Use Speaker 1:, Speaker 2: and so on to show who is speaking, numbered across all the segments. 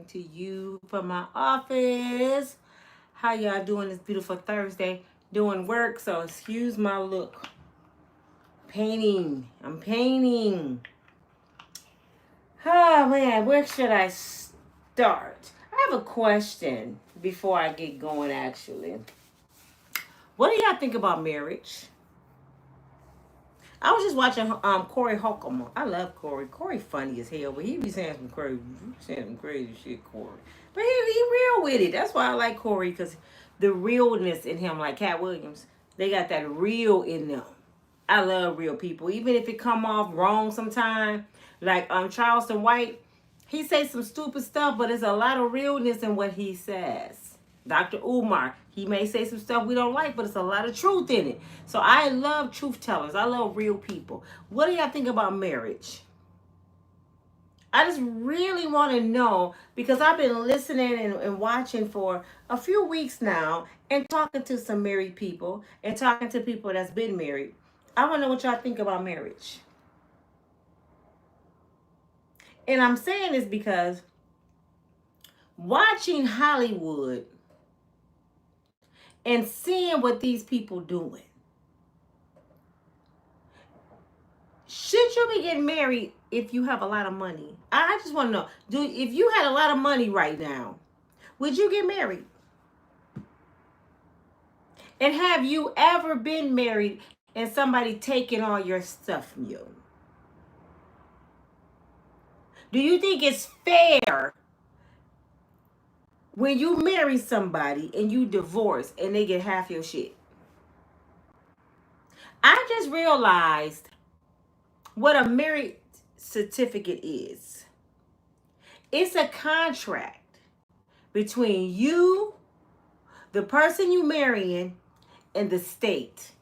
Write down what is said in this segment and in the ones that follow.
Speaker 1: to you from my office. How y'all doing this beautiful Thursday? Doing work, so excuse my look. Painting. I'm painting. Oh man, where should I start? I have a question before I get going actually. What do y'all think about marriage? I was just watching Corey Holcomb. I love Corey. Corey funny as hell, but he be saying some crazy shit, Corey. But he real with it. That's why I like Corey, because the realness in him, like Cat Williams, they got that real in them. I love real people, even if it come off wrong sometime. Like Charleston White, he say some stupid stuff, but there's a lot of realness in what he says. Dr. Umar, he may say some stuff we don't like, but it's a lot of truth in it. So I love truth tellers. I love real people. What do y'all think about marriage? I just really want to know, because I've been listening and watching for a few weeks now and talking to some married people and talking to people that's been married. I want to know what y'all think about marriage. And I'm saying this because watching Hollywood and seeing what these people doing. Should you be getting married if you have a lot of money? I just want to know, if you had a lot of money right now, would you get married? And have you ever been married and somebody taking all your stuff from you? Do you think it's fair when you marry somebody and you divorce and they get half your shit? I just realized what a marriage certificate is. It's a contract between you, the person you marrying, and the state.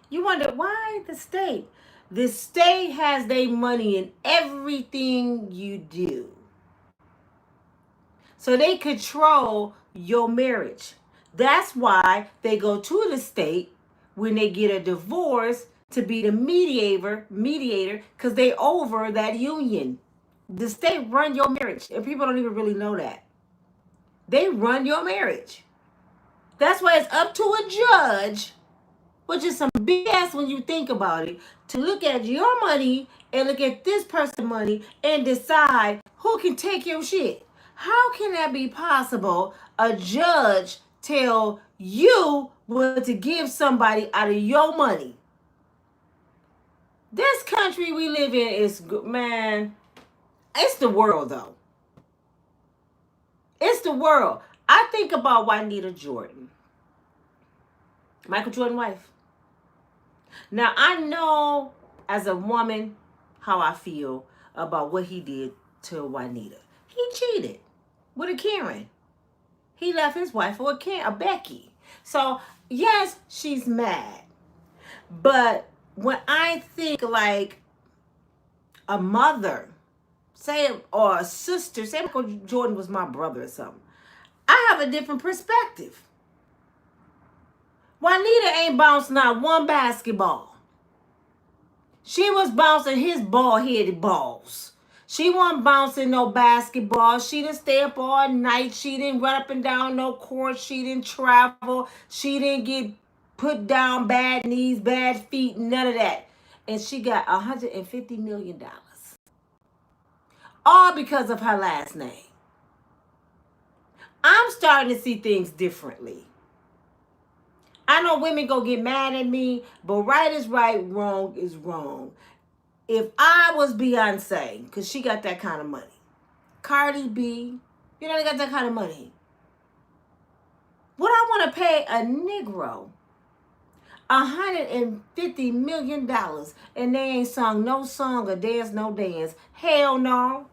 Speaker 1: You wonder, why the state? The state has their money in everything you do. So they control your marriage. That's why they go to the state when they get a divorce to be the mediator, because they over that union. The state run your marriage, and people don't even really know that. They run your marriage. That's why it's up to a judge, which is some BS when you think about it, to look at your money and look at this person's money and decide who can take your shit. How can that be possible? A judge tell you what to give somebody out of your money. This country we live in is, man, it's the world though. It's the world. I think about Juanita Jordan, Michael Jordan's wife. Now, I know as a woman how I feel about what he did to Juanita. He cheated with a Karen. He left his wife for a Becky. So, yes, she's mad. But when I think like a mother, say, or a sister, say Michael Jordan was my brother or something, I have a different perspective. Juanita ain't bounced not one basketball. She was bouncing his bald-headed balls. She wasn't bouncing no basketball. She didn't stay up all night. She didn't run up and down no court. She didn't travel. She didn't get put down, bad knees, bad feet, none of that. And she got $150 million. All because of her last name. I'm starting to see things differently. I know women go get mad at me, but right is right, wrong is wrong. If I was Beyonce, because she got that kind of money, Cardi B, you know, they got that kind of money. Would I want to pay a Negro $150 million and they ain't sung no song or dance no dance? Hell no.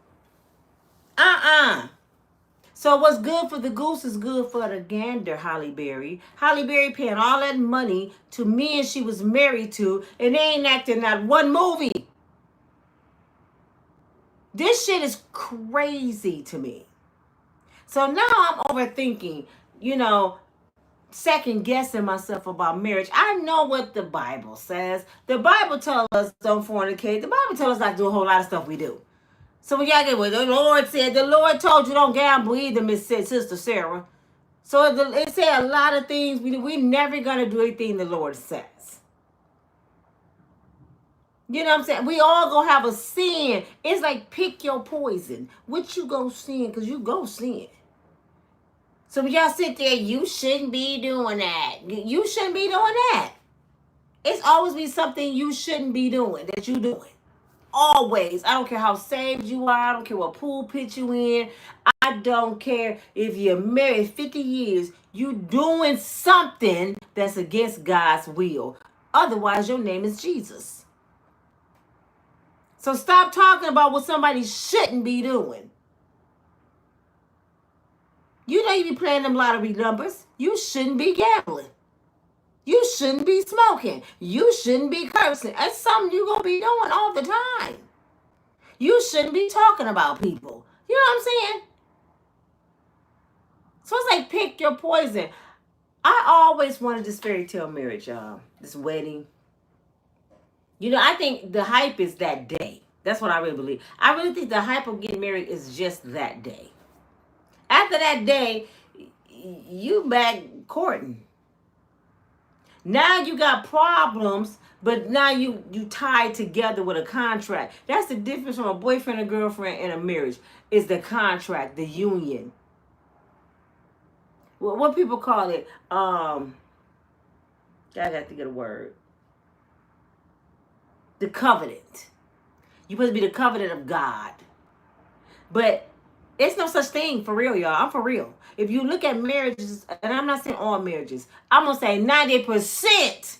Speaker 1: So what's good for the goose is good for the gander, Halle Berry. Halle Berry paying all that money to men she was married to, and they ain't acting not one movie. This shit is crazy to me. So now I'm overthinking, second guessing myself about marriage. I know what the Bible says. The Bible tells us don't fornicate. The Bible tells us not to do a whole lot of stuff we do. So when y'all get what the Lord said, the Lord told you don't gamble either, Miss Sister Sarah. So it said a lot of things. We never gonna do anything the Lord says. You know what I'm saying? We all gonna have a sin. It's like pick your poison. What you go sin? Because you go sin. So when y'all sit there, you shouldn't be doing that. You shouldn't be doing that. It's always be something you shouldn't be doing that you doing. Always. I don't care how saved you are. I don't care what pulpit you in. I don't care if you're married 50 years. You doing something that's against God's will. Otherwise, your name is Jesus. So stop talking about what somebody shouldn't be doing. You know you be playing them lottery numbers. You shouldn't be gambling. You shouldn't be smoking. You shouldn't be cursing. That's something you're going to be doing all the time. You shouldn't be talking about people. You know what I'm saying? So it's like pick your poison. I always wanted this fairy tale marriage, y'all. This wedding. You know, I think the hype is that day. That's what I really believe. I really think the hype of getting married is just that day. After that day, you back courting. Now you got problems, but now you tied together with a contract. That's the difference from a boyfriend and girlfriend and a marriage. Is the contract, the union. What people call it? I got to get a word. The covenant. You're supposed to be the covenant of God. But it's no such thing for real, y'all. I'm for real. If you look at marriages, and I'm not saying all marriages, I'm going to say 90%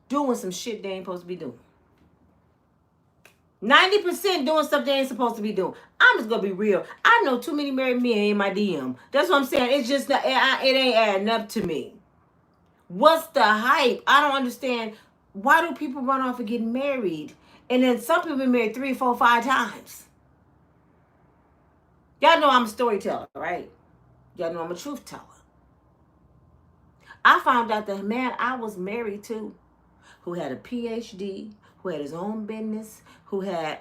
Speaker 1: doing some shit they ain't supposed to be doing. 90% doing stuff they ain't supposed to be doing. I'm just going to be real. I know too many married men in my DM. That's what I'm saying. It's just, it ain't adding up to me. What's the hype? I don't understand. Why do people run off and get married? And then some people been married 3, 4, 5 times. Y'all know I'm a storyteller, right? Y'all know I'm a truth teller. I found out the man I was married to, who had a PhD, who had his own business, who had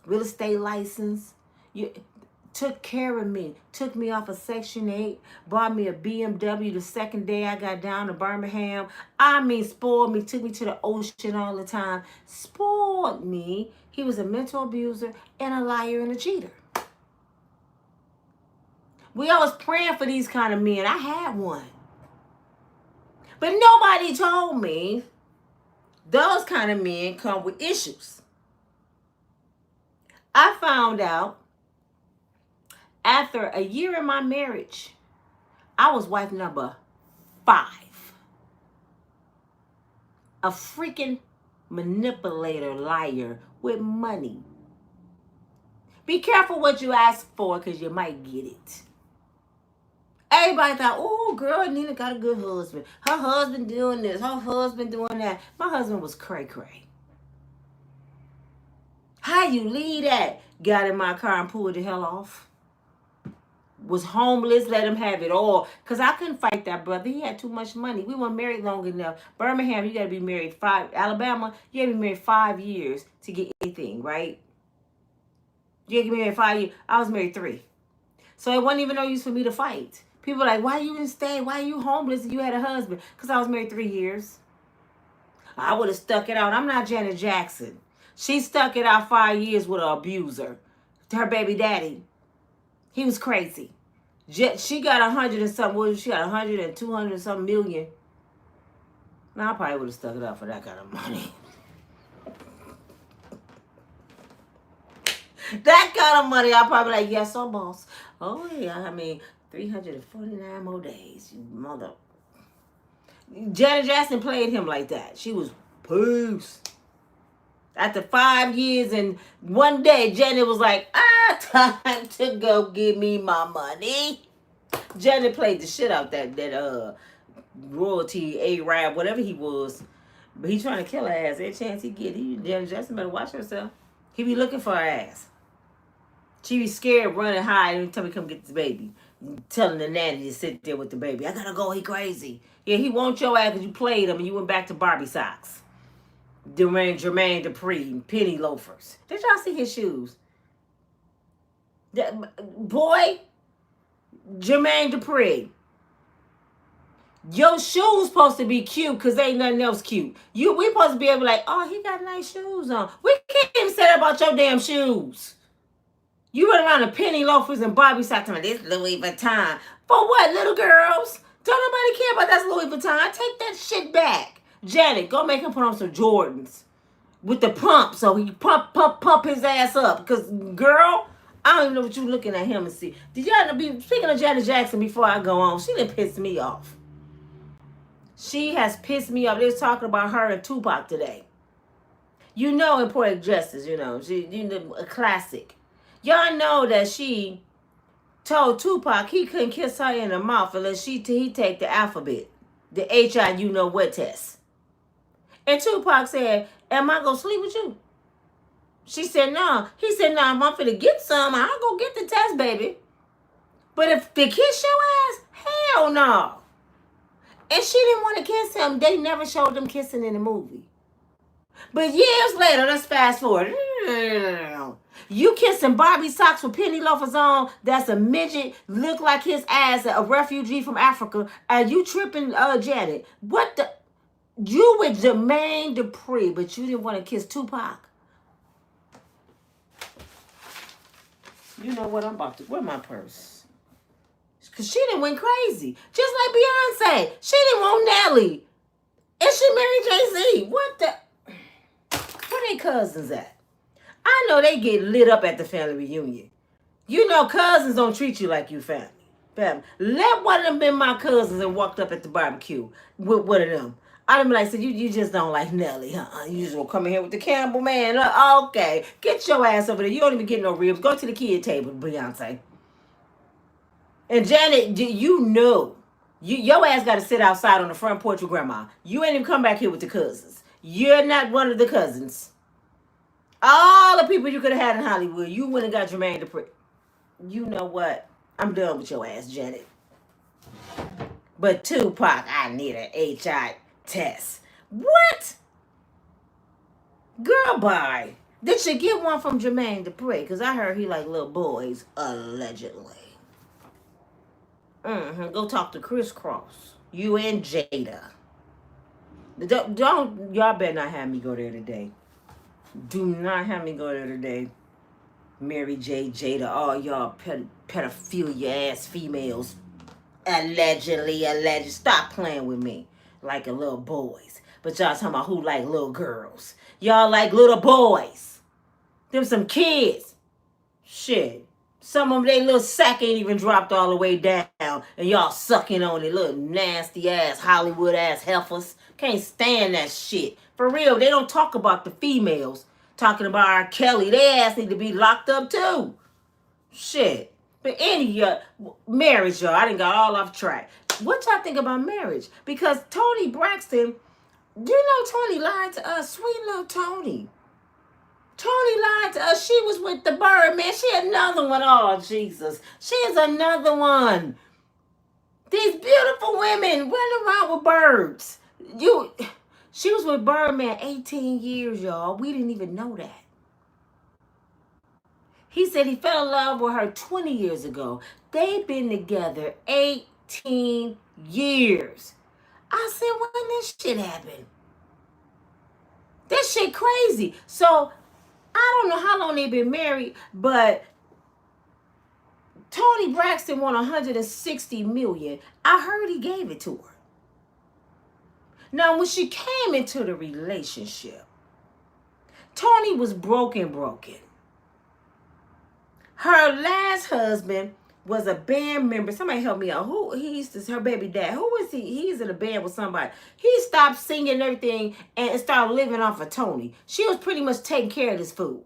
Speaker 1: real estate license, took care of me, took me off of Section 8, bought me a BMW the second day I got down to Birmingham. I mean, spoiled me, took me to the ocean all the time, spoiled me. He was a mental abuser and a liar and a cheater. We always praying for these kind of men. I had one. But nobody told me those kind of men come with issues. I found out after a year in my marriage, I was wife number 5. A freaking manipulator, liar with money. Be careful what you ask for because you might get it. Everybody thought, oh, girl, Nina got a good husband. Her husband doing this. Her husband doing that. My husband was cray-cray. How you leave that? Got in my car and pulled the hell off. Was homeless, let him have it all. Because I couldn't fight that brother. He had too much money. We weren't married long enough. Birmingham, you got to be married 5. Alabama, you got to be married 5 years to get anything, right? You got to be married 5 years. I was married 3. So it wasn't even no use for me to fight. People were like, why you didn't stay? Why are you homeless if you had a husband? Because I was married 3 years. I would have stuck it out. I'm not Janet Jackson. She stuck it out 5 years with an abuser. Her baby daddy. He was crazy. She got 100 and something. What, she got 100 and 200 and something million. Now I probably would have stuck it out for that kind of money. That kind of money, I'll probably be like, yes, oh, boss. Oh, yeah, I mean, 349 more days, you mother. Janet Jackson played him like that. She was peace. After 5 years and 1 day, Janet was like, time to go give me my money. Janet played the shit out that royalty, A-Rab, whatever he was. But he trying to kill her ass. Every chance he get, Janet Jackson better watch herself. He be looking for her ass. She be scared, running high every time he come get this baby. Telling the nanny to sit there with the baby. I gotta go, he crazy. Yeah, he wants your ass because you played him and you went back to Barbie socks. Jermaine Dupri, penny loafers. Did y'all see his shoes? Boy, Jermaine Dupri, your shoes supposed to be cute because ain't nothing else cute. We supposed to be able to like, oh, he got nice shoes on. We can't even say that about your damn shoes. You run around in penny loafers and Bobby socks on this Louis Vuitton. For what, little girls? Don't nobody care about that Louis Vuitton. Take that shit back. Janet, go make him put on some Jordans with the pump so he pump his ass up. Because, girl, I don't even know what you looking at him and see. Did y'all be speaking of Janet Jackson before I go on? She didn't piss me off. She has pissed me off. They was talking about her and Tupac today. You know, in Poetic Justice, a classic. Y'all know that she told Tupac he couldn't kiss her in the mouth unless he take the alphabet, the H-I you know what test. And Tupac said, am I going to sleep with you? She said, no. He said, no, if I'm finna get some, I'll go get the test, baby. But if they kiss your ass, hell no. And she didn't want to kiss him. They never showed them kissing in the movie. But years later, let's fast forward. You kissing Barbie socks with penny loafers on, that's a midget, look like his ass, a refugee from Africa, and you tripping Janet. What the? You with Jermaine Dupri, but you didn't want to kiss Tupac. You know what? I'm about to, where's my purse? Because she done went crazy. Just like Beyonce. She didn't want Nelly. And she married Jay-Z. What the? Where they cousins at? I know they get lit up at the family reunion. You know cousins don't treat you like you family. Let one of them be my cousins and walked up at the barbecue with one of them. I'd be like, so you just don't like Nelly, huh? You just gonna come in here with the Campbell man. Okay, get your ass over there. You don't even get no ribs. Go to the kid table, Beyonce. And Janet, you know, your ass got to sit outside on the front porch with grandma. You ain't even come back here with the cousins. You're not one of the cousins. All the people you could have had in Hollywood, you went and got Jermaine Dupri. You know what? I'm done with your ass, Janet. But Tupac, I need an HI test. What? Girl, bye. Did you get one from Jermaine Dupri? Because I heard he like little boys, allegedly. Go talk to Chris Cross. You and Jada. Don't y'all better not have me go there today. Do not have me go there today. Mary J, Jada, all y'all pedophilia ass females. Allegedly. Stop playing with me like a little boys. But y'all talking about who like little girls. Y'all like little boys. Them some kids. Shit. Some of them, they little sack ain't even dropped all the way down. And y'all sucking on it. Little nasty ass, Hollywood ass heifers. Can't stand that shit. For real, they don't talk about the females. Talking about R. Kelly. They ass need to be locked up too. Shit. But marriage, y'all. I done got all off track. What y'all think about marriage? Because Toni Braxton, you know Toni lied to us. Sweet little Toni. Toni lied to us. She was with the bird, man. She another one. Oh, Jesus. She is another one. These beautiful women running around with birds. She was with Birdman 18 years, y'all. We didn't even know that. He said he fell in love with her 20 years ago. They've been together 18 years. I said, when this shit happened? This shit crazy. So, I don't know how long they've been married, but Toni Braxton won $160 million. I heard he gave it to her. Now, when she came into the relationship, Toni was broken. Her last husband was a band member. Somebody help me out. Her baby dad. Who is he? He's in a band with somebody. He stopped singing and everything and started living off of Toni. She was pretty much taking care of this fool.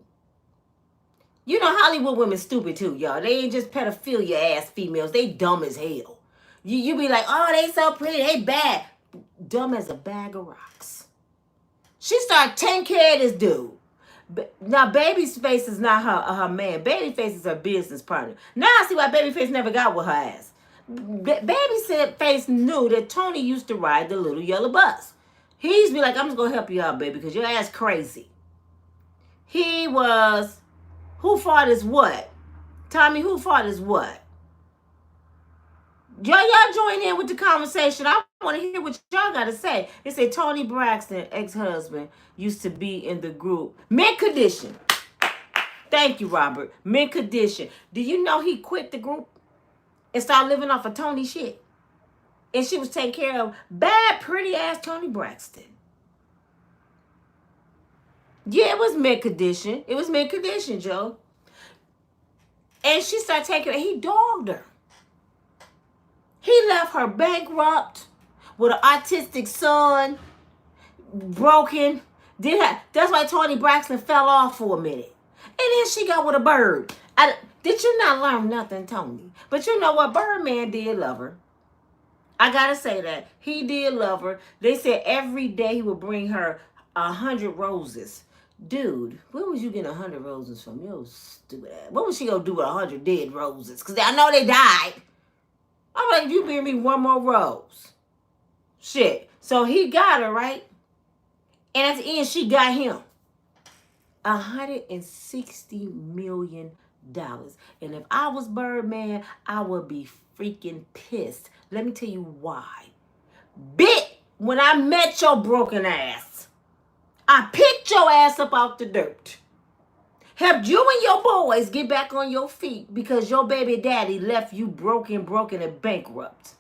Speaker 1: You know, Hollywood women stupid too, y'all. They ain't just pedophilia ass females. They dumb as hell. You be like, oh, they so pretty. They bad. Dumb as a bag of rocks. She started taking care of this dude. Now, Babyface is not her man. Babyface is her business partner. Now I see why Babyface never got with her ass. Babyface knew that Toni used to ride the little yellow bus. He used to be like, I'm just going to help you out, baby, because your ass crazy. He was, who fought is what? Tommy, who fault is what? Y'all join in with the conversation. I want to hear what y'all got to say. It said Tony Braxton, ex-husband, used to be in the group. Mint condition. Thank you, Robert. Mint condition. Do you know he quit the group and started living off of Tony shit? And she was taking care of bad, pretty ass Tony Braxton. Yeah, it was mint condition. It was mint condition, Joe. And she started taking her. He dogged her. He left her bankrupt with an autistic son, broken. That's why Tony Braxton fell off for a minute. And then she got with a bird. Did you not learn nothing, Tony? But you know what? Birdman did love her. I gotta say that. He did love her. They said every day he would bring her 100 roses. Dude, where was you getting 100 roses from? You stupid ass. What was she gonna do with 100 dead roses? Because I know they died. I'm like, you bring me one more rose. Shit. So he got her, right? And at the end, she got him. $160 million. And if I was Birdman, I would be freaking pissed. Let me tell you why. Bit, when I met your broken ass, I picked your ass up out the dirt. Helped you and your boys get back on your feet because your baby daddy left you broken and bankrupt.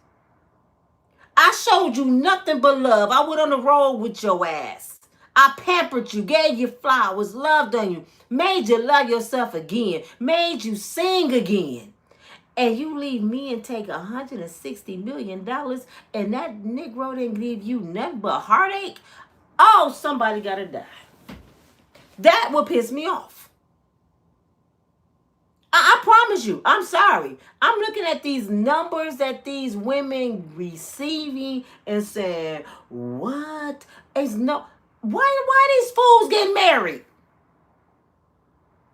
Speaker 1: I showed you nothing but love. I went on the road with your ass. I pampered you, gave you flowers, loved on you, made you love yourself again, made you sing again. And you leave me and take $160 million and that Negro didn't give you nothing but heartache? Oh, somebody gotta die. That would piss me off. I promise you, I'm sorry. I'm looking at these numbers that these women receiving and saying, what? Why these fools getting married?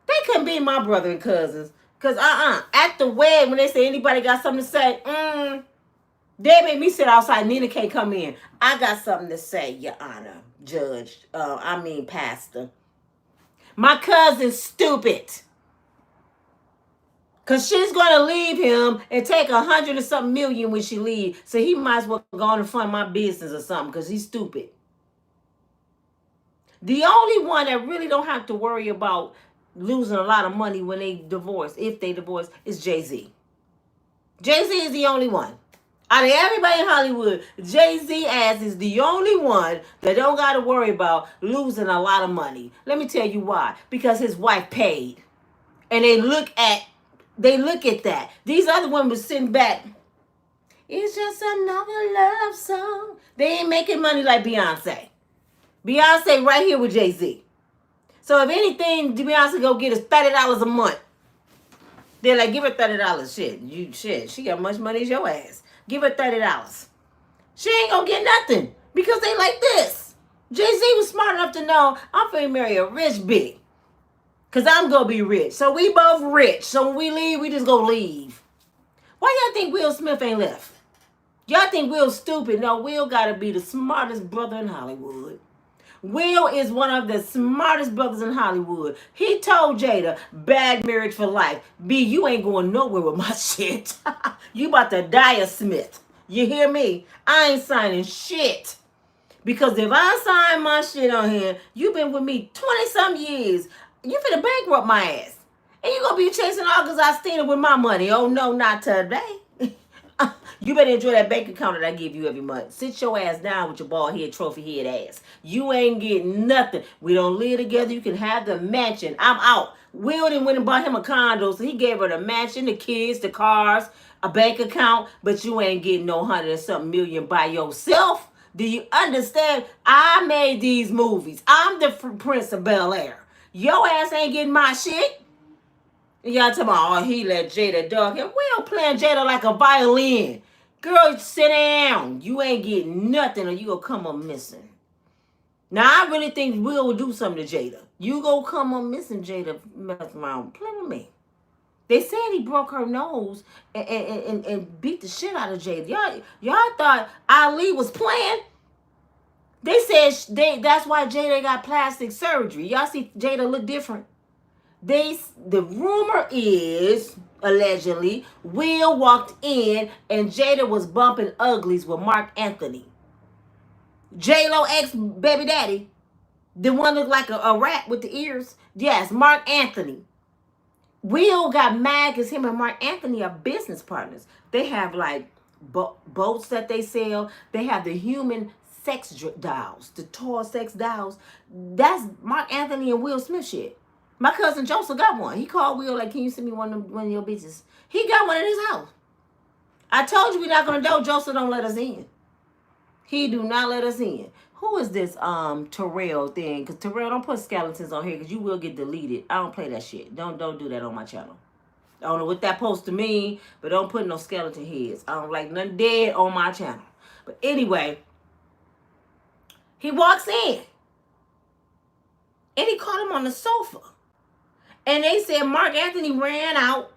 Speaker 1: They couldn't be my brother and cousins. Because at the wedding, when they say anybody got something to say, they make me sit outside. Nina can't come in. I got something to say, Your Honor, Judge. Pastor. My cousin's stupid. Because she's going to leave him and take 100 and something million when she leaves. So he might as well go on and fund my business or something because he's stupid. The only one that really don't have to worry about losing a lot of money when they divorce, if they divorce, is Jay-Z. Jay-Z is the only one. Out of everybody in Hollywood, Jay-Z ass is the only one that don't got to worry about losing a lot of money. Let me tell you why. Because his wife paid. And they look at that. These other women were sitting back. It's just another love song. They ain't making money like Beyonce. Beyonce right here with Jay-Z. So if anything, Beyonce go get us $30 a month. They're like, give her $30. Shit, she got much money as your ass. Give her $30. She ain't gonna get nothing because they like this. Jay-Z was smart enough to know I'm finna marry a rich bitch. Because I'm going to be rich. So we both rich. So when we leave, we just going to leave. Why y'all think Will Smith ain't left? Y'all think Will's stupid. No, Will got to be the smartest brother in Hollywood. Will is one of the smartest brothers in Hollywood. He told Jada, bad marriage for life. B, you ain't going nowhere with my shit. You about to die a Smith. You hear me? I ain't signing shit. Because if I sign my shit on here, you been with me 20-some years. You finna bankrupt my ass. And you gonna be chasing August Alsina with my money. Oh no, not today. You better enjoy that bank account that I give you every month. Sit your ass down with your bald head, trophy head ass. You ain't getting nothing. We don't live together. You can have the mansion. I'm out. Will then went and bought him a condo. So he gave her the mansion, the kids, the cars, a bank account. But you ain't getting no 100-something million by yourself. Do you understand? I made these movies. I'm the Prince of Bel-Air. Your ass ain't getting my shit. Y'all talking about, he let Jada dog him. Will playing Jada like a violin. Girl, sit down. You ain't getting nothing or you gonna come up missing. Now, I really think Will do something to Jada. You gonna come up missing, Jada, mess around. Play with me. They said he broke her nose and beat the shit out of Jada. Y'all thought Ali was playing? They said that's why Jada got plastic surgery. Y'all see Jada look different. The rumor is allegedly, Will walked in and Jada was bumping uglies with Mark Anthony. J-Lo ex baby daddy. The one looked like a rat with the ears. Yes, Mark Anthony. Will got mad because him and Mark Anthony are business partners. They have like boats that they sell. They have the human sex dolls, the toy sex dolls. That's Mark Anthony and Will Smith shit. My cousin Joseph got one. He called Will like, "Can you send me one of your bitches?" He got one in his house. I told you we're not gonna do. Joseph don't let us in. He do not let us in. Who is this Terrell thing? Because Terrell, don't put skeletons on here because you will get deleted. I don't play that shit. Don't do that on my channel. I don't know what that supposed to mean, but don't put no skeleton heads. I don't like nothing dead on my channel. But anyway, he walks in and he caught him on the sofa. And they said Mark Anthony ran out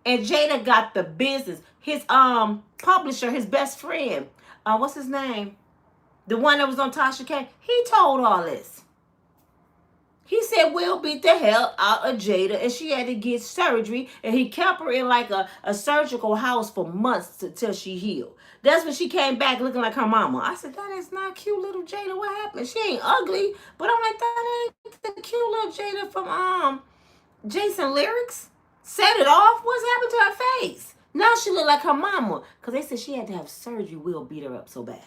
Speaker 1: and Jada got the business. His publisher, his best friend, what's his name? The one that was on Tasha K, he told all this. He said Will beat the hell out of Jada and she had to get surgery and he kept her in like a surgical house for months till she healed. That's when she came back looking like her mama. I said, that is not cute little Jada. What happened? She ain't ugly, but I'm like, that ain't the cute little Jada from Jason Lyrics. Set it off. What's happened to her face? Now she look like her mama. Because they said she had to have surgery. Will beat her up so bad.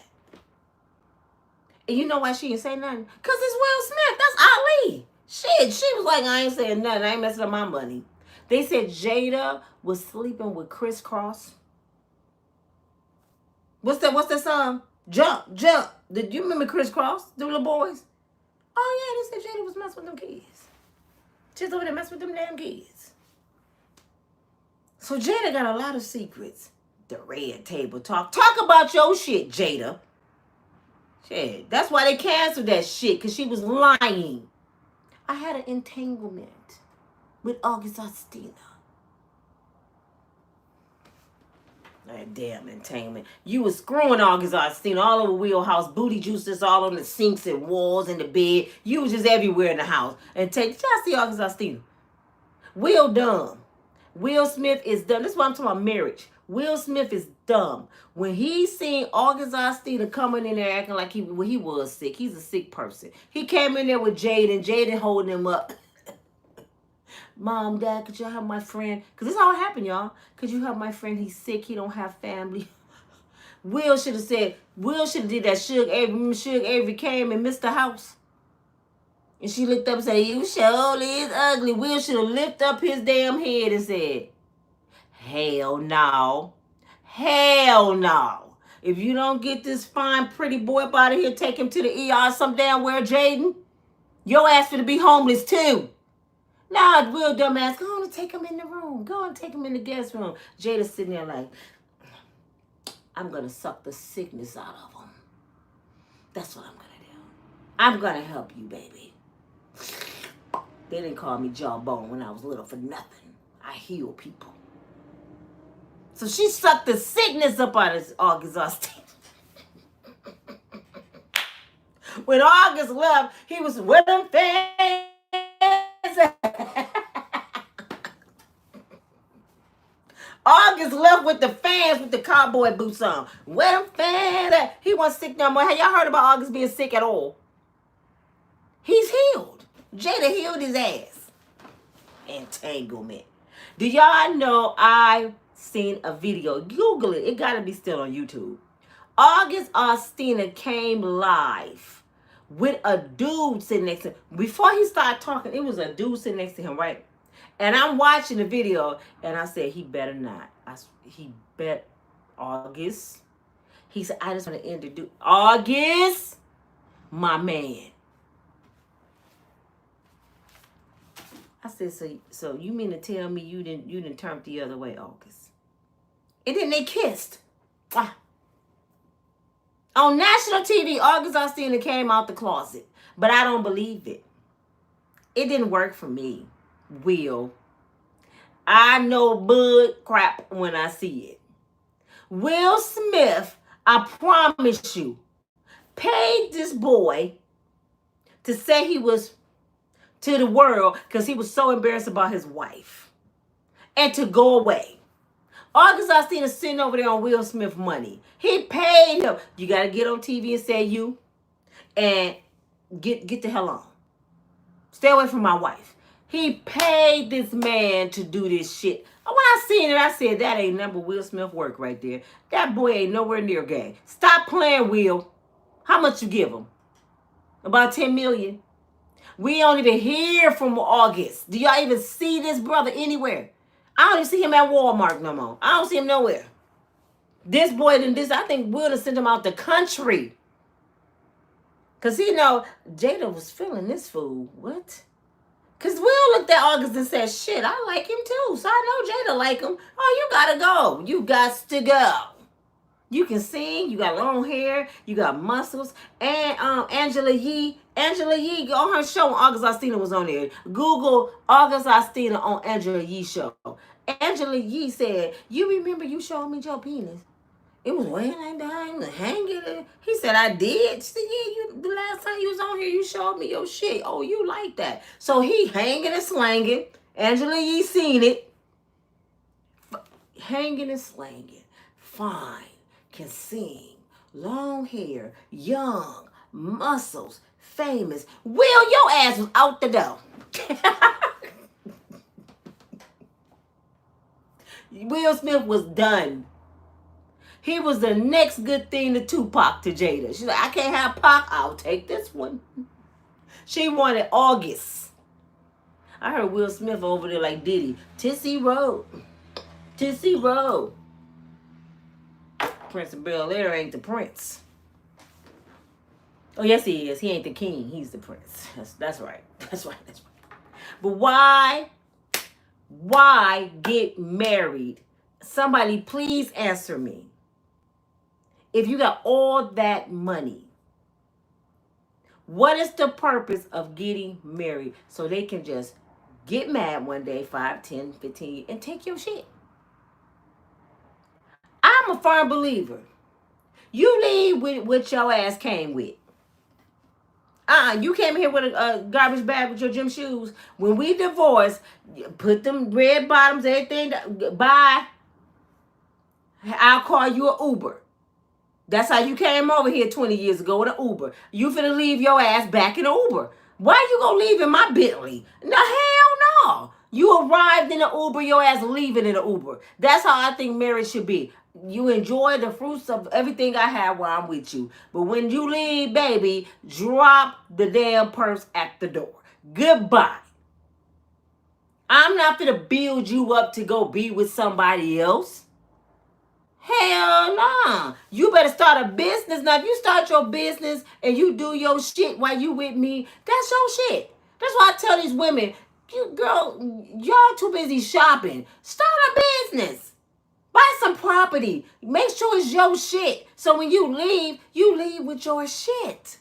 Speaker 1: And you know why she didn't say nothing? Because it's Will Smith. That's Ali. Shit, she was like, I ain't saying nothing. I ain't messing up my money. They said Jada was sleeping with Chris Cross. What's that song? Jump. Did you remember Chris Cross? The little boys? Oh, yeah, they said Jada was messing with them kids. She's over there messing with them damn kids. So Jada got a lot of secrets. The red table talk. Talk about your shit, Jada. Shit, that's why they canceled that shit, because she was lying. I had an entanglement with August Ostina. That damn entanglement. You was screwing August Ostina all over Wheelhouse, booty juices all on the sinks and walls and the bed. You was just everywhere in the house. And just see August Ostina. Will dumb. Will Smith is dumb. This is why I'm talking about marriage. Will Smith is dumb. When he seen August Ostina coming in there acting like he was sick. He's a sick person. He came in there with Jaden holding him up. Mom, Dad, could you have my friend? Because this is how it happened, y'all. Could you have my friend? He's sick. He don't have family. Will should have did that. Suge Avery came and missed the house. And she looked up and said, you surely is ugly. Will should have lifted up his damn head and said, hell no. Hell no. If you don't get this fine, pretty boy up out of here, take him to the ER some damn where, Jaden, your ass finna be homeless too. Nah, Will dumbass, go on and take him in the room. Go and take him in the guest room. Jada's sitting there like, I'm going to suck the sickness out of him. That's what I'm going to do. I'm going to help you, baby. They didn't call me Jawbone when I was little for nothing. I heal people. So she sucked the sickness up out of August Austin. When August left, he was with them fans. August left with the fans with the cowboy boots on. Where them fans at? He wasn't sick no more. Have y'all heard about August being sick at all? He's healed. Jada healed his ass. Entanglement. Do y'all know I seen a video? Google it. It gotta be still on YouTube. August Ostina came live with a dude sitting next to him. Before he started talking, it was a dude sitting next to him, right? And I'm watching the video, and I said, he better not. He bet August. He said, I just want to introduce August, my man. I said, so you mean to tell me you didn't turn the other way, August? And then they kissed. Ah. On national TV, August Ostina came out the closet. But I don't believe it. It didn't work for me. Will. I know bud crap when I see it. Will Smith, I promise you, paid this boy to say he was to the world because he was so embarrassed about his wife. and to go away. August Alsina is sitting over there on Will Smith money. He paid him. You got to get on TV and say you and get the hell on. Stay away from my wife. He paid this man to do this shit. When I seen it, I said, that ain't number Will Smith work right there. That boy ain't nowhere near gay. Stop playing, Will. How much you give him? About 10 million. We don't even hear from August. Do y'all even see this brother anywhere? I don't even see him at Walmart no more. I don't see him nowhere. This boy done this. I think Will done sent him out the country. Because he know Jada was feeling this fool. What? Because Will looked at August and said, shit, I like him too. So I know Jada like him. Oh, you got to go. You got to go. You can sing. You got long hair. You got muscles. And Angela Yee on her show when August Alsina was on there. Google August Alsina on Angela Yee show. Angela Yee said, you remember you showed me your penis? It was way like that, hanging. He said, I did. She said, yeah, the last time you was on here, you showed me your shit. Oh, you like that. So he hanging and slanging. Angela Yee seen it. Hanging and slanging. Fine. Can sing. Long hair. Young. Muscles. Famous. Will, your ass was out the door. Will Smith was done. He was the next good thing to Tupac to Jada. She's like, I can't have Pac. I'll take this one. She wanted August. I heard Will Smith over there like Diddy. Tissy Road. Tissy Road. Prince of Bel-Air ain't the prince. Oh, yes, he is. He ain't the king. He's the prince. That's right. That's right. That's right. But why get married? Somebody please answer me. If you got all that money, what is the purpose of getting married? So they can just get mad one day, 5, 10, 15, and take your shit. I'm a firm believer. You leave with what your ass came with. You came here with a garbage bag with your gym shoes. When we divorce, put them red bottoms, everything. Bye. I'll call you an Uber. That's how you came over here 20 years ago with an Uber. You finna leave your ass back in an Uber. Why you gonna leave in my Bentley? No, hell no. You arrived in an Uber, your ass leaving in an Uber. That's how I think marriage should be. You enjoy the fruits of everything I have while I'm with you. But when you leave, baby, drop the damn purse at the door. Goodbye. I'm not gonna build you up to go be with somebody else. Hell nah. You better start a business. Now, if you start your business and you do your shit while you with me, that's your shit. That's why I tell these women, y'all too busy shopping. Start a business. Buy some property. Make sure it's your shit. So when you leave with your shit.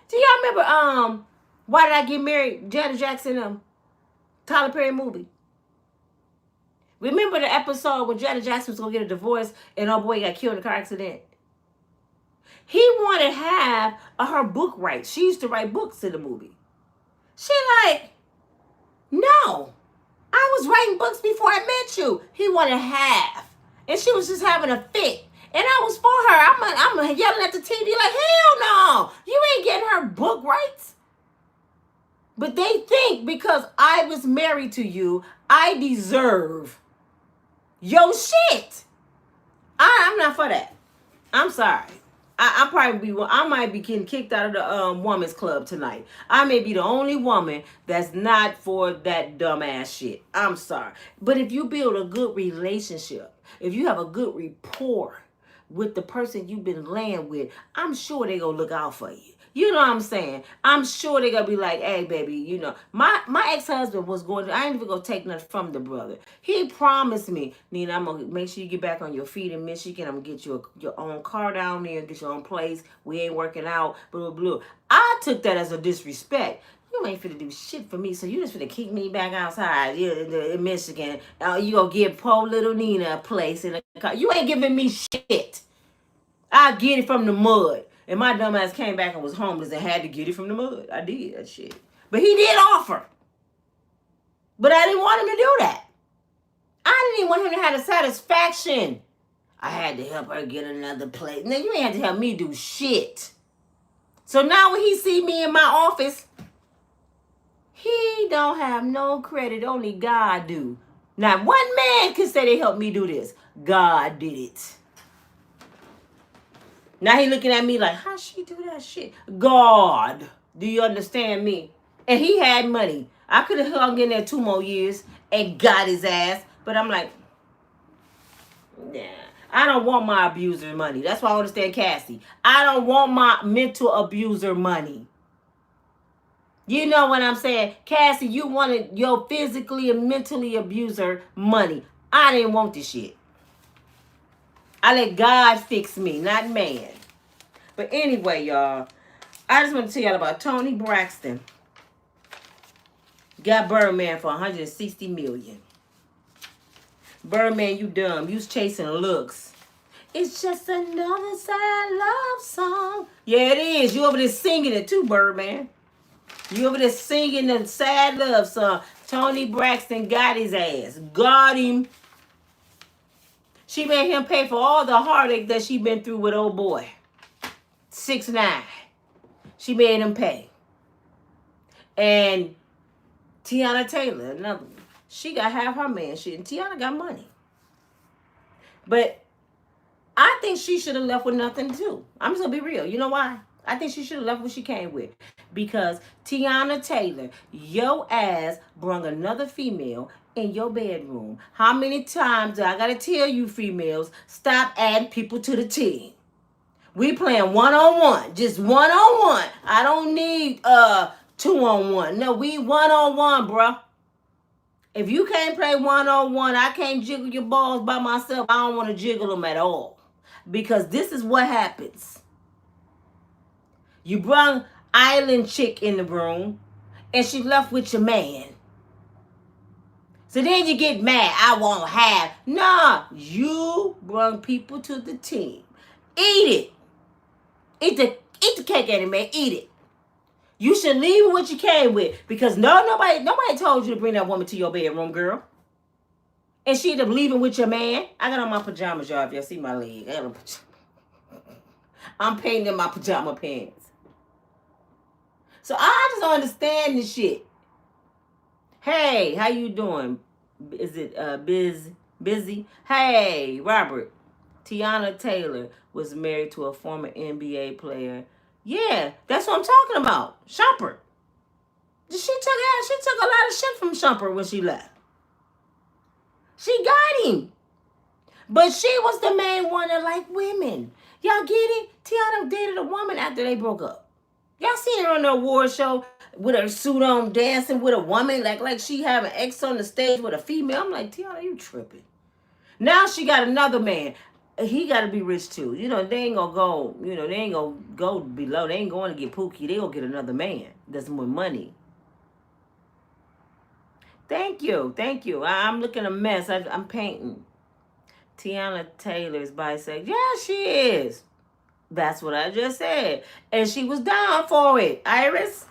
Speaker 1: Do y'all remember Why Did I Get Married? Janet Jackson, Tyler Perry movie. Remember the episode when Janet Jackson was going to get a divorce and her boy got killed in a car accident? He wanted half of her book rights. She used to write books in the movie. She like, no. I was writing books before I met you. He wanted half. And she was just having a fit. And I was for her. I'm yelling at the TV like, hell no. You ain't getting her book rights. But they think because I was married to you, I deserve your shit. I'm not for that. I'm sorry. I might be getting kicked out of the women's club tonight. I may be the only woman that's not for that dumbass shit. I'm sorry. But if you build a good relationship, if you have a good rapport with the person you've been laying with, I'm sure they gonna look out for you. You know what I'm saying? I'm sure they're going to be like, hey, baby, you know. My ex-husband was going to, I ain't even going to take nothing from the brother. He promised me, Nina, I'm going to make sure you get back on your feet in Michigan. I'm going to get you your own car down there, get your own place. We ain't working out, blah, blah, blah. I took that as a disrespect. You ain't finna do shit for me, so you just finna kick me back outside in Michigan. You going to give poor little Nina a place in a car. You ain't giving me shit. I get it from the mud. And my dumb ass came back and was homeless and had to get it from the mud. I did that shit. But he did offer. But I didn't want him to do that. I didn't even want him to have the satisfaction. I had to help her get another place. Now, you ain't have to help me do shit. So now when he see me in my office, he don't have no credit. Only God do. Not one man can say they helped me do this. God did it. Now he looking at me like, how she do that shit? God. Do you understand me? And he had money. I could have hung in there 2 more years and got his ass. But I'm like, nah. I don't want my abuser money. That's why I understand Cassie. I don't want my mental abuser money. You know what I'm saying? Cassie, you wanted your physically and mentally abuser money. I didn't want this shit. I let God fix me, not man. But anyway, y'all, I just want to tell y'all about Tony Braxton. Got Birdman for $160 million. Birdman, you dumb. You was chasing looks. It's just another sad love song. Yeah, it is. You over there singing it too, Birdman. You over there singing the sad love song. Tony Braxton got his ass. Got him. She made him pay for all the heartache that she been through with old boy. 6ix9ine. She made him pay. And Tiana Taylor, another one. She got half her man shit. And Tiana got money. But I think she should have left with nothing too. I'm just going to be real. You know why? I think she should have left what she came with. Because Tiana Taylor, your ass brung another female in your bedroom. How many times do I got to tell you females, stop adding people to the team? We playing one-on-one. Just one-on-one. I don't need 2-on-1. No, we one-on-one, bruh. If you can't play one-on-one, I can't jiggle your balls by myself. I don't want to jiggle them at all. Because this is what happens. You brung island chick in the room, and she left with your man. So then you get mad. I won't have. Nah, you brung people to the team. Eat it. Eat the cake, Annie man. Eat it. You should leave with what you came with. Because nobody told you to bring that woman to your bedroom, girl. And she ended up leaving with your man. I got on my pajamas, y'all, if y'all see my leg. I'm painting in my pajama pants. So I just don't understand this shit. Hey, how you doing? Is it busy? Hey, Robert. Tiana Taylor was married to a former NBA player. Yeah, that's what I'm talking about. Shumpert. She took a lot of shit from Shumpert when she left. She got him. But she was the main one that liked women. Y'all get it? Tiana dated a woman after they broke up. Y'all seen her on the award show with her suit on dancing with a woman like she having X on the stage with a female. I'm like, Tiana, you tripping. Now she got another man. He got to be rich too. You know, they ain't going to go, they ain't going to go below. They ain't going to get Pookie. They going to get another man that's more money. Thank you. I'm looking a mess. I'm painting. Tiana Taylor's bisexual. Yeah, she is. That's what I just said. And she was down for it, Iris.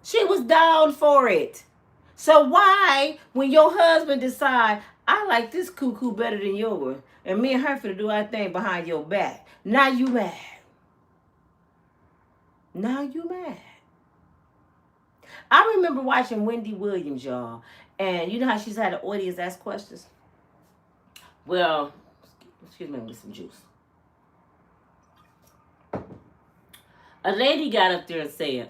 Speaker 1: She was down for it. So why, when your husband decide, I like this cuckoo better than yours, and me and her finna do our thing behind your back, now you mad. I remember watching Wendy Williams, y'all, and you know how she's had the audience ask questions? Well, excuse me, with some juice. A lady got up there and said,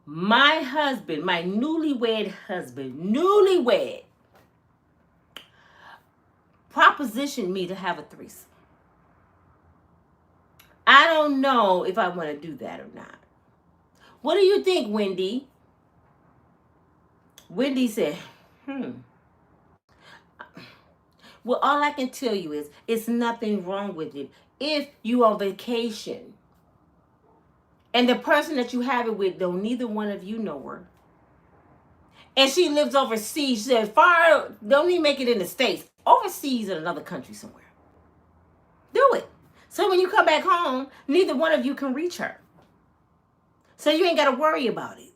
Speaker 1: my husband, my newlywed husband, propositioned me to have a threesome. I don't know if I want to do that or not. What do you think, Wendy? Wendy said, Well, all I can tell you is it's nothing wrong with it if you on vacation. And the person that you have it with, don't neither one of you know her. And she lives overseas. She said, don't even make it in the States. Overseas in another country somewhere. Do it. So when you come back home, neither one of you can reach her. So you ain't got to worry about it.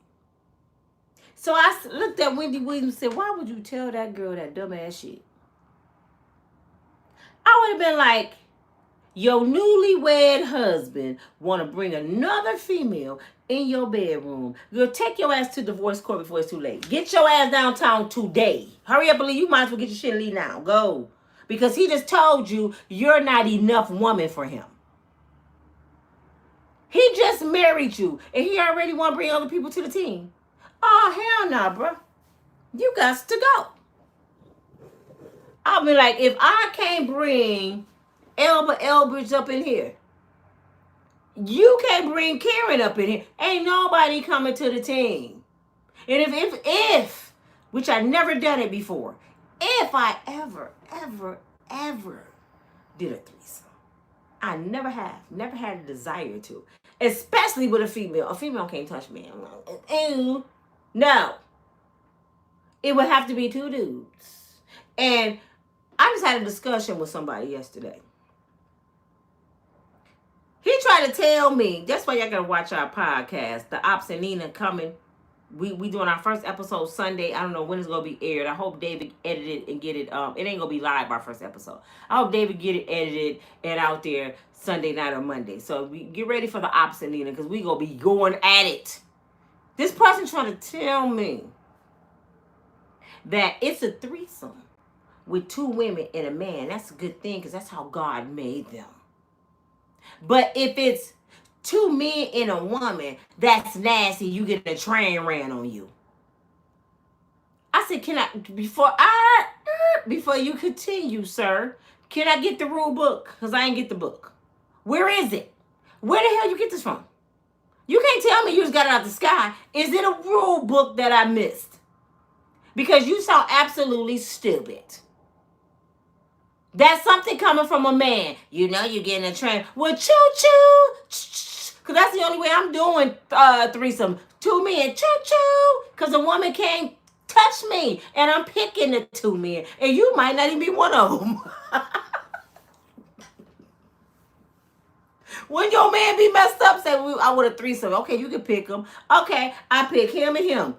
Speaker 1: So I looked at Wendy Williams and said, why would you tell that girl that dumbass shit? I would have been like, your newlywed husband want to bring another female in your bedroom. You'll take your ass to divorce court before it's too late. Get your ass downtown today. Hurry up and leave. You might as well get your shit and leave now. Go. Because he just told you you're not enough woman for him. He just married you, and he already want to bring other people to the team. Oh, hell nah, bro. You got to go. I'll be like, if I can't bring Elba Elbridge up in here, you can't bring Karen up in here. Ain't nobody coming to the team. And if, which I never done it before, if I ever did a threesome, I never had a desire to, especially with a female. A female can't touch me. I'm like, ew. No. It would have to be two dudes. And I just had a discussion with somebody yesterday. He tried to tell me, that's why y'all gotta watch our podcast, The Ops and Nina coming. We doing our first episode Sunday. I don't know when it's gonna be aired. I hope David edited and get it. It ain't gonna be live our first episode. I hope David get it edited and out there Sunday night or Monday. So we get ready for The Ops and Nina because we gonna be going at it. This person trying to tell me that it's a threesome with two women and a man. That's a good thing because that's how God made them. But if it's two men and a woman, that's nasty. You get a train ran on you. I said, before you continue, sir, can I get the rule book? Because I ain't get the book. Where is it? Where the hell you get this from? You can't tell me you just got it out the sky. Is it a rule book that I missed? Because you sound absolutely stupid. That's something coming from a man. You know you're getting a train. Well, choo-choo. Because that's the only way I'm doing threesome. Two men, choo-choo. Because a woman can't touch me. And I'm picking the two men. And you might not even be one of them. When your man be messed up, say, I want a threesome. Okay, you can pick him. Okay, I pick him and him.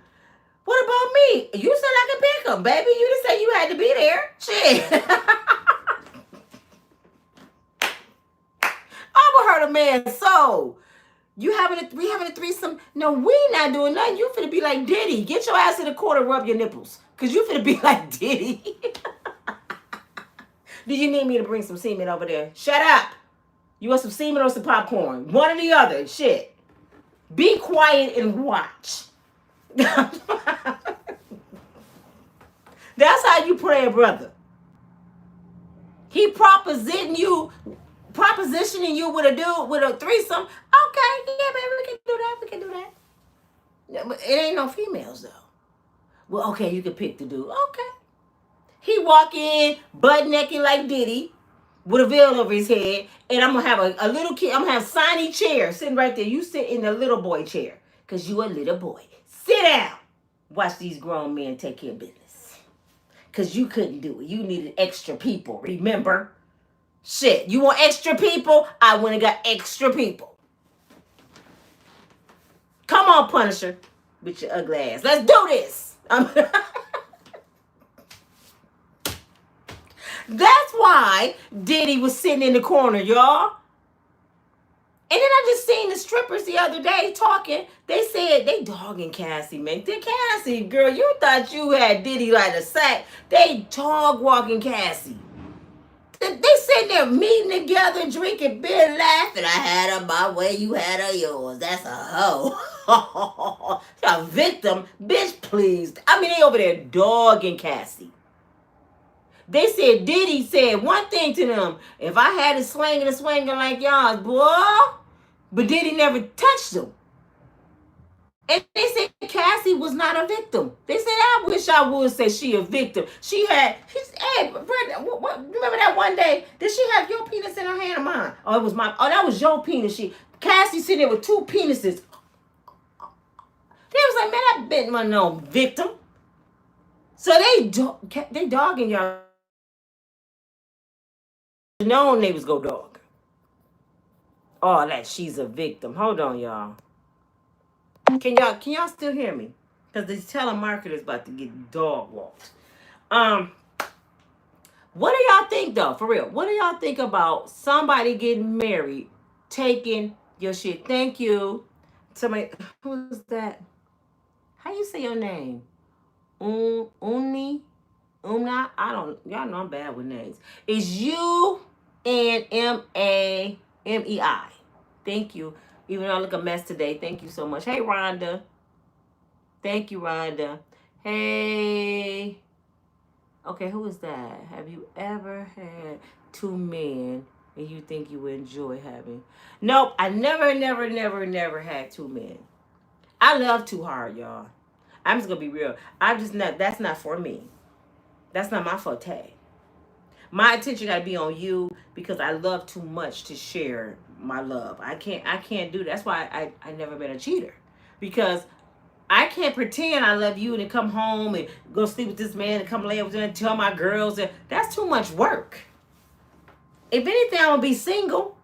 Speaker 1: What about me? You said I could pick him, baby. You didn't say you had to be there. Shit. I would hurt a man's soul. We having a threesome? No, we not doing nothing. You finna be like Diddy. Get your ass in the corner, rub your nipples. Because you finna be like Diddy. Do you need me to bring some semen over there? Shut up. You want some semen or some popcorn? One or the other. Shit. Be quiet and watch. That's how you pray, brother. He propositioning you with a dude with a threesome. Okay, yeah, baby, we can do that. Yeah, but it ain't no females though. Well, okay, you can pick the dude. Okay. He walk in butt naked like Diddy with a veil over his head, and I'm gonna have a little kid. I'm gonna have Sonny chair sitting right there. You sit in the little boy chair because you a little boy. Sit down. Watch these grown men take care of business. Because you couldn't do it. You needed extra people, remember? Shit, you want extra people? I went and got extra people. Come on, Punisher, with your ugly ass. Let's do this. That's why Diddy was sitting in the corner, y'all. And then I just seen the strippers the other day talking. They said they dogging Cassie, man. The Cassie, girl, you thought you had Diddy like a sack. They dog walking Cassie. They sitting there meeting together, drinking beer, laughing. I had her my way, you had her yours. That's a hoe. A victim. Bitch, please. I mean, they over there dogging Cassie. They said Diddy said one thing to them. If I had it swinging and swinging like y'all, boy. But Diddy never touched them. And they said Cassie was not a victim. They said, I wish I would say she a victim. Hey, Brenda, remember that one day? Did she have your penis in her hand or mine? Oh, it was mine. Oh, that was your penis. Cassie sitting there with two penises. They was like, man, that bitch wasn't no victim. So they dogging y'all. Known they was go dog. Oh, that she's a victim. Hold on, y'all. Can y'all still hear me? Because these telemarketers about to get dog walked. What do y'all think though? For real. What do y'all think about somebody getting married, taking your shit? Thank you. Somebody, who's that? How you say your name? Uni? Umna? I don't, y'all know I'm bad with names. It's Unmamei. Thank you. Even though I look a mess today. Thank you so much. Hey, Rhonda. Thank you, Rhonda. Hey. Okay, who is that? Have you ever had two men and you think you would enjoy having? Nope, I never had two men. I love too hard, y'all. I'm just gonna be real. I'm just not. That's not for me. That's not my forte. My attention gotta be on you because I love too much to share my love. I can't do that. That's why I never been a cheater. Because I can't pretend I love you and then come home and go sleep with this man and come lay with him and tell my girls that that's too much work. If anything, I'm gonna be single.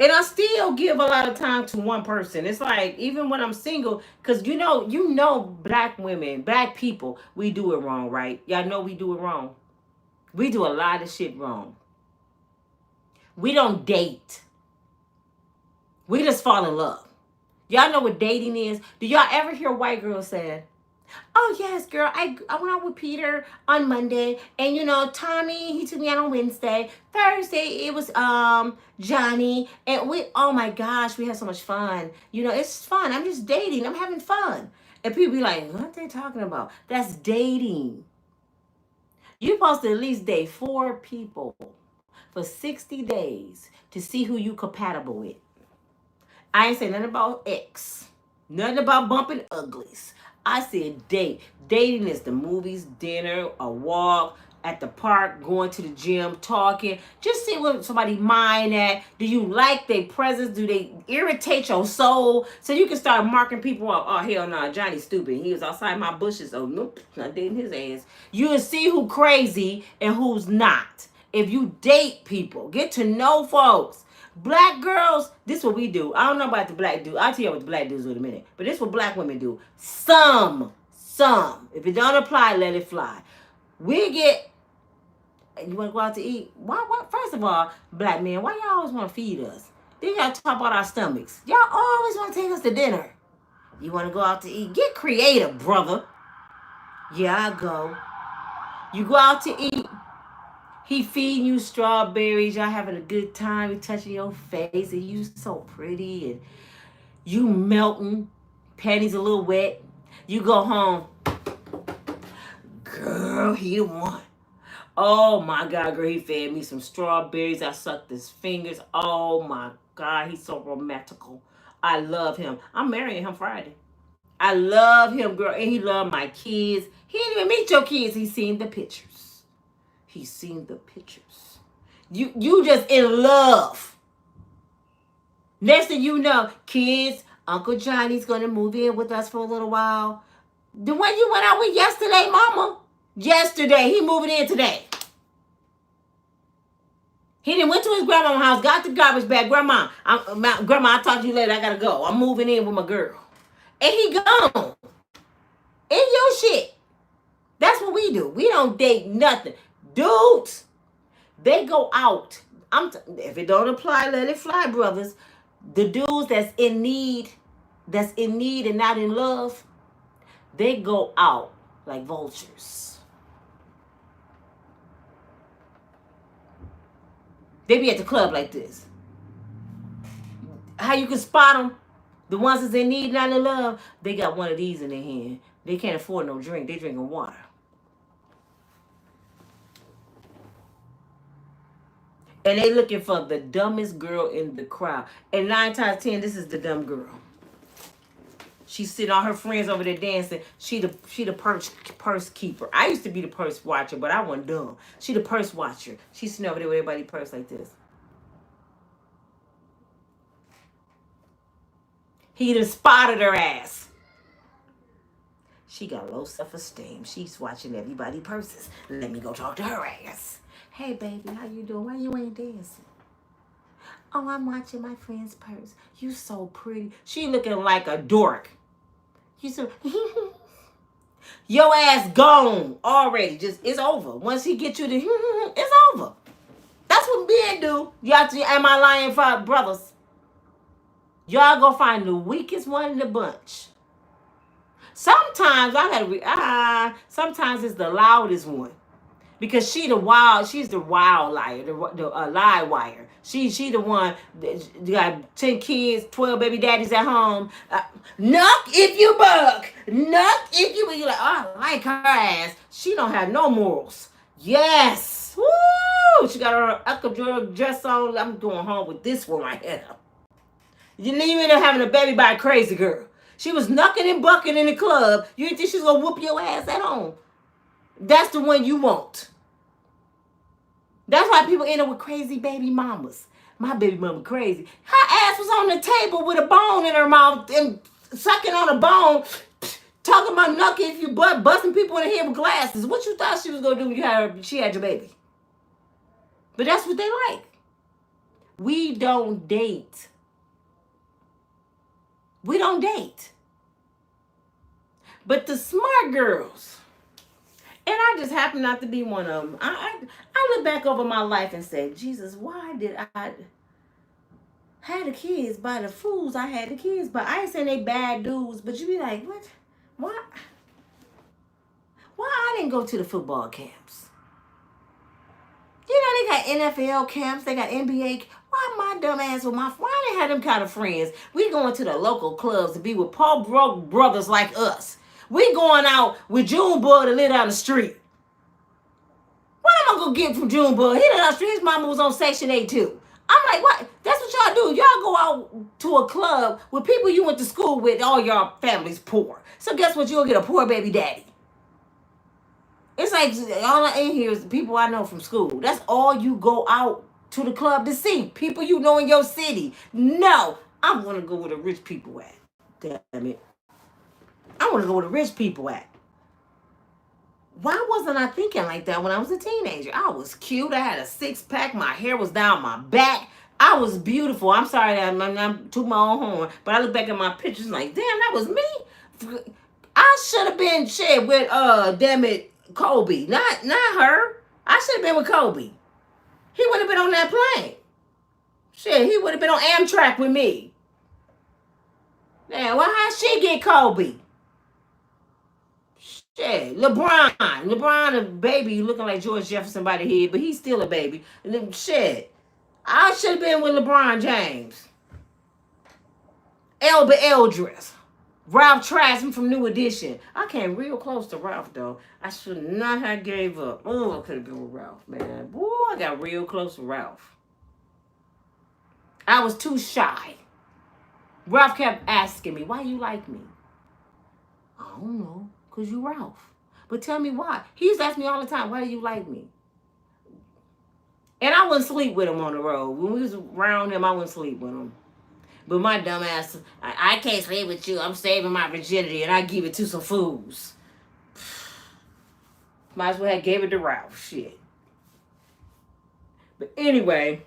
Speaker 1: And I still give a lot of time to one person. It's like even when I'm single, because you know, black women, black people, we do it wrong, right? Y'all know we do it wrong. We do a lot of shit wrong. We don't date. We just fall in love. Y'all know what dating is? Do y'all ever hear white girls saying, oh yes, girl, I went out with Peter on Monday, and Tommy, he took me out on Wednesday. Thursday it was Johnny, and oh my gosh, we had so much fun. It's fun. I'm just dating. I'm having fun. And people be like, what they talking about? That's dating. You're supposed to at least date 4 people for 60 days to see who you compatible with. I ain't say nothing about X. Nothing about bumping uglies. I said date. Dating is the movies, dinner, a walk, at the park, going to the gym, talking. Just see what somebody mind at. Do you like their presence? Do they irritate your soul? So you can start marking people up. Oh, hell no, Johnny's stupid. He was outside my bushes. Oh, nope, not dating his ass. You'll see who crazy and who's not. If you date people, get to know folks. Black girls, this is what we do. I don't know about the black dude. I'll tell you what the black dudes do in a minute. But this is what black women do. Some. If it don't apply, let it fly. We get, you want to go out to eat? Why? First of all, black men, why y'all always want to feed us? Then y'all talk about our stomachs. Y'all always want to take us to dinner. You want to go out to eat? Get creative, brother. Yeah, I go. You go out to eat. He feeding you strawberries. Y'all having a good time. He touching your face. And you so pretty. And you melting. Panties a little wet. You go home. Girl, he the one. Oh my God, girl, he fed me some strawberries. I sucked his fingers. Oh my God, he's so romantical. I love him. I'm marrying him Friday. I love him, girl. And he loved my kids. He didn't even meet your kids. He seen the pictures. He's seen the pictures. You just in love. Next thing you know, kids, Uncle Johnny's going to move in with us for a little while. The one you went out with yesterday, mama. Yesterday. He moving in today. He done went to his grandma's house, got the garbage bag. Grandma, I'll talk to you later. I got to go. I'm moving in with my girl. And he gone. In your shit. That's what we do. We don't date nothing. Dudes, they go out. If it don't apply, let it fly, brothers. The dudes that's in need and not in love, they go out like vultures. They be at the club like this. How you can spot them? The ones that's in need, not in love, they got one of these in their hand. They can't afford no drink. They drinking water. And they looking for the dumbest girl in the crowd. And 9 times 10, this is the dumb girl. She's sitting all her friends over there dancing. She the purse keeper. I used to be the purse watcher, but I wasn't dumb. She the purse watcher. She's sitting over there with everybody's purse like this. He done spotted her ass. She got low self-esteem. She's watching everybody's purses. Let me go talk to her ass. Hey, baby, how you doing? Why you ain't dancing? Oh, I'm watching my friend's purse. You so pretty. She looking like a dork. You said, your ass gone already. Just it's over. Once he get you to, it's over. That's what men do. Y'all, am I lying, for brothers? Y'all go find the weakest one in the bunch. Sometimes sometimes it's the loudest one. Because she's the wild liar, the lie wire. She the one that got 10 kids, 12 baby daddies at home. Nuck if you buck. Nuck if you you're like, oh, I like her ass. She don't have no morals. Yes. Woo! She got her Uncle dress on. I'm going home with this one right here. You end up having a baby by a crazy girl. She was knucking and bucking in the club. You didn't think she was gonna whoop your ass at home. That's the one you want. That's why people end up with crazy baby mamas. My baby mama crazy. Her ass was on the table with a bone in her mouth and sucking on a bone, talking about knucking if you butt, busting people in the head with glasses. What you thought she was gonna do when she had your baby? But that's what they like. We don't date. We don't date. But the smart girls, and I just happen not to be one of them. I look back over my life and say, Jesus, why did I have the kids by the fools I had the kids by? I ain't saying they bad dudes, but you be like, what? Why? Why I didn't go to the football camps? You know, they got NFL camps, they got NBA. Why my dumb ass with why I didn't have them kind of friends? We going to the local clubs to be with Paul broke brothers like us. We going out with Junebug to live down the street. What am I gonna get from Junebug? He live down the street. His mama was on Section 8 too. I'm like, what? That's what y'all do. Y'all go out to a club with people you went to school with. All y'all families poor. So guess what? You'll get a poor baby daddy. It's like all in here is people I know from school. That's all you go out to the club to see. People you know in your city. No, I want to go where the rich people at. Damn it. I want to go where the rich people at. Why wasn't I thinking like that when I was a teenager? I was cute. I had a six-pack. My hair was down my back. I was beautiful. I'm sorry that I took my own horn, but I look back at my pictures and like, damn, that was me. I should have been shit with damn it, Kobe. Not her. I should have been with Kobe. He would have been on that plane. Shit, he would have been on Amtrak with me. Damn, well, how'd she get Kobe? Shit, LeBron, a baby looking like George Jefferson by the head, but he's still a baby. And then, shit, I should have been with LeBron James. Elba Eldris. Ralph Trask from New Edition. I came real close to Ralph, though. I should not have gave up. Oh, I could have been with Ralph, man. Boy, I got real close to Ralph. I was too shy. Ralph kept asking me, why you like me? I don't know, because you Ralph. But tell me why. He used to ask me all the time, why do you like me? And I wouldn't sleep with him on the road. When we was around him, I wouldn't sleep with him. But my dumb ass, I can't sleep with you. I'm saving my virginity, and I give it to some fools. Might as well have gave it to Ralph. Shit. But anyway,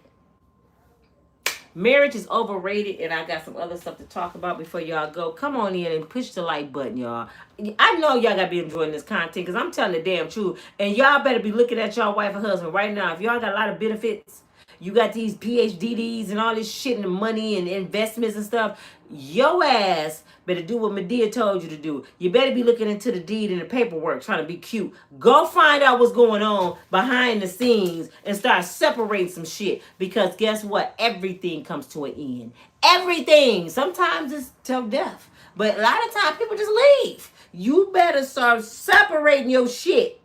Speaker 1: marriage is overrated, and I got some other stuff to talk about before y'all go. Come on in and push the like button, y'all. I know y'all got to be enjoying this content because I'm telling the damn truth. And y'all better be looking at y'all wife or husband right now. If y'all got a lot of benefits, you got these PhDs and all this shit and the money and investments and stuff, your ass better do what Medea told you to do. You better be looking into the deed and the paperwork, trying to be cute. Go find out what's going on behind the scenes and start separating some shit. Because guess what? Everything comes to an end. Everything. Sometimes it's till death. But a lot of times people just leave. You better start separating your shit.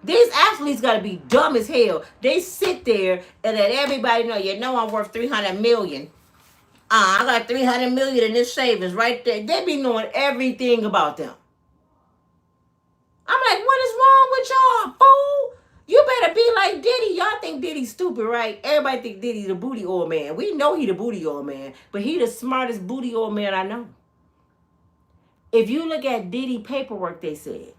Speaker 1: These athletes got to be dumb as hell. They sit there and let everybody know, you know I'm worth $300 million. I got $300 million in this savings right there. They be knowing everything about them. I'm like, what is wrong with y'all, fool? You better be like Diddy. Y'all think Diddy's stupid, right? Everybody think Diddy's the booty oil man. We know he the booty oil man, but he the smartest booty oil man I know. If you look at Diddy paperwork, they said,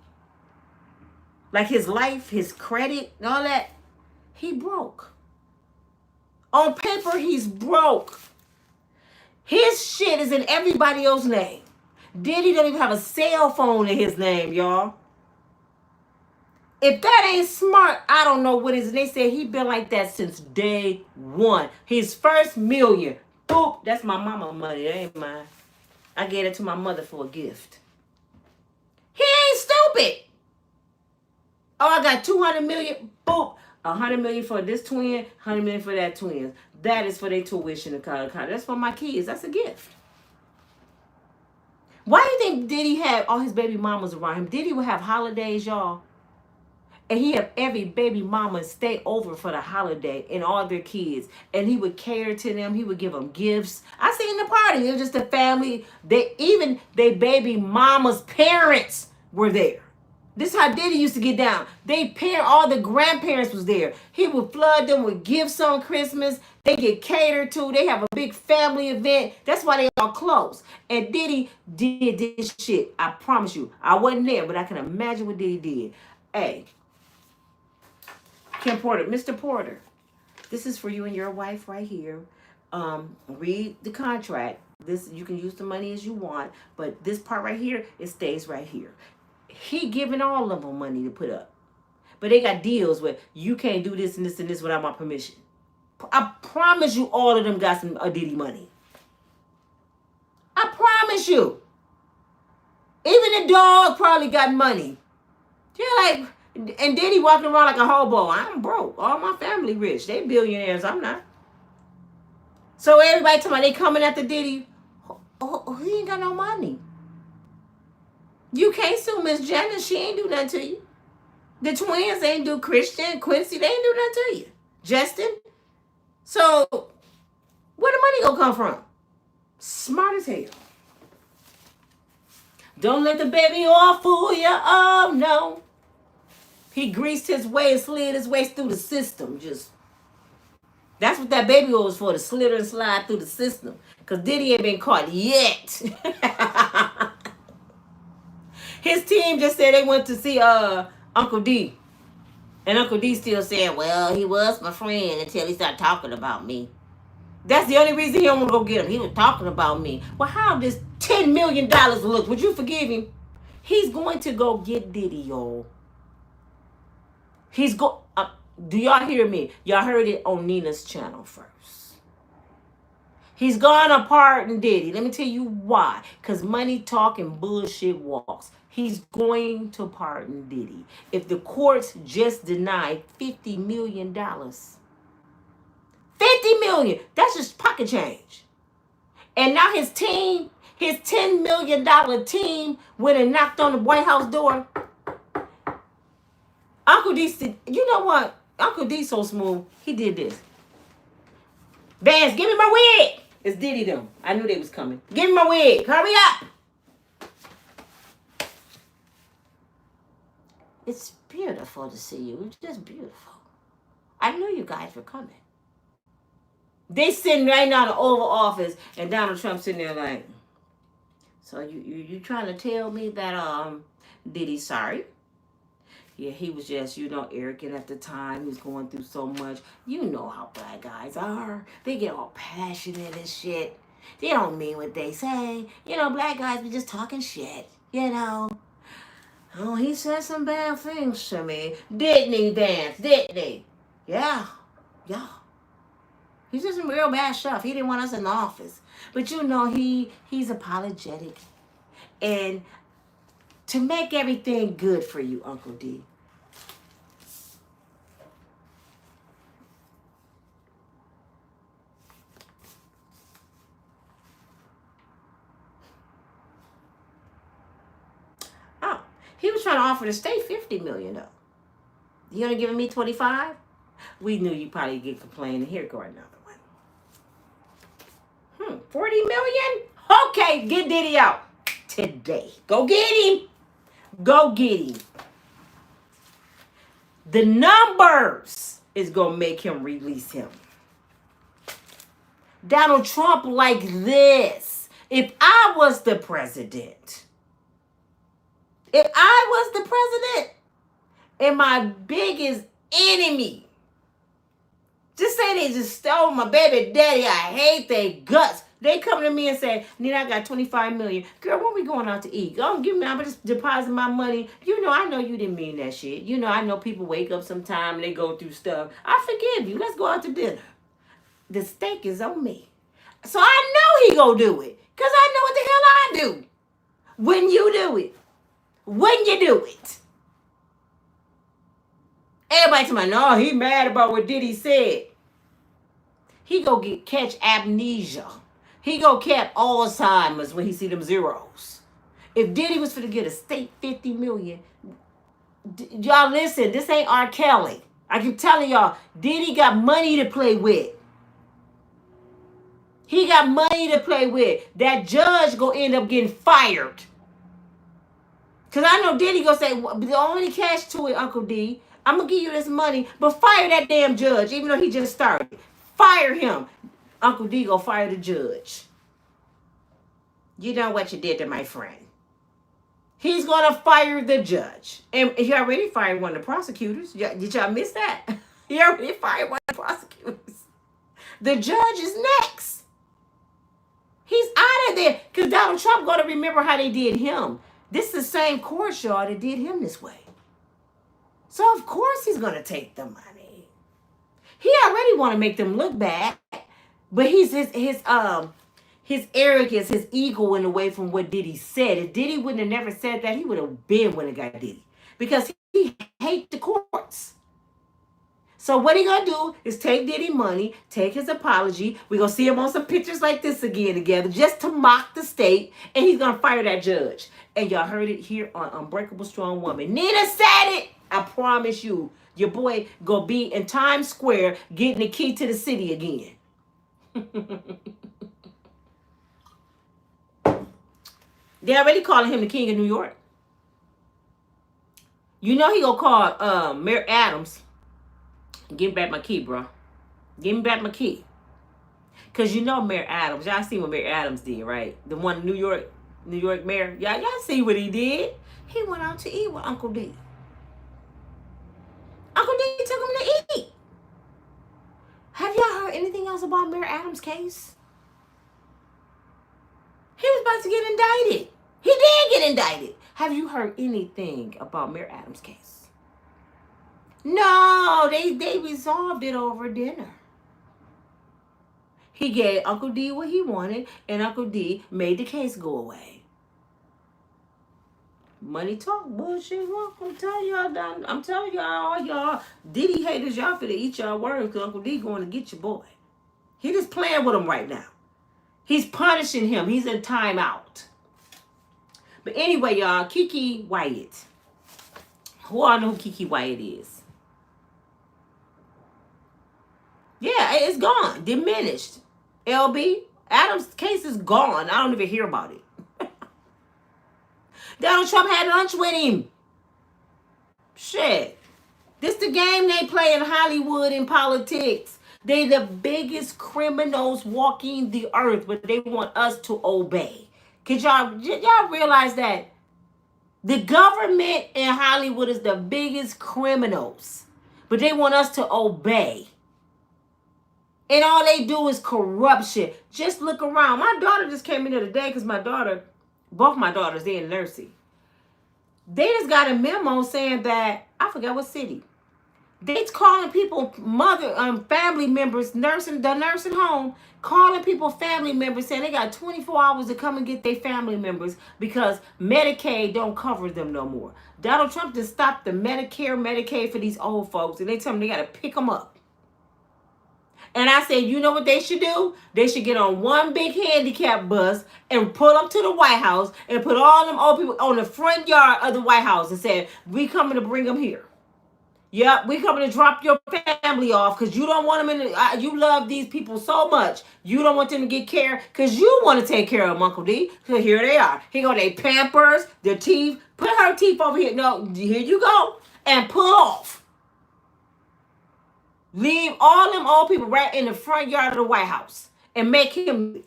Speaker 1: like his life, his credit, and all that, he broke. On paper, he's broke. His shit is in everybody else's name. Diddy don't even have a cell phone in his name, y'all. If that ain't smart, I don't know what is. And they said he been like that since day one. His first million. Boop. That's my mama money. That ain't mine. I gave it to my mother for a gift. He ain't stupid. Oh, I got 200 million. Boop. 100 million for this twin, 100 million for that twin. That is for their tuition and college. That's for my kids. That's a gift. Why do you think Diddy had all his baby mamas around him? Diddy would have holidays, y'all. And he had every baby mama stay over for the holiday and all their kids. And he would cater to them. He would give them gifts. I seen the party. It was just a family. Even their baby mama's parents were there. This is how Diddy used to get down. All the grandparents was there. He would flood them with gifts on Christmas. They get catered to. They have a big family event. That's why they all close. And Diddy did this shit. I promise you. I wasn't there, but I can imagine what Diddy did. Hey, Kim Porter, Mr. Porter, this is for you and your wife right here. Read the contract. This, you can use the money as you want, but this part right here, it stays right here. He giving all of them money to put up. But they got deals where you can't do this and this and this without my permission. I promise you all of them got some Diddy money. I promise you. Even the dog probably got money. You're like, and Diddy walking around like a hobo. I'm broke. All my family rich. They billionaires. I'm not. So everybody talking about they coming after Diddy. Oh, he ain't got no money. You can't sue Miss Janice. She ain't do nothing to you. The twins ain't do Christian, Quincy. They ain't do nothing to you. Justin. So where the money gonna come from? Smart as hell. Don't let the baby oil fool you. Oh no. He greased his way and slid his way through the system. That's what that baby oil was for, to slither and slide through the system. Because Diddy ain't been caught yet. His team just said they went to see Uncle D. And Uncle D still saying, well, he was my friend until he started talking about me. That's the only reason he don't want to go get him. He was talking about me. Well, how does $10 million look? Would you forgive him? He's going to go get Diddy, y'all. Do y'all hear me? Y'all heard it on Nina's channel first. He's gonna pardon Diddy. Let me tell you why. Because money talk and bullshit walks. He's going to pardon Diddy. If the courts just denied $50 million. $50 million. That's just pocket change. And now his team, his $10 million team went and knocked on the White House door. Uncle D said, you know what? Uncle D so smooth. He did this. Vance, give me my wig. It's Diddy them. I knew they was coming. Give me my wig. Hurry up. It's beautiful to see you. It's just beautiful. I knew you guys were coming. They sitting right now in the Oval Office, and Donald Trump sitting there like, so you trying to tell me that Diddy's sorry? Yeah, he was just, arrogant at the time. He was going through so much. You know how black guys are. They get all passionate and shit. They don't mean what they say. Black guys be just talking shit, Oh, he said some bad things to me. Didn't he, Vance? Didn't he? Yeah. He did some real bad stuff. He didn't want us in the office. But he's apologetic. And to make everything good for you, Uncle D. Oh, he was trying to offer the state $50 million, though. You only giving me 25? We knew you probably get complaining. Here go another one. $40 million? Okay, get Diddy out today. Go get him. Go get him. The numbers is going to make him release him. Donald Trump like this. If I was the president, and my biggest enemy, just say they just stole my baby daddy, I hate their guts. They come to me and say, Nina, I got 25 million. Girl, when we going out to eat? Go give me, I'm going to just deposit my money. I know you didn't mean that shit. I know people wake up sometime and they go through stuff. I forgive you. Let's go out to dinner. The steak is on me. So I know he gonna do it. Because I know what the hell I do. When you do it. When you do it. Everybody tell me, no, he mad about what Diddy said. He go catch amnesia. He go catch Alzheimer's when he see them zeros. If Diddy was finna get a state 50 million, y'all listen, this ain't R. Kelly. I keep telling y'all, Diddy got money to play with. He got money to play with. That judge gonna end up getting fired. Because I know Diddy gonna say, well, the only catch to it, Uncle D, I'm gonna give you this money, but fire that damn judge, even though he just started. Fire him. Uncle D gonna fire the judge. You know what you did to my friend. He's gonna fire the judge. And he already fired one of the prosecutors. Did y'all miss that? He already fired one of the prosecutors. The judge is next. He's out of there. Because Donald Trump gonna remember how they did him. This is the same court, y'all, that did him this way. So of course he's gonna take the money. He already want to make them look bad, but he's his arrogance, his ego went away from what Diddy said. If Diddy wouldn't have never said that, he would have been when it got Diddy, because he hates the courts. So what he gonna do is take Diddy money, take his apology. We're gonna see him on some pictures like this again together, just to mock the state, and he's gonna fire that judge. And y'all heard it here on Unbreakable Strong Woman. Nina said it. I promise you, your boy gonna be in Times Square getting the key to the city again. They already calling him the king of New York. He gonna call Mayor Adams. Give me back my key, bro. Give me back my key. Because Mayor Adams, y'all see what Mayor Adams did, right? The one New York mayor. Y'all see what he did? He went out to eat with Uncle D. Uncle D took him to eat. Have y'all heard anything else about Mayor Adams' case? He was about to get indicted. He did get indicted. Have you heard anything about Mayor Adams' case? No, they resolved it over dinner. He gave Uncle D what he wanted, and Uncle D made the case go away. Money talk, bullshit walk. I'm telling y'all, all y'all Diddy haters, y'all finna eat y'all words, because Uncle D going to get your boy. He just playing with him right now. He's punishing him. He's in timeout. But anyway, y'all, Keke Wyatt. Who all know who Keke Wyatt is? Yeah, it's gone. Diminished. LB, Adams' case is gone. I don't even hear about it. Donald Trump had lunch with him. Shit. This the game they play in Hollywood in politics. They the biggest criminals walking the earth, but they want us to obey. Cause y'all realize that the government in Hollywood is the biggest criminals, but they want us to obey. And all they do is corruption. Just look around. My daughter just came in here today because both my daughters, they're in nursing. They just got a memo saying that, I forgot what city. They calling people family members, the nursing home, calling people family members, saying they got 24 hours to come and get their family members because Medicaid don't cover them no more. Donald Trump just stopped the Medicaid for these old folks, and they tell them they got to pick them up. And I said, you know what they should do? They should get on one big handicap bus and pull up to the White House and put all them old people on the front yard of the White House and say, we coming to bring them here. Yep, we coming to drop your family off because you don't want them you love these people so much. You don't want them to get care because you want to take care of them, Uncle D. So here they are. Here go their Pampers, their teeth. Put her teeth over here. No, here you go. And pull off. Leave all them old people right in the front yard of the White House and make him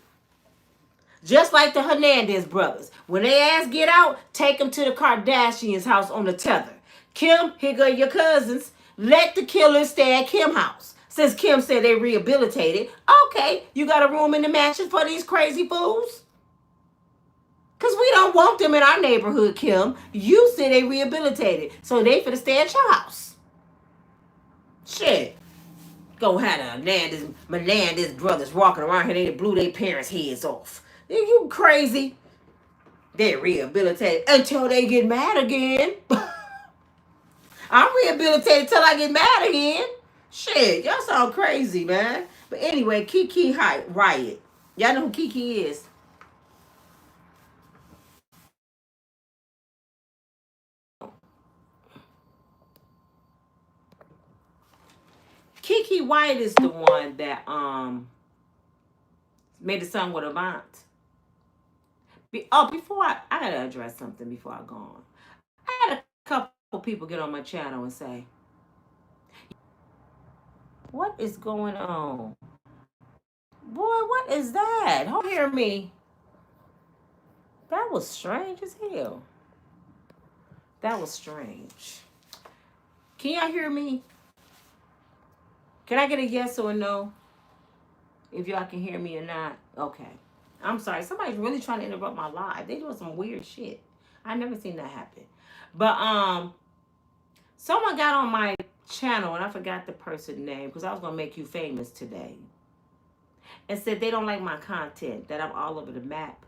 Speaker 1: just like the Hernandez brothers. When they ass get out, take them to the Kardashians' house on the tether. Kim, here go your cousins. Let the killers stay at Kim's house. Since Kim said they rehabilitated, okay, you got a room in the mansion for these crazy fools? Because we don't want them in our neighborhood, Kim. You said they rehabilitated, so they finna stay at your house. Shit. Go have the Menendez brothers walking around here, they blew their parents' heads off. You crazy? They rehabilitated until they get mad again. I'm rehabilitated till I get mad again. Shit, y'all sound crazy, man. But anyway, Keke Wyatt. Y'all know who Keke is. Keke Wyatt is the one that made the song with Avant. Before I gotta address something before I go on. I had a couple people get on my channel and say, "What is going on? Boy, what is that? Don't hear me. That was strange as hell. That was strange. Can y'all hear me? Can I get a yes or a no? If y'all can hear me or not. Okay. I'm sorry. Somebody's really trying to interrupt my live. They doing some weird shit. I never seen that happen. But someone got on my channel and I forgot the person's name because I was gonna make you famous today. And said they don't like my content, that I'm all over the map.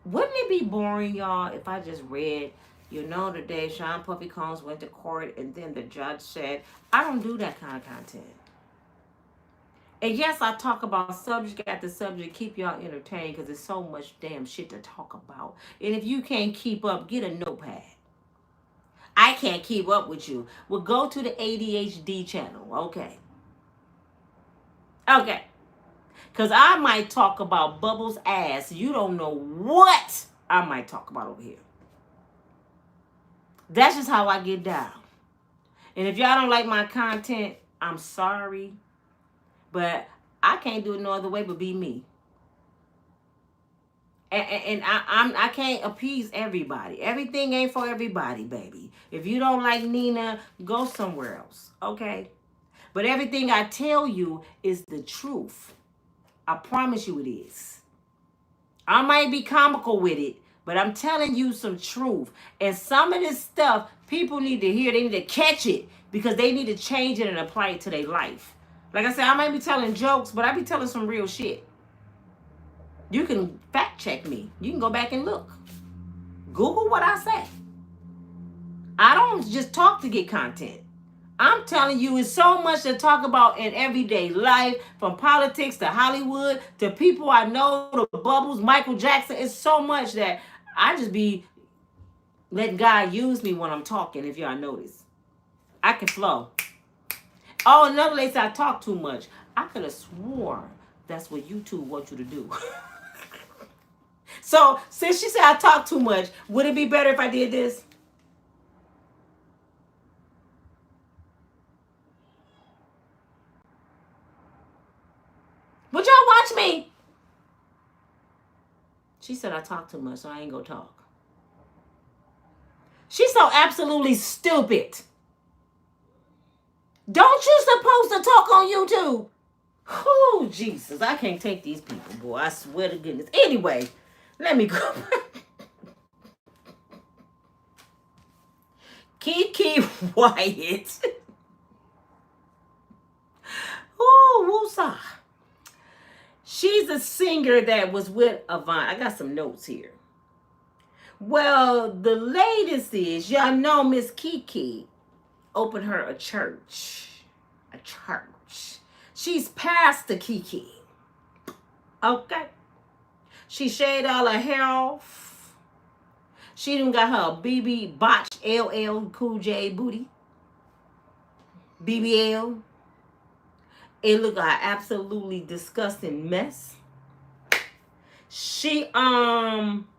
Speaker 1: Wouldn't it be boring, y'all, if I just read, today Sean Puffy Combs went to court and then the judge said, I don't do that kind of content. And yes, I talk about subject after subject, keep y'all entertained because there's so much damn shit to talk about. And if you can't keep up, get a notepad. I can't keep up with you. Well, go to the ADHD channel. Okay. Because I might talk about Bubbles' ass. You don't know what I might talk about over here. That's just how I get down. And if y'all don't like my content, I'm sorry. But I can't do it no other way but be me. And I can't appease everybody. Everything ain't for everybody, baby. If you don't like Nina, go somewhere else. Okay? But everything I tell you is the truth. I promise you it is. I might be comical with it, but I'm telling you some truth. And some of this stuff, people need to hear. They need to catch it because they need to change it and apply it to their life. Like I said, I might be telling jokes, but I be telling some real shit. You can fact check me. You can go back and look. Google what I say. I don't just talk to get content. I'm telling you, it's so much to talk about in everyday life, from politics to Hollywood to people I know, to Bubbles, Michael Jackson. It's so much that I just be letting God use me when I'm talking, if y'all notice. I can flow. Oh, another lady said I talk too much. I could have sworn that's what YouTube wants you to do. So, since she said I talk too much, would it be better if I did this? Would y'all watch me? She said I talk too much, so I ain't gonna talk. She's so absolutely stupid. Don't you supposed to talk on YouTube? Oh, Jesus. I can't take these people, boy. I swear to goodness. Anyway, let me go. Keke Wyatt. Oh, woosah. She's a singer that was with Avant. I got some notes here. Well, the latest is, y'all know Miss Keke opened her a church. A church. She's Pastor Keke. Okay. She shaved all her hair off. She done got her a BB botched LL Cool J booty. BBL. It looked like an absolutely disgusting mess. She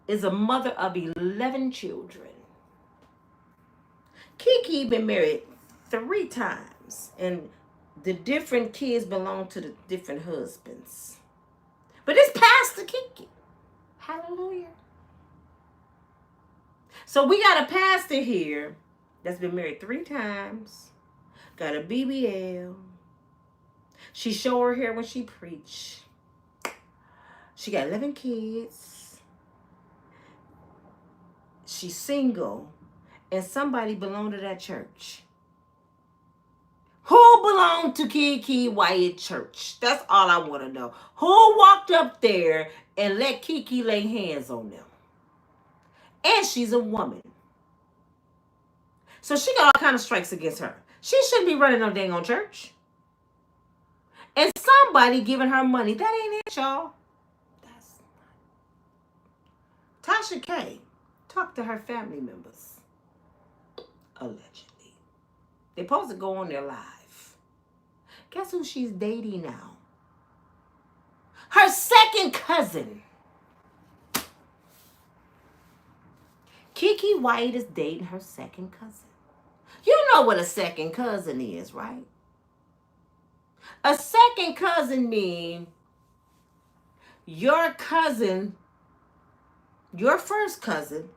Speaker 1: is a mother of 11 children. Keke been married 3 times, and the different kids belong to the different husbands. But it's Pastor Keke. Hallelujah. So we got a pastor here that's been married 3 times. got a BBL. She show her hair when she preach. She got 11 kids. She's single. And somebody belonged to that church. Who belonged to Keke Wyatt Church? That's all I want to know. Who walked up there and let Keke lay hands on them? And she's a woman. So she got all kind of strikes against her. She shouldn't be running no dang on church. And somebody giving her money. That ain't it, y'all. That's Tasha K talked to her family members. Allegedly. They're supposed to go on their live. Guess who she's dating now? Her second cousin. Keke Wyatt is dating her second cousin. You know what a second cousin is, right? A second cousin means your cousin, your first cousin,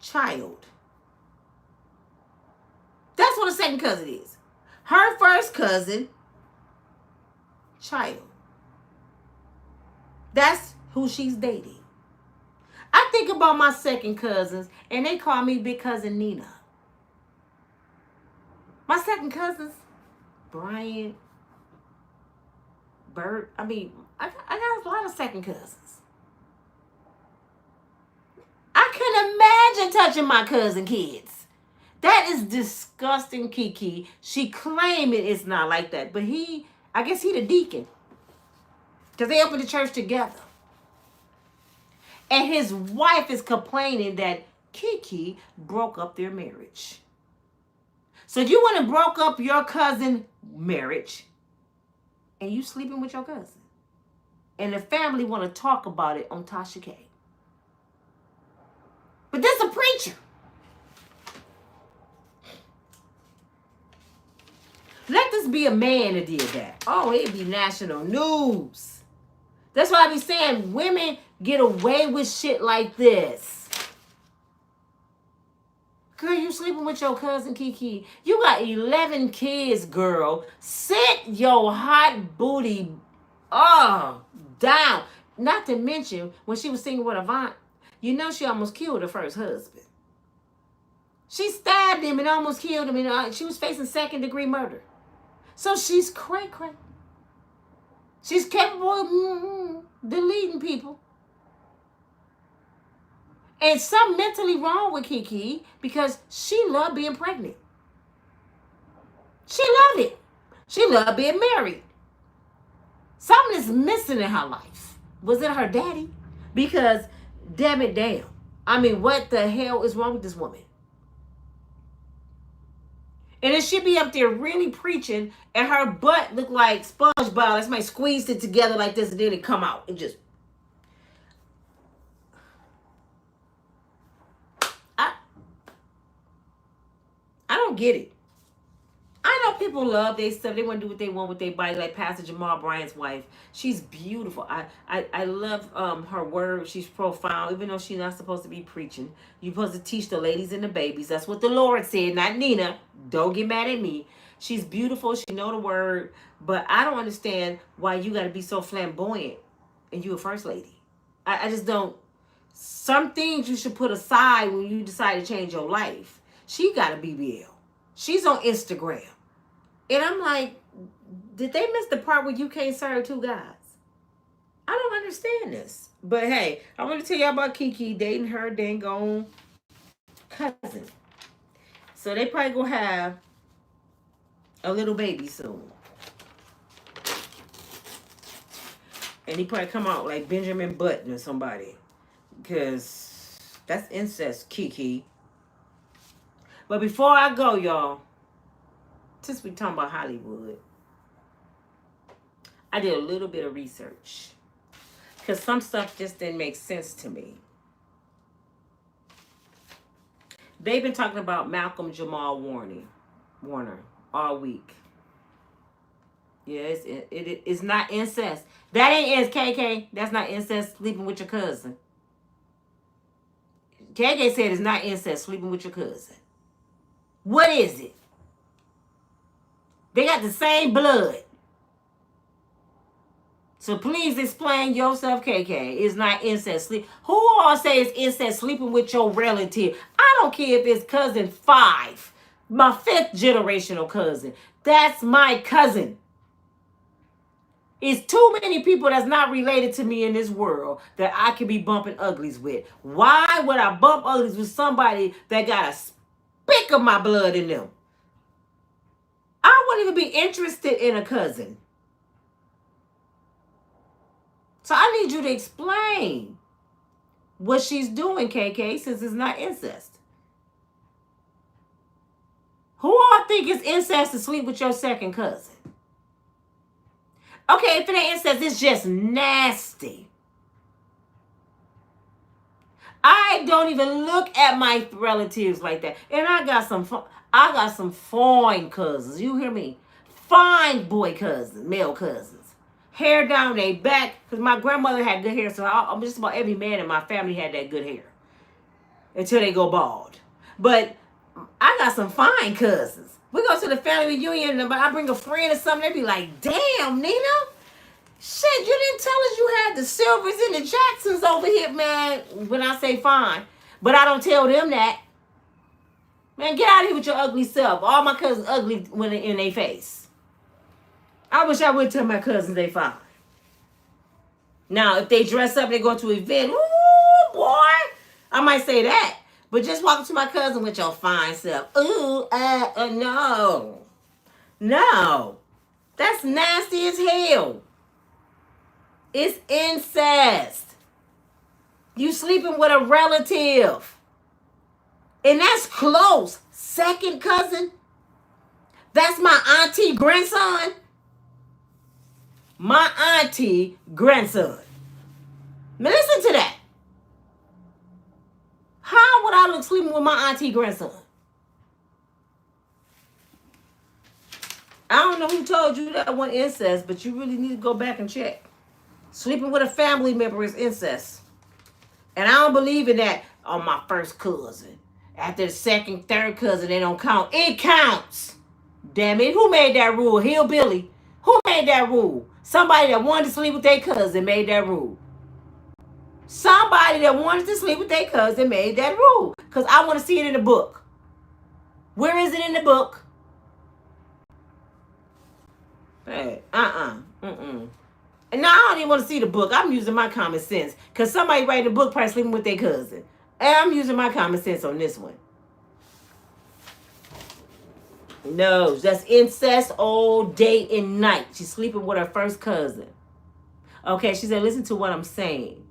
Speaker 1: child. That's what a second cousin is. Her first cousin, child. That's who she's dating. I think about my second cousins, and they call me Big Cousin Nina. My second cousins, Brian, Bert. I got a lot of second cousins. I couldn't imagine touching my cousin kids. That is disgusting, Keke. She claimed it's not like that, but I guess he the deacon. Because they opened the church together. And his wife is complaining that Keke broke up their marriage. So you want to broke up your cousin marriage and you sleeping with your cousin. And the family want to talk about it on Tasha K. But this a preacher. Let this be a man that did that. Oh, it'd be national news. That's why I be saying women get away with shit like this. Girl, you sleeping with your cousin Keke. You got 11 kids, girl. Sit your hot booty down. Not to mention, when she was singing with Avant, you know she almost killed her first husband. She stabbed him and almost killed him. And she was facing second-degree murder. So she's cray-cray. She's capable of deleting people. And something mentally wrong with Keke because she loved being pregnant. She loved it. She loved being married. Something is missing in her life. Was it her daddy? Because, damn it, damn. I mean, what the hell is wrong with this woman? And then she be up there really preaching, and her butt look like SpongeBob. Like somebody squeezed it together like this, and then it come out and just. I don't get it. I know people love their stuff. They want to do what they want with their body, like Pastor Jamal Bryant's wife. She's beautiful. I love her words. She's profound, even though she's not supposed to be preaching. You're supposed to teach the ladies and the babies. That's what the Lord said, not Nina. Don't get mad at me. She's beautiful. She know the word. But I don't understand why you got to be so flamboyant and you a first lady. I just don't. Some things you should put aside when you decide to change your life. She got a BBL. She's on Instagram. And I'm like, did they miss the part where you can't serve two guys? I don't understand this. But hey, I want to tell y'all about Keke dating her dang on cousin. So they probably gonna have a little baby soon. And he probably come out like Benjamin Button or somebody. Because that's incest, Keke. But before I go, y'all, since we talking about Hollywood, I did a little bit of research. Because some stuff just didn't make sense to me. They've been talking about Malcolm Jamal Warner all week. Yeah, it's not incest. That ain't KK. That's not incest, sleeping with your cousin. KK said it's not incest, sleeping with your cousin. What is it? They got the same blood. So please explain yourself, KK. It's not incest. Who all say it's incest sleeping with your relative? I don't care if it's cousin 5, my 5th generational cousin. That's my cousin. It's too many people that's not related to me in this world that I could be bumping uglies with. Why would I bump uglies with somebody that got a speck of my blood in them? I wouldn't even be interested in a cousin. So I need you to explain what she's doing, KK, since it's not incest. Who all think it's incest to sleep with your second cousin? Okay, if it ain't incest, it's just nasty. I don't even look at my relatives like that. And I got some fine cousins. You hear me? Fine boy cousins, male cousins. Hair down their back, because my grandmother had good hair, so just about every man in my family had that good hair until they go bald. But I got some fine cousins. We go to the family reunion, and I bring a friend or something, they be like, damn, Nina, shit, you didn't tell us you had the Silvers and the Jacksons over here, man, when I say fine. But I don't tell them that. Man, get out of here with your ugly self. All my cousins ugly when they in their face. I wish I would tell my cousins they fine. Now, if they dress up, they go to an event, ooh, boy, I might say that. But just walk up to my cousin with your fine self. Ooh, no. No. That's nasty as hell. It's incest. You sleeping with a relative. And that's close. Second cousin. That's my auntie grandson. My auntie grandson. Now listen to that. How would I look sleeping with my auntie grandson? I don't know who told you that one incest, but you really need to go back and check. Sleeping with a family member is incest. And I don't believe in that on my first cousin. After the second, third cousin, they don't count. It counts. Damn it. Who made that rule? Hillbilly. Who made that rule? Somebody that wanted to sleep with their cousin made that rule. Somebody that wanted to sleep with their cousin made that rule. Because I want to see it in the book. Where is it in the book? Hey, And now I don't even want to see the book. I'm using my common sense. Because somebody writing a book probably sleeping with their cousin. And I'm using my common sense on this one. No, that's incest all day and night. She's sleeping with her first cousin. Okay, she said, listen to what I'm saying.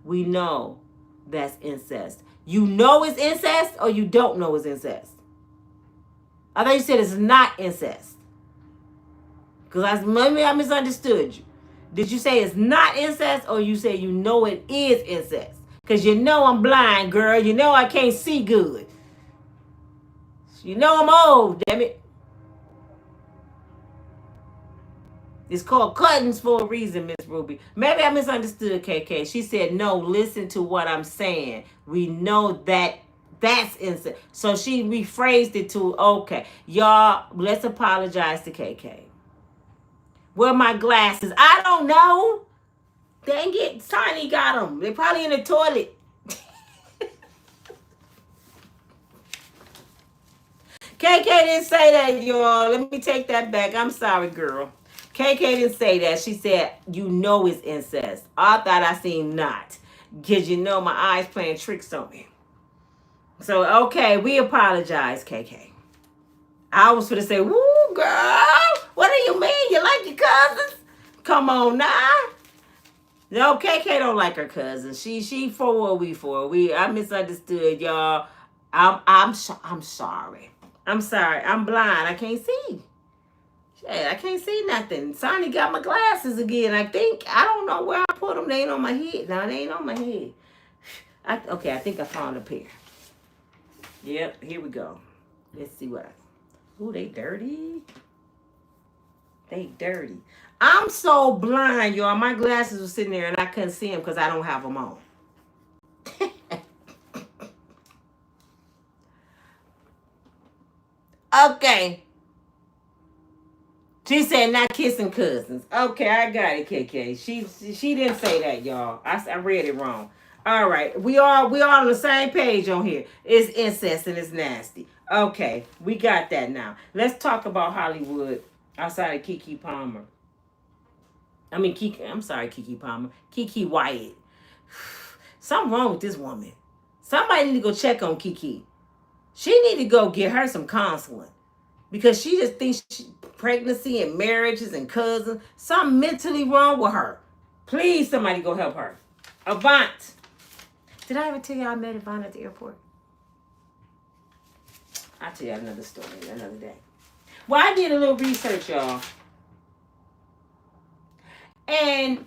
Speaker 1: We know that's incest. You know it's incest or you don't know it's incest? I thought you said it's not incest. Because maybe I misunderstood you. Did you say it's not incest or you say you know it is incest? Because you know I'm blind, girl. You know I can't see good. You know I'm old, damn it. It's called cuttings for a reason, Miss Ruby. Maybe I misunderstood, KK. She said, no, listen to what I'm saying. We know that that's incest. So she rephrased it to, okay, y'all, let's apologize to KK. Where are my glasses? I don't know. Dang it, Tiny got them. They're probably in the toilet. KK didn't say that, y'all. Let me take that back. I'm sorry, girl. KK didn't say that. She said, you know it's incest. I thought I seen not. Because you know my eyes playing tricks on me. So, okay, we apologize, KK. I was going to say, woo, girl. What do you mean? You like your cousins? Come on now. No, KK don't like her cousins. She for what we for. I misunderstood, y'all. I'm sorry. I'm sorry. I'm blind. I can't see. Shit, I can't see nothing. Sonny got my glasses again. I think. I don't know where I put them. They ain't on my head. No, they ain't on my head. Okay, I think I found a pair. Yep, here we go. Let's see what Ooh, they dirty. They dirty. I'm so blind, y'all. My glasses were sitting there and I couldn't see them because I don't have them on. Okay. She said not kissing cousins. Okay, I got it, KK. She didn't say that, y'all. I read it wrong. All right, we all on the same page on here. It's incest and it's nasty. Okay, we got that now. Let's talk about Hollywood outside of Keke Palmer. I mean Keke. I'm sorry, Keke Palmer. Keke Wyatt. Something wrong with this woman. Somebody need to go check on Keke. She need to go get her some counseling. Because she just thinks pregnancy and marriages and cousins, something mentally wrong with her. Please, somebody go help her. Avant. Did I ever tell you I met Avant at the airport? I'll tell you another story another day. Well, I did a little research, y'all. And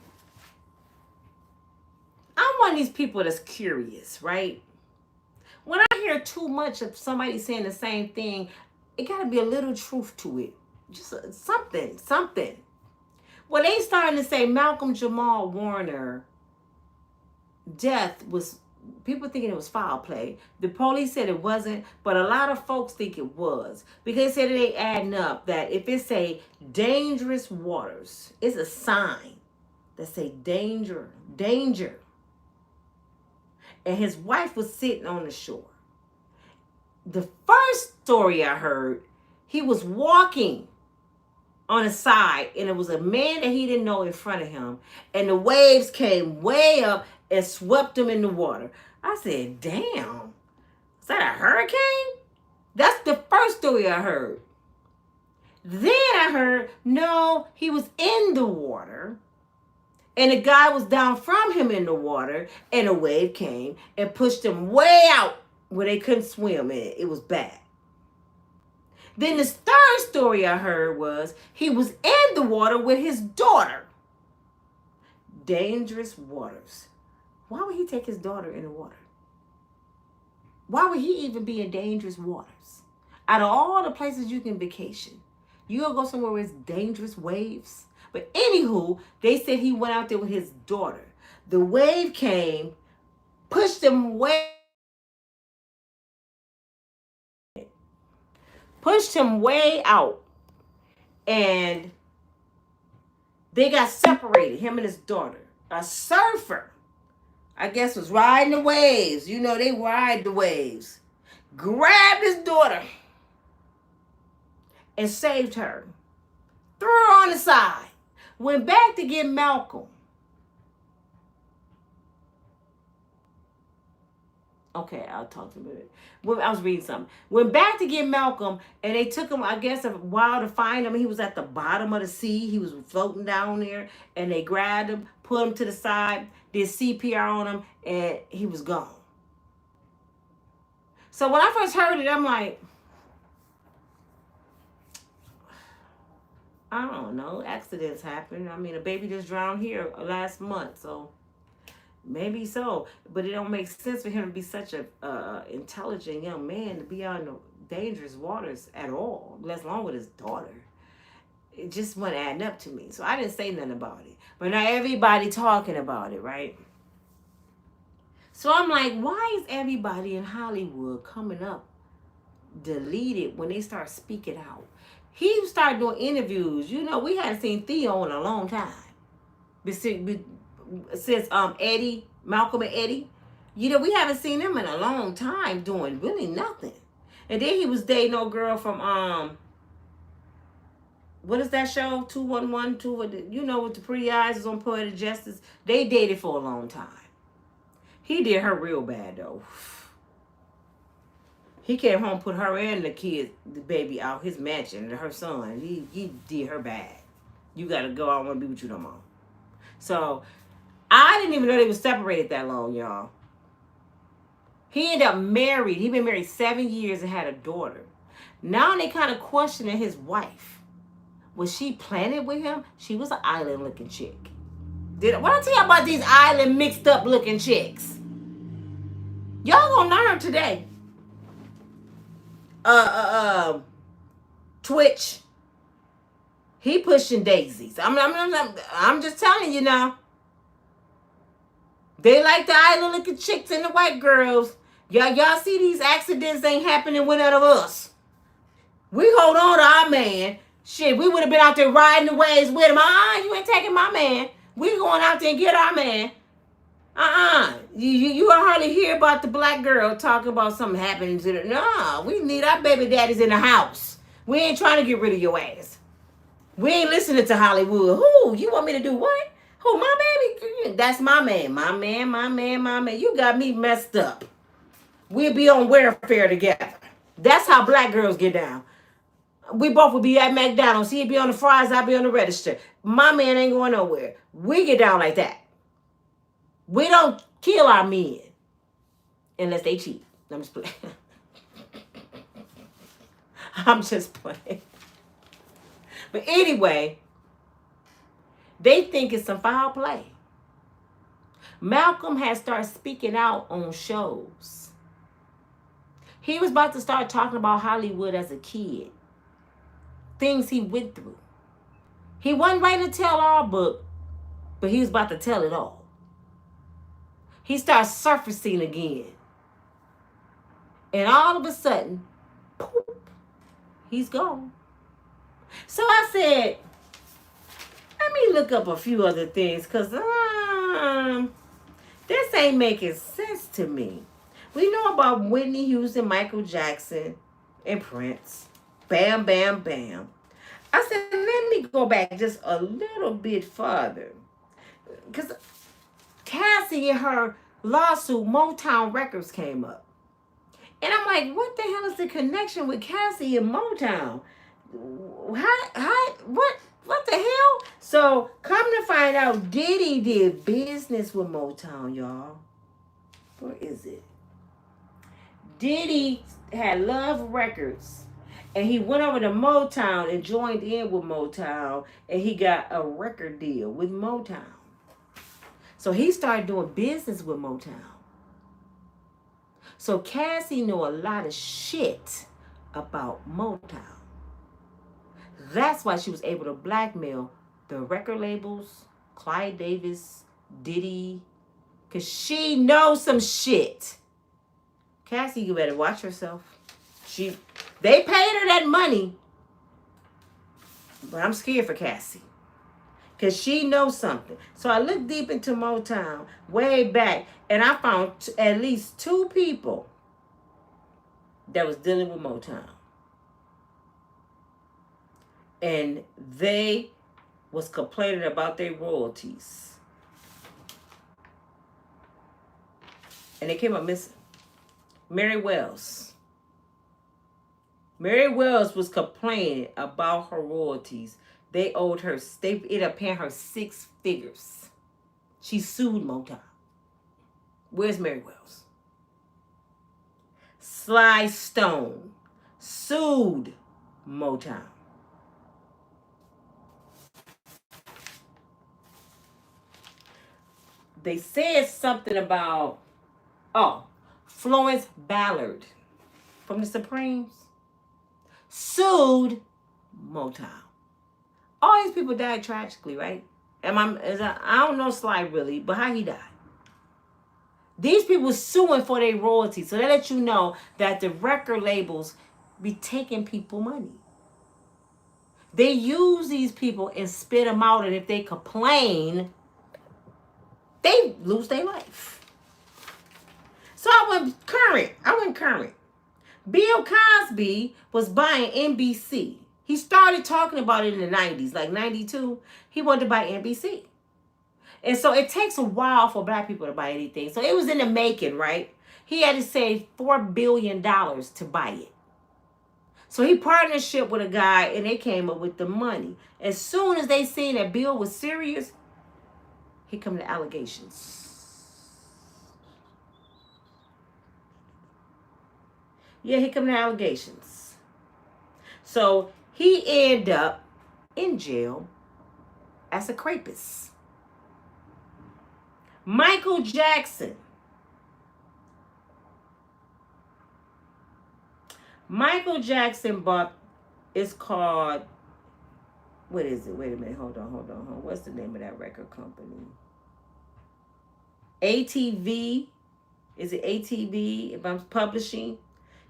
Speaker 1: I'm one of these people that's curious, right? When I hear too much of somebody saying the same thing, it got to be a little truth to it. Just something. Well, they starting to say Malcolm Jamal Warner death was, people thinking it was foul play. The police said it wasn't, but a lot of folks think it was. Because they said they adding up that if it say dangerous waters, it's a sign that say danger. And his wife was sitting on the shore. The first story I heard, he was walking on the side and it was a man that he didn't know in front of him, and the waves came way up and swept him in the water. I said, damn, is that a hurricane? That's the first story I heard. Then I heard, no, he was in the water and the guy was down from him in the water and a wave came and pushed him way out where they couldn't swim in it. It was bad. Then the third story I heard was he was in the water with his daughter. Dangerous waters. Why would he take his daughter in the water? Why would he even be in dangerous waters? Out of all the places you can vacation, you gonna go somewhere where it's dangerous waves? But anywho, they said he went out there with his daughter. The wave came, pushed him way out, and they got separated, him and his daughter. A surfer, I guess, was riding the waves. You know, they ride the waves. Grabbed his daughter and saved her. Threw her on the side. Went back to get Malcolm. Okay, I'll talk to you about it. I was reading something. Went back to get Malcolm, and they took him, I guess, a while to find him. He was at the bottom of the sea. He was floating down there, and they grabbed him, put him to the side, did CPR on him, and he was gone. So when I first heard it, I'm like, I don't know. Accidents happen. I mean, a baby just drowned here last month, so maybe so. But it don't make sense for him to be such a intelligent young man to be out in the dangerous waters at all, let alone with his daughter. It just wasn't adding up to me. So I didn't say nothing about it. But now everybody talking about it, right? So I'm like, why is everybody in Hollywood coming up deleted when they start speaking out? He started doing interviews. You know, we hadn't seen Theo in a long time. Since Eddie, Malcolm and Eddie. You know, we haven't seen them in a long time doing really nothing. And then he was dating no girl from, what is that show? 211, you know, with the pretty eyes, was on Poetic Justice. They dated for a long time. He did her real bad, though. He came home, put her and the baby out his mansion, her son. He did her bad. You got to go, I don't want to be with you no more. So, I didn't even know they were separated that long, y'all. He ended up married. He been married 7 years and had a daughter. Now they kind of questioning his wife. Was she planted with him? She was an island-looking chick. What I tell you about these island mixed-up looking chicks? Y'all gonna learn today. Twitch. He pushing daisies. I'm just telling you now. They like the island looking chicks and the white girls. Y'all see these accidents ain't happening with none of us. We hold on to our man. Shit, we would have been out there riding the waves with him. You ain't taking my man. We going out there and get our man. You hardly hear about the black girl talking about something happening to them. No, we need our baby daddies in the house. We ain't trying to get rid of your ass. We ain't listening to Hollywood. Who? You want me to do what? Who, my baby? That's my man. My man, my man, my man. You got me messed up. We'll be on welfare together. That's how black girls get down. We both would be at McDonald's. He'd be on the fries, I'd be on the register. My man ain't going nowhere. We get down like that. We don't kill our men unless they cheat. I'm just playing. I'm just playing. But anyway, they think it's some foul play. Malcolm has started speaking out on shows. He was about to start talking about Hollywood as a kid. Things he went through. He wasn't writing a tell-all book, but he was about to tell it all. He starts surfacing again. And all of a sudden, poof, he's gone. So I said, let me look up a few other things because this ain't making sense to me. We know about Whitney Houston, Michael Jackson, and Prince. Bam, bam, bam. I said, let me go back just a little bit further. Because Cassie and her lawsuit, Motown Records, came up. And I'm like, what the hell is the connection with Cassie and Motown? What the hell? So, come to find out, Diddy did business with Motown, y'all. Where is it? Diddy had Love Records. And he went over to Motown and joined in with Motown. And he got a record deal with Motown. So he started doing business with Motown. So Cassie knew a lot of shit about Motown. That's why she was able to blackmail the record labels, Clyde Davis, Diddy, because she knows some shit. Cassie, you better watch herself. They paid her that money, but I'm scared for Cassie because she knows something. So I looked deep into Motown way back, and I found at least 2 people that was dealing with Motown. And they was complaining about their royalties. And they came up missing. Mary Wells. Mary Wells was complaining about her royalties. They owed her, they ended up paying her 6 figures. She sued Motown. Where's Mary Wells? Sly Stone sued Motown. They said something about, Florence Ballard from the Supremes sued Motown. All these people died tragically, right? I don't know Sly really, but how he died. These people suing for their royalties. So they let you know that the record labels be taking people money. They use these people and spit them out, and if they complain, they lose their life. So I went current. Bill Cosby was buying NBC. He started talking about it in the 90s, like 92. He wanted to buy NBC. And so it takes a while for black people to buy anything. So it was in the making, right? He had to save $4 billion to buy it. So he partnership with a guy, and they came up with the money. As soon as they seen that Bill was serious, here come the allegations. Yeah, here come the allegations. So he ended up in jail as a rapist. Michael Jackson. Michael Jackson bought, it's called, what is it? Wait a minute, hold on. What's the name of that record company? ATV. Is it ATV if I'm publishing?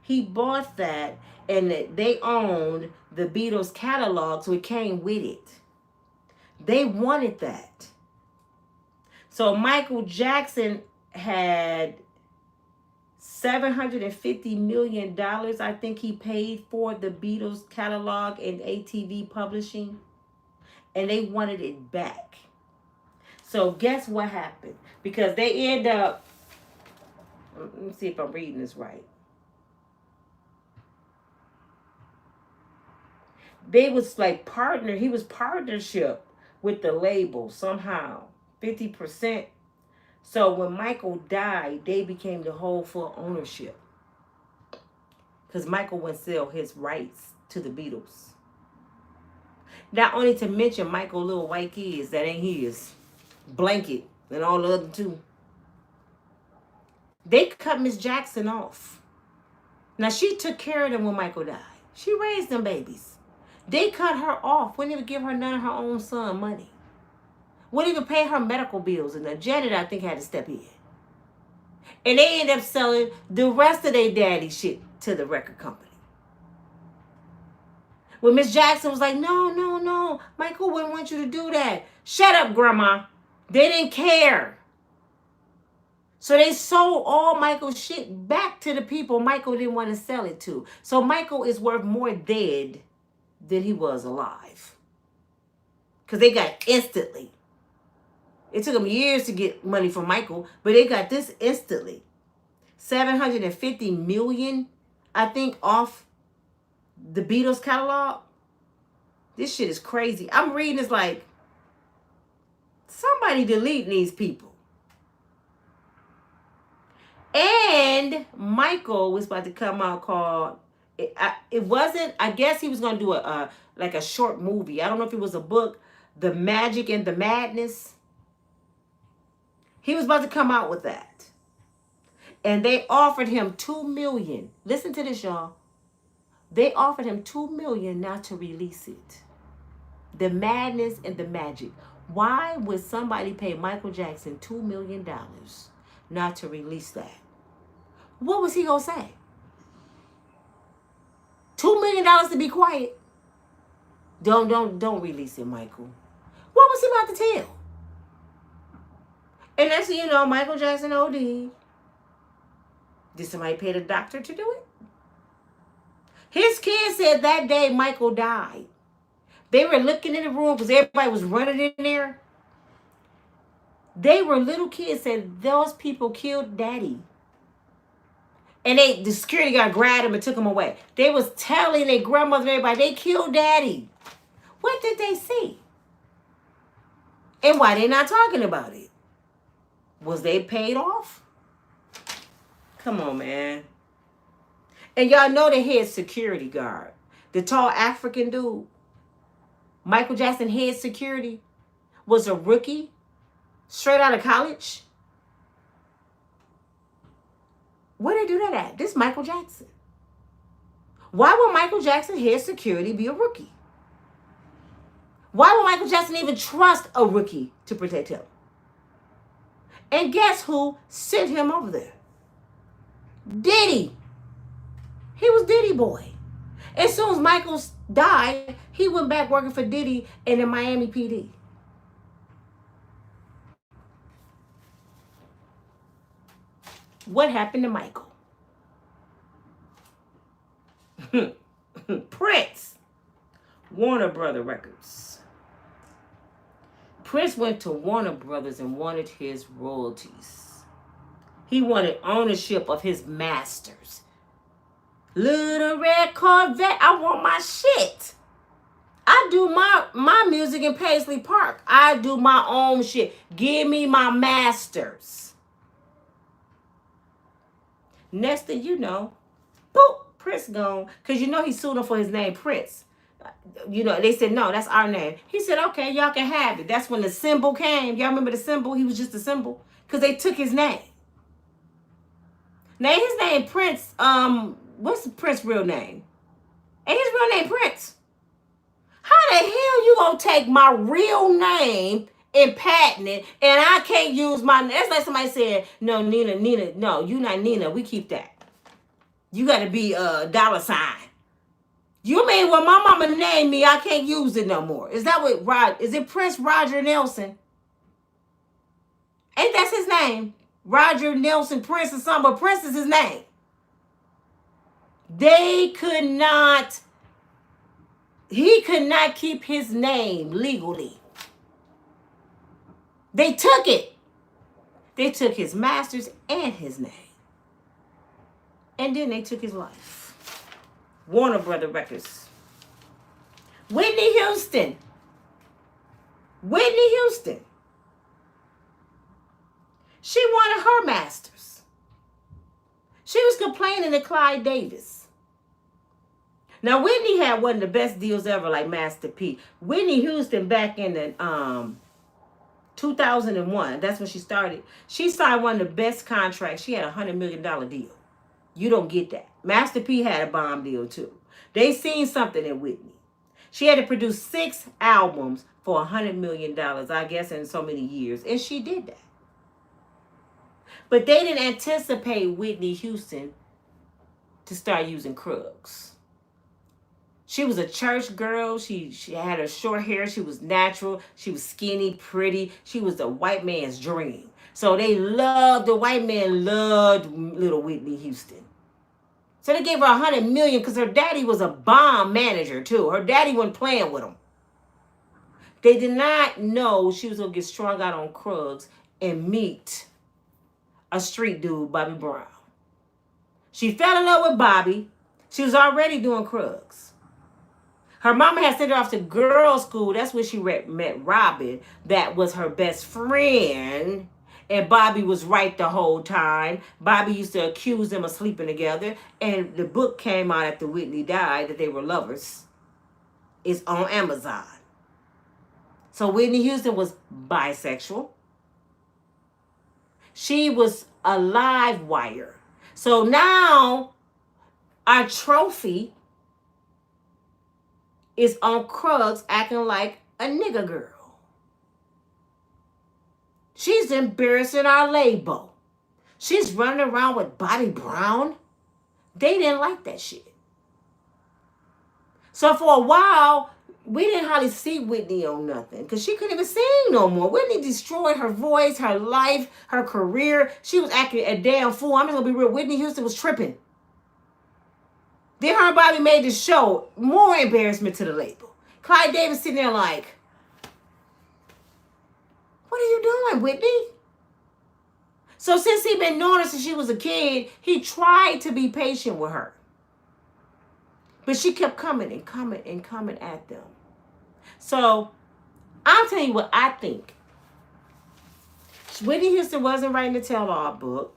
Speaker 1: He bought that, and they owned the Beatles catalog, so it came with it. They wanted that. So Michael Jackson had $750 million, I think he paid for the Beatles catalog and ATV publishing, and they wanted it back. So guess what happened? Because they end up, let me see if I'm reading this right. They was like he was partnership with the label somehow, 50%. So when Michael died, they became the whole full ownership. Because Michael wouldn't sell his rights to the Beatles. Not only to mention Michael little white kids that ain't his. Blanket and all the other two. They cut Miss Jackson off. Now she took care of them when Michael died. She raised them babies. They cut her off. Wouldn't even give her none of her own son money. Wouldn't even pay her medical bills. And the janitor, I think, had to step in. And they ended up selling the rest of their daddy shit to the record company. When Miss Jackson was like, no, Michael wouldn't want you to do that. Shut up, Grandma. They didn't care. So they sold all Michael's shit back to the people Michael didn't want to sell it to. So Michael is worth more dead than he was alive. Because they got instantly. It took them years to get money from Michael, but they got this instantly. $750 million, I think, off the Beatles catalog. This shit is crazy. I'm reading this like, somebody deleting these people. And Michael was about to come out called, it wasn't, I guess he was going to do like a short movie. I don't know if it was a book, The Magic and the Madness. He was about to come out with that. And they offered him $2 million. Listen to this, y'all. They offered him $2 million not to release it. The Madness and the Magic. Why would somebody pay Michael Jackson $2 million not to release that? What was he gonna say? $2 million to be quiet. Don't release it, Michael. What was he about to tell? And next thing you know, Michael Jackson OD. Did somebody pay the doctor to do it? His kids said that day Michael died. They were looking in the room because everybody was running in there. They were little kids, said those people killed Daddy. And the security guard grabbed him and took him away. They was telling their grandmother and everybody, they killed Daddy. What did they see? And why they not talking about it? Was they paid off? Come on, man. And y'all know the head security guard, the tall African dude, Michael Jackson head security, was a rookie, straight out of college. Where they do that at? This Michael Jackson. Why would Michael Jackson head security be a rookie? Why would Michael Jackson even trust a rookie to protect him? And guess who sent him over there? Diddy. He was Diddy boy. As soon as Michael died, he went back working for Diddy in the Miami PD. What happened to Michael? Prince. Warner Brother Records. Prince went to Warner Brothers and wanted his royalties. He wanted ownership of his masters. Little red Corvette, I want my shit. I do my music in Paisley Park. I do my own shit. Give me my masters. Next thing you know, boop, Prince gone. Because you know he sued him for his name, Prince. You know, they said, no, that's our name. He said, okay, y'all can have it. That's when the symbol came. Y'all remember the symbol? He was just a symbol. Because they took his name. Now, his name, Prince, what's Prince's real name? Ain't his real name Prince? How the hell you gonna take my real name and patent it, and I can't use my name? That's like somebody said, no, Nina, no, you not Nina. We keep that. You got to be a dollar sign. You mean when my mama named me, I can't use it no more? Is that what is it Prince Roger Nelson? Ain't that his name? Roger Nelson Prince or something, but Prince is his name. He could not keep his name legally. They took it. They took his masters and his name. And then they took his life. Warner Brother Records. Whitney Houston. Whitney Houston. She wanted her masters. She was complaining to Clyde Davis. Now, Whitney had one of the best deals ever, like Master P. Whitney Houston, back in the 2001, that's when she started. She signed one of the best contracts. She had a $100 million deal. You don't get that. Master P had a bomb deal too. They seen something in Whitney. She had to produce 6 albums for $100 million, I guess, in so many years. And she did that. But they didn't anticipate Whitney Houston to start using Krugs. She was a church girl. She had her short hair. She was natural. She was skinny, pretty. She was the white man's dream. So the white man loved little Whitney Houston. So they gave her $100 million because her daddy was a bomb manager too. Her daddy wasn't playing with him. They did not know she was going to get strung out on Krugs and meet a street dude, Bobby Brown. She fell in love with Bobby. She was already doing Krugs. Her mama had sent her off to girls' school. That's where she met Robin. That was her best friend. And Bobby was right the whole time. Bobby used to accuse them of sleeping together. And the book came out after Whitney died that they were lovers. It's on Amazon. So Whitney Houston was bisexual. She was a live wire. So now our trophy is on Krugs acting like a nigga girl. She's embarrassing our label. She's running around with Bobby Brown. They didn't like that shit. So for a while, we didn't hardly see Whitney on nothing because she couldn't even sing no more. Whitney destroyed her voice, her life, her career. She was acting a damn fool. I'm just going to be real. Whitney Houston was tripping. Then her and Bobby made the show. More embarrassment to the label. Clyde Davis sitting there like, what are you doing, Whitney? So since he'd been knowing her since she was a kid, he tried to be patient with her. But she kept coming and coming and coming at them. So I'll tell you what I think. Whitney Houston wasn't writing the tell-all book.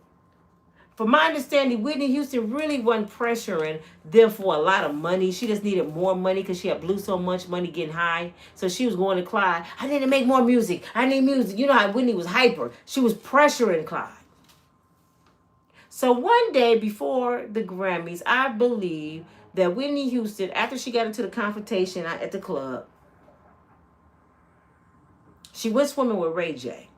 Speaker 1: From my understanding, Whitney Houston really wasn't pressuring them for a lot of money. She just needed more money because she had blew so much money getting high. So she was going to Clyde, I need to make more music. I need music. You know how Whitney was hyper. She was pressuring Clyde. So one day before the Grammys, I believe that Whitney Houston, after she got into the confrontation at the club, she went swimming with Ray J.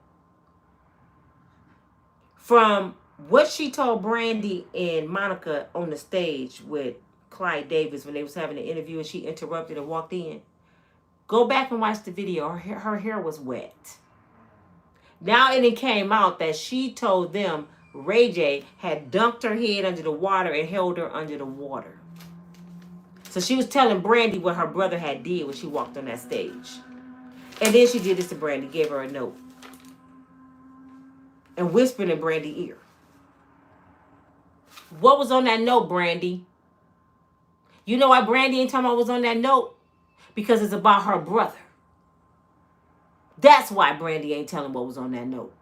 Speaker 1: From what she told Brandy and Monica on the stage with Clyde Davis when they was having an interview and she interrupted and walked in, go back and watch the video. Her hair was wet. Now it came out that she told them Ray J had dunked her head under the water and held her under the water. So she was telling Brandy what her brother had did when she walked on that stage. And then she did this to Brandy, gave her a note. And whispered in Brandy's ear. What was on that note, Brandy? You know why Brandy ain't talking about what was on that note? Because it's about her brother. That's why Brandy ain't telling what was on that note.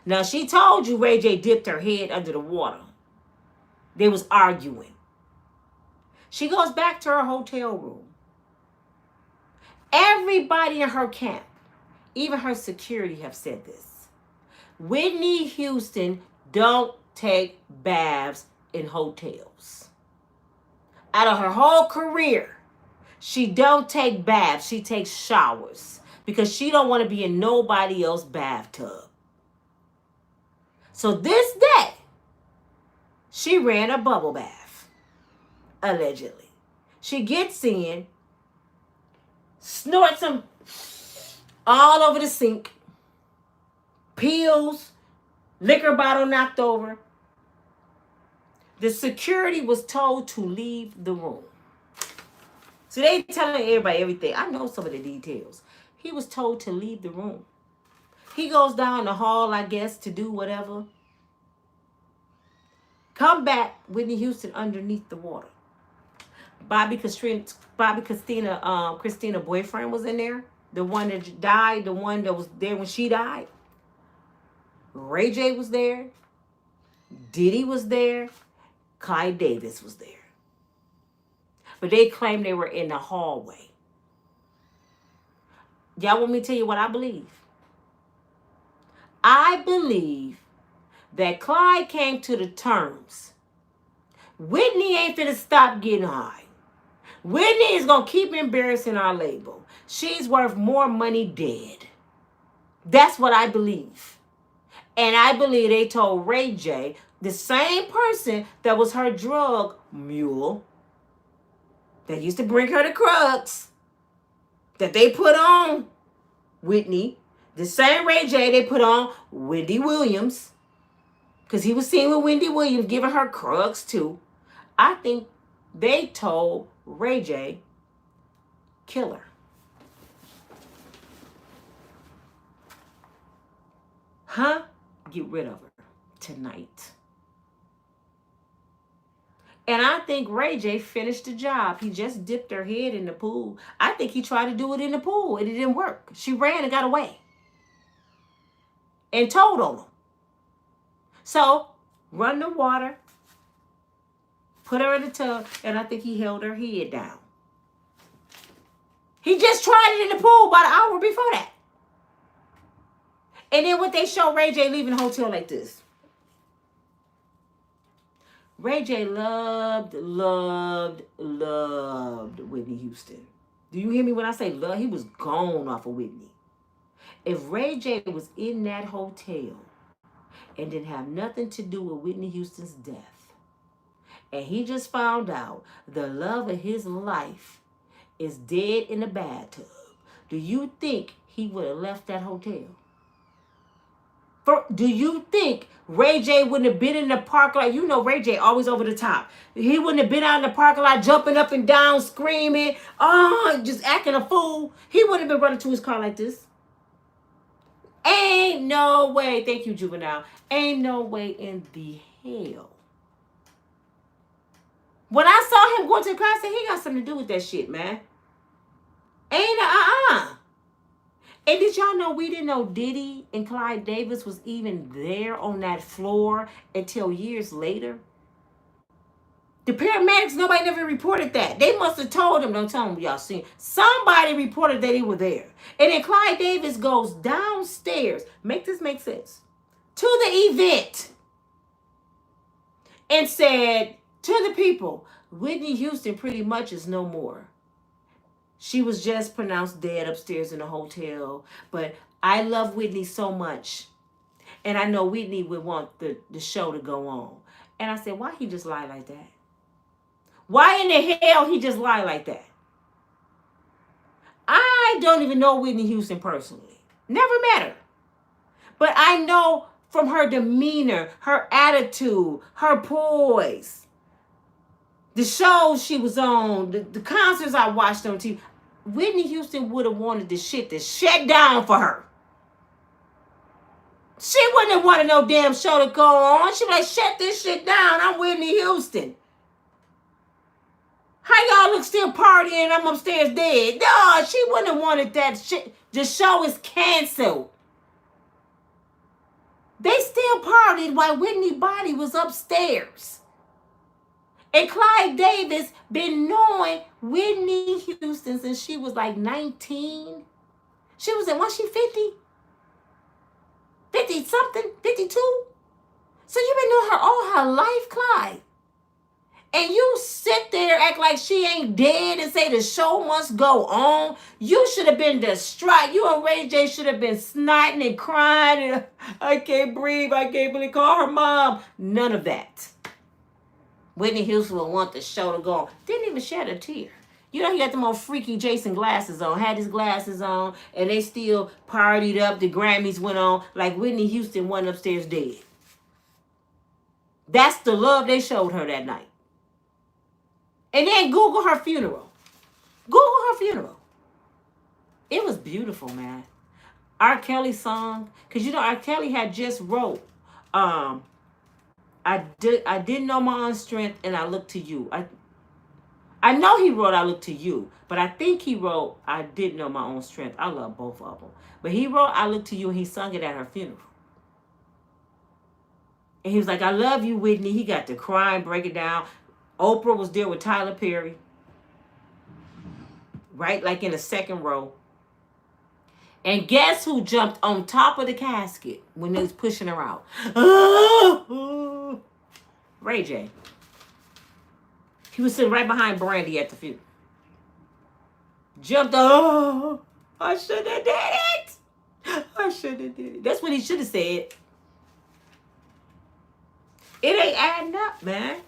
Speaker 1: Now, she told you Ray J dipped her head under the water. They was arguing. She goes back to her hotel room. Everybody in her camp, even her security, have said this. Whitney Houston don't take baths in hotels. Out of her whole career, she don't take baths. She takes showers because she don't want to be in nobody else's bathtub. So this day, she ran a bubble bath. allegedly. She gets in, snorts them all over the sink, pills, liquor bottle knocked over. The security was told to leave the room. So they telling everybody everything. I know some of the details. He was told to leave the room. He goes down the hall, I guess, to do whatever. Come back, Whitney Houston underneath the water. Christina boyfriend was in there. The one that died, the one that was there when she died. Ray J was there. Diddy was there. Clyde Davis was there. But they claimed they were in the hallway. Y'all want me to tell you what I believe? I believe that Clyde came to the terms. Whitney ain't finna stop getting high. Whitney is going to keep embarrassing our label. She's worth more money dead. That's what I believe. And I believe they told Ray J, the same person that was her drug mule, that used to bring her the drugs, that they put on Whitney, the same Ray J they put on Wendy Williams, because he was seen with Wendy Williams giving her drugs too. I think they told Ray J, kill her. Huh? Get rid of her tonight. And I think Ray J finished the job. He just dipped her head in the pool. I think he tried to do it in the pool and it didn't work. She ran and got away. And told on him. So, run the water. Put her in the tub. And I think he held her head down. He just tried it in the pool about an hour before that. And then what they show Ray J leaving the hotel like this. Ray J loved Whitney Houston. Do you hear me when I say love? He was gone off of Whitney. If Ray J was in that hotel and didn't have nothing to do with Whitney Houston's death, and he just found out the love of his life is dead in the bathtub, do you think he would have left that hotel? Do you think Ray J wouldn't have been in the parking lot? You know Ray J always over the top. He wouldn't have been out in the parking lot jumping up and down, screaming, just acting a fool. He wouldn't have been running to his car like this. Ain't no way. Thank you, Juvenile. Ain't no way in the hell. When I saw him going to the car, I said, he got something to do with that shit, man. Ain't And did y'all know we didn't know Diddy and Clyde Davis was even there on that floor until years later? The paramedics, nobody never reported that. They must have told them, don't tell them y'all seen. Somebody reported that he was there. And then Clyde Davis goes downstairs, make this make sense, to the event and said to the people, Whitney Houston pretty much is no more. She was just pronounced dead upstairs in a hotel. But I love Whitney so much. And I know Whitney would want the show to go on. And I said, why he just lie like that? Why in the hell he just lie like that? I don't even know Whitney Houston personally. Never met her. But I know from her demeanor, her attitude, her poise, the shows she was on, the concerts I watched on TV, Whitney Houston would have wanted the shit to shut down for her. She wouldn't have wanted no damn show to go on. She'd be like, shut this shit down. I'm Whitney Houston. How y'all look still partying and I'm upstairs dead? No, she wouldn't have wanted that shit. The show is canceled. They still partied while Whitney's body was upstairs. And Clyde Davis been knowing Whitney Houston since she was like 19. She was was she 50? 50 something? 52? So you've been knowing her all her life, Clyde. And you sit there, act like she ain't dead and say the show must go on. You should have been distraught. You and Ray J should have been snotting and crying. And, I can't breathe. I can't believe. Call her mom. None of that. Whitney Houston would want the show to go on. Didn't even shed a tear. You know, he got the most freaky Jason glasses on, had his glasses on, and they still partied up. The Grammys went on like Whitney Houston went upstairs dead. That's the love they showed her that night. And then Google her funeral. Google her funeral. It was beautiful, man. R. Kelly song, because you know R. Kelly had just wrote, I didn't know my own strength, and I look to you. I know he wrote I Look to You, but I think he wrote I Didn't Know My Own Strength. I love both of them. But he wrote I Look to You, and he sung it at her funeral. And he was like, I love you, Whitney. He got to cry and break it down. Oprah was there with Tyler Perry. Right? Like in the second row. And guess who jumped on top of the casket when they was pushing her out? Ray J. He was sitting right behind Brandy at the funeral. Jumped, I should have did it. I should have did it. That's what he should have said. It ain't adding up, man.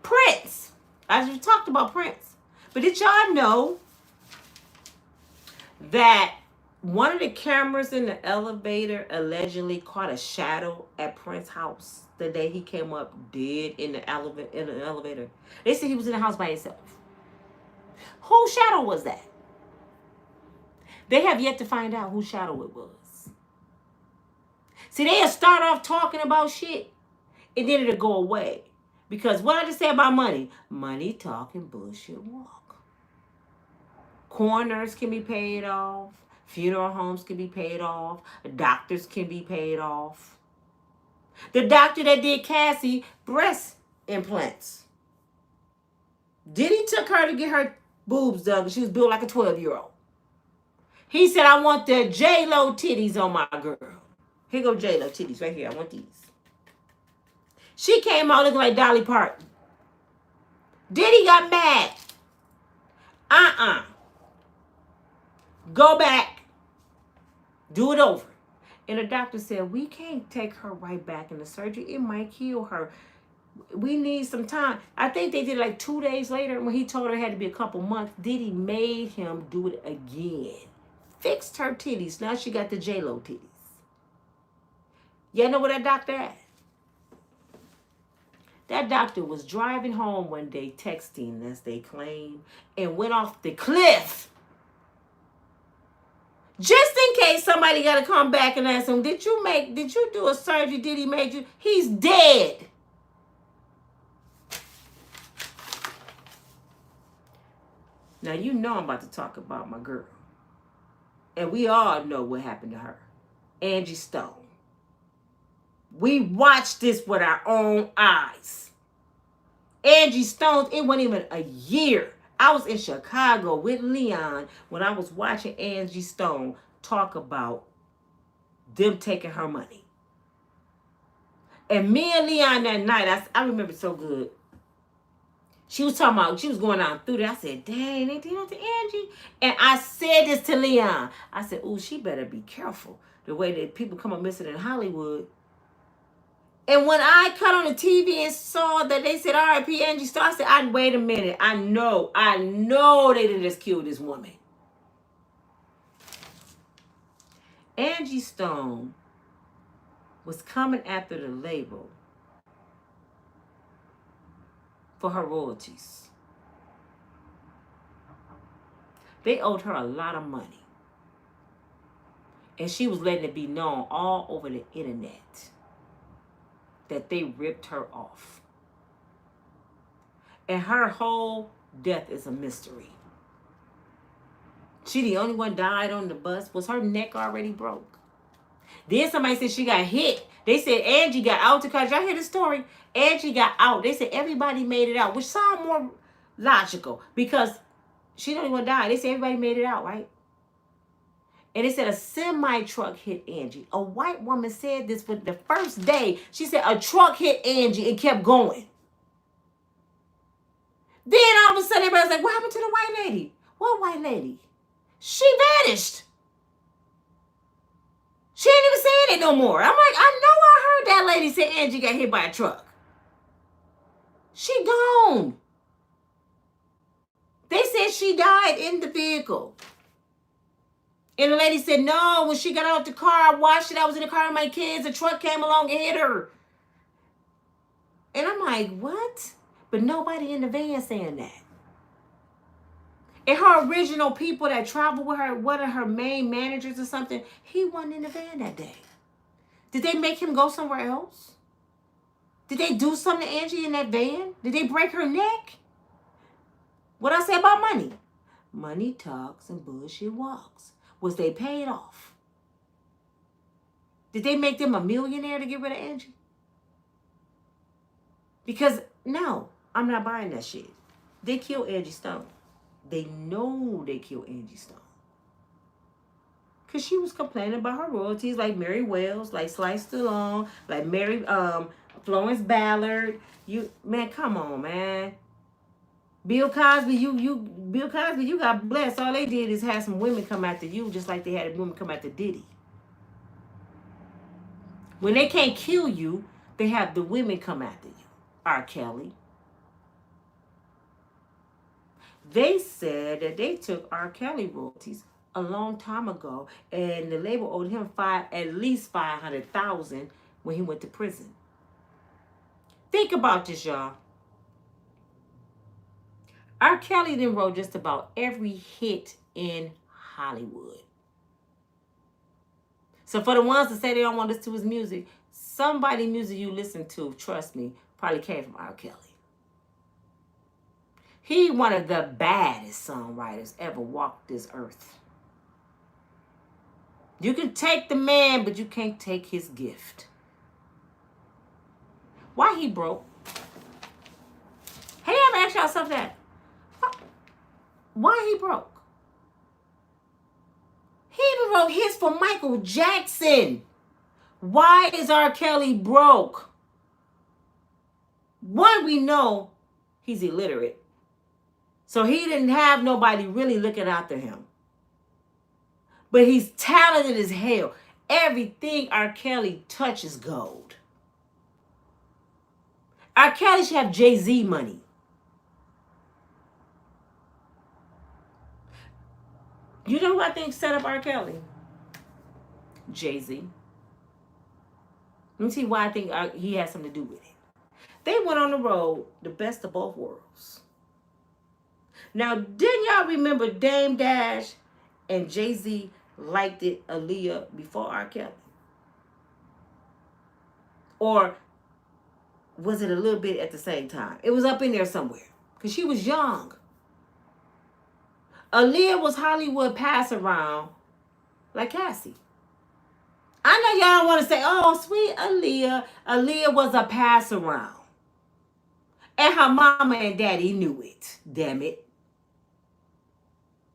Speaker 1: Prince. I just talked about Prince. But did y'all know that one of the cameras in the elevator allegedly caught a shadow at Prince's house the day he came up dead in the elevator? They said he was in the house by himself. Whose shadow was that? They have yet to find out whose shadow it was. See, they'll start off talking about shit, and then it'll go away. Because what I just said about money, money talking, bullshit walk. Coroners can be paid off. Funeral homes can be paid off. Doctors can be paid off. The doctor that did Cassie breast implants. Diddy took her to get her boobs done because she was built like a 12-year-old. He said, I want the J-Lo titties on my girl. Here go J-Lo titties right here. I want these. She came out looking like Dolly Parton. Diddy got mad. Go back. Do it over. And the doctor said, we can't take her right back in the surgery. It might kill her. We need some time. I think they did like 2 days later when he told her it had to be a couple months. Diddy made him do it again. Fixed her titties. Now she got the J-Lo titties. You know where that doctor at? That doctor was driving home one day, texting, as they claim, and went off the cliff. Just in case somebody got to come back and ask him, did you do a surgery? Did he make you? He's dead. Now, you know I'm about to talk about my girl. And we all know what happened to her. Angie Stone. We watched this with our own eyes. Angie Stone, it wasn't even a year. I was in Chicago with Leon when I was watching Angie Stone talk about them taking her money. And me and Leon that night, I remember so good. She was talking about, she was going on through that. I said, dang, they did that to Angie. And I said this to Leon. I said, ooh, she better be careful. The way that people come up missing in Hollywood. And when I cut on the TV and saw that they said R.I.P. Angie Stone, I said, wait a minute. I know they didn't just kill this woman. Angie Stone was coming after the label for her royalties. They owed her a lot of money. And she was letting it be known all over the internet that they ripped her off. And her whole death is a mystery. She the only one died on the bus. Was her neck already broke? Then somebody said she got hit. They said Angie got out to cause y'all hear the story. Angie got out. They said everybody made it out, which sounds more logical because she the only one died. They said everybody made it out, right? And they said a semi-truck hit Angie. A white woman said this for the first day. She said a truck hit Angie and kept going. Then all of a sudden everybody's like, what happened to the white lady? What white lady? She vanished. She ain't even saying it no more. I'm like, I know I heard that lady say Angie got hit by a truck. She gone. They said she died in the vehicle. And the lady said, no, when she got out the car, I watched it. I was in the car with my kids. A truck came along and hit her. And I'm like, what? But nobody in the van saying that. And her original people that traveled with her, one of her main managers or something, he wasn't in the van that day. Did they make him go somewhere else? Did they do something to Angie in that van? Did they break her neck? What I say about money? Money talks and bullshit walks. Was they paid off? Did they make them a millionaire to get rid of Angie? Because, no, I'm not buying that shit. They killed Angie Stone. They know they killed Angie Stone. Because she was complaining about her royalties like Mary Wells, like Slice Stallone, like Mary Florence Ballard. Man, come on, man. Bill Cosby, you got blessed. All they did is have some women come after you, just like they had women come after Diddy. When they can't kill you, they have the women come after you. R. Kelly. They said that they took R. Kelly royalties a long time ago, and the label owed him at least $500,000 when he went to prison. Think about this, y'all. R. Kelly then wrote just about every hit in Hollywood. So for the ones that say they don't want to listen to his music, somebody's music you listen to, trust me, probably came from R. Kelly. He one of the baddest songwriters ever walked this earth. You can take the man, but you can't take his gift. Why he broke? Have you ever asked yourself that? Why he broke? He even wrote hits for Michael Jackson. Why is R. Kelly broke? One, we know he's illiterate. So he didn't have nobody really looking after him. But he's talented as hell. Everything R. Kelly touches gold. R. Kelly should have Jay-Z money. You know who I think set up R. Kelly? Jay-Z. Let me see why I think he has something to do with it. They went on the road, the best of both worlds. Now, didn't y'all remember Dame Dash and Jay-Z liked it Aaliyah before R. Kelly? Or was it a little bit at the same time? It was up in there somewhere because she was young. Aaliyah was Hollywood pass around like Cassie. I know y'all don't want to say, oh, sweet Aaliyah. Aaliyah was a pass around. And her mama and daddy knew it. Damn it.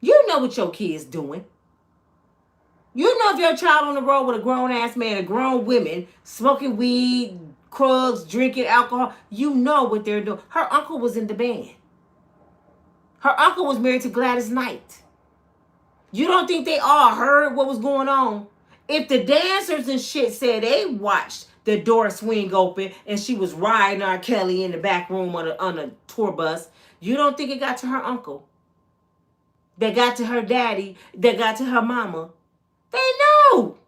Speaker 1: You know what your kid's doing. You know if your child on the road with a grown-ass man and grown women smoking weed, drugs, drinking alcohol, you know what they're doing. Her uncle was in the band. Her uncle was married to Gladys Knight. You don't think they all heard what was going on? If the dancers and shit said they watched the door swing open and she was riding R. Kelly in the back room on a tour bus, you don't think it got to her uncle? That got to her daddy? That got to her mama? They knew.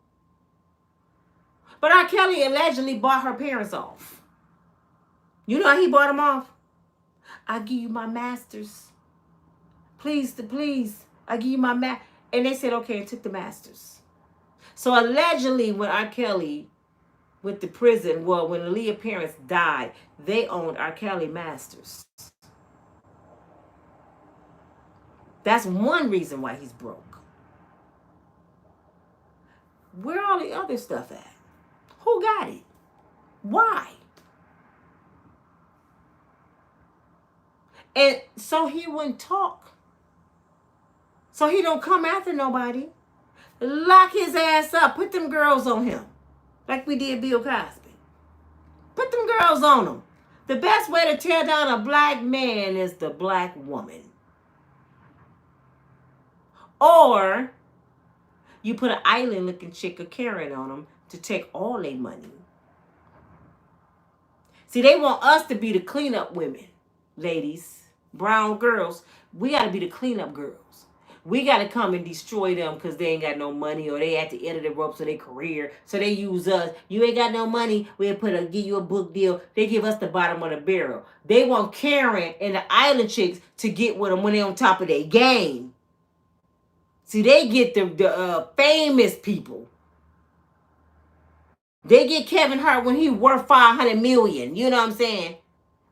Speaker 1: But R. Kelly allegedly bought her parents off. You know how he bought them off? I give you my masters. Please, I give you my and they said, okay, and took the masters. So allegedly, when R. Kelly went to prison, well, when Aaliyah's parents died, they owned R. Kelly masters. That's one reason why he's broke. Where all the other stuff at? Who got it? Why? And so he wouldn't talk. So he don't come after nobody. Lock his ass up. Put them girls on him. Like we did Bill Cosby. Put them girls on him. The best way to tear down a black man is the black woman. Or you put an island-looking chick or Karen on them to take all their money. See, they want us to be the cleanup women, ladies, brown girls. We got to be the cleanup girls. We got to come and destroy them because they ain't got no money or they at the end of the ropes of their career. So they use us. You ain't got no money. We'll give you a book deal. They give us the bottom of the barrel. They want Karen and the island chicks to get with them when they on top of their game. See, they get the famous people. They get Kevin Hart when he worth $500 million. You know what I'm saying?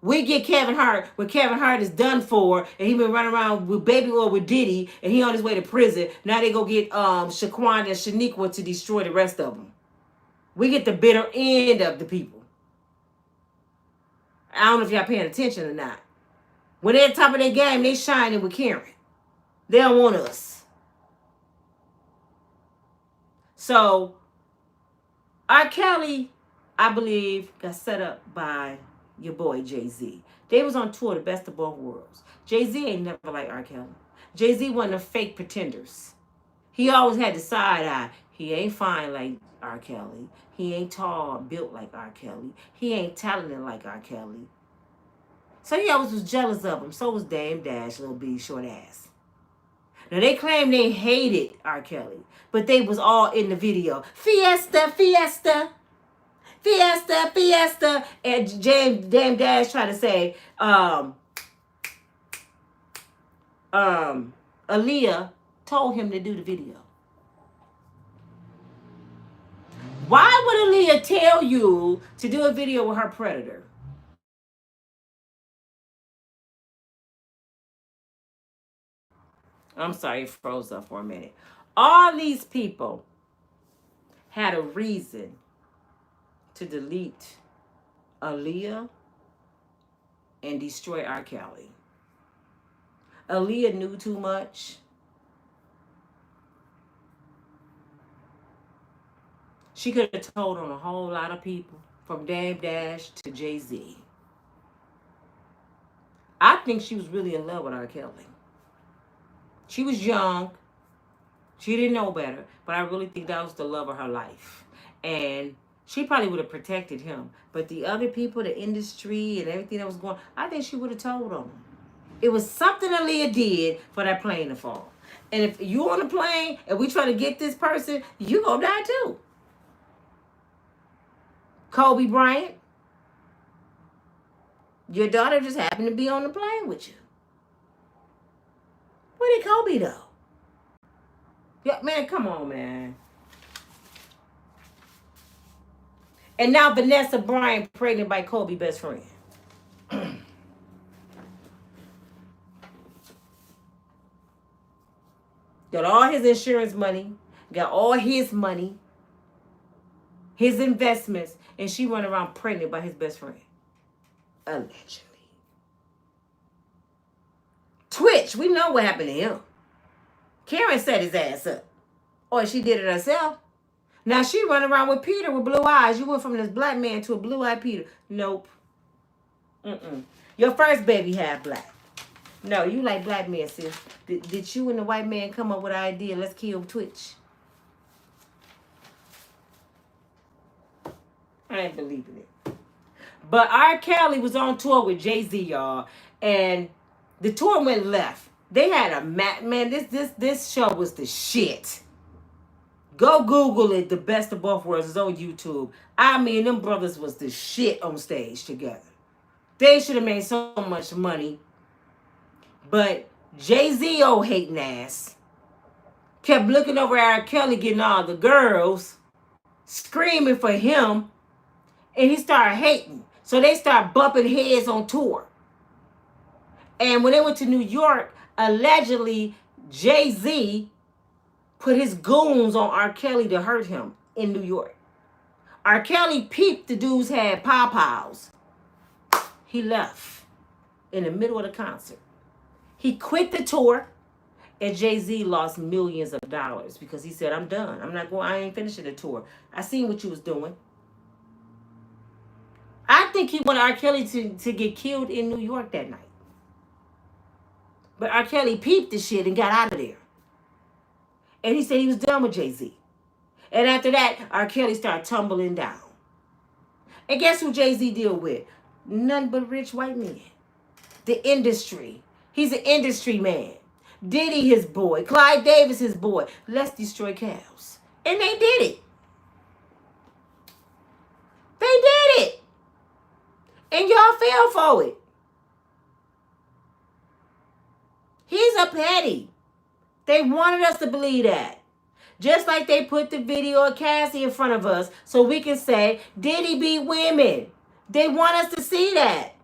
Speaker 1: We get Kevin Hart when Kevin Hart is done for, and he been running around with Baby or with Diddy, and he on his way to prison. Now they go get Shaquan and Shaniqua to destroy the rest of them. We get the bitter end of the people. I don't know if y'all paying attention or not. When they're at the top of their game, they shining with Karen. They don't want us. So R. Kelly, I believe, got set up by your boy Jay-Z. They was on tour, the best of both worlds. Jay-Z ain't never like R. Kelly. Jay-Z wasn't a fake pretenders. He always had the side eye. He ain't fine like R. Kelly. He ain't tall, built like R. Kelly. He ain't talented like R. Kelly. So he always was jealous of him. So was Dame Dash, little bitty short ass. Now they claim they hated R. Kelly, but they was all in the video. Fiesta, fiesta, fiesta, fiesta. And Dame Dash tried to say, Aaliyah told him to do the video. Why would Aaliyah tell you to do a video with her predator? I'm sorry, it froze up for a minute. All these people had a reason to delete Aaliyah and destroy R. Kelly. Aaliyah knew too much. She could have told on a whole lot of people, from Dame Dash to Jay-Z. I think she was really in love with R. Kelly. She was young. She didn't know better. But I really think that was the love of her life. And she probably would have protected him. But the other people, the industry and everything that was going on, I think she would have told on him. It was something Aaliyah did for that plane to fall. And if you on a plane and we try to get this person, you gonna die too. Kobe Bryant, your daughter just happened to be on the plane with you. Where did Kobe though? Yeah, man, come on, man. And now Vanessa Bryant pregnant by Kobe's best friend. Got all his insurance money, got all his money, his investments, and she run around pregnant by his best friend. Allegedly. Twitch, we know what happened to him. Karen set his ass up. Or she did it herself. Now she run around with Peter with blue eyes. You went from this black man to a blue-eyed Peter. Nope. Your first baby had black. No, you like black men, sis. Did you and the white man come up with an idea? Let's kill Twitch. I ain't believing it. But R. Kelly was on tour with Jay-Z, y'all. And the tour went left. They had a man. This show was the shit. Go Google it. The best of both worlds is on YouTube. I mean, them brothers was the shit on stage together. They should have made so much money. But Jay-Z, old hating ass, kept looking over at R. Kelly getting all the girls, screaming for him, and he started hating. So they started bumping heads on tour. And when they went to New York, allegedly Jay-Z put his goons on R. Kelly to hurt him in New York. R. Kelly peeped the dudes had pow-pows. He left in the middle of the concert. He quit the tour, and Jay-Z lost millions of dollars because he said, I'm done. I ain't finishing the tour. I seen what you was doing. I think he wanted R. Kelly to get killed in New York that night. But R. Kelly peeped the shit and got out of there. And he said he was done with Jay-Z. And after that, R. Kelly started tumbling down. And guess who Jay-Z deal with? Nothing but rich white men. The industry. He's an industry man. Diddy his boy. Clyde Davis his boy. Let's destroy cows. And they did it. They did it. And y'all fell for it. He's a petty. They wanted us to believe that. Just like they put the video of Cassie in front of us so we can say, Diddy beat women. They want us to see that.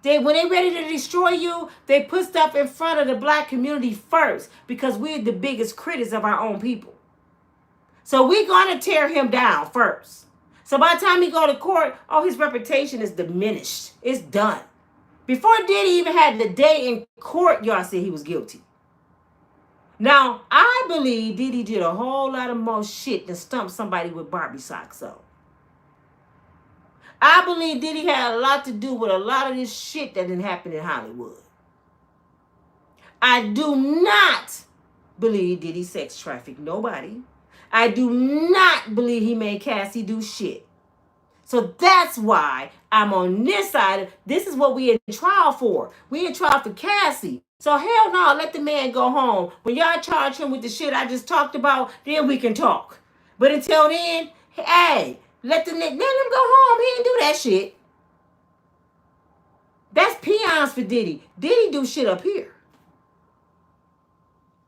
Speaker 1: When they ready to destroy you, they put stuff in front of the black community first because we're the biggest critics of our own people. So we're going to tear him down first. So by the time he go to court, his reputation is diminished. It's done. Before Diddy even had the day in court, y'all said he was guilty. Now, I believe Diddy did a whole lot of more shit than stump somebody with Barbie socks on. I believe Diddy had a lot to do with a lot of this shit that didn't happen in Hollywood. I do not believe Diddy sex trafficked nobody. I do not believe he made Cassie do shit. So that's why I'm on this side. This is what we in trial for. We in trial for Cassie. So hell no, let the man go home. When y'all charge him with the shit I just talked about, then we can talk. But until then, hey, let him go home. He didn't do that shit. That's peons for Diddy. Diddy do shit up here.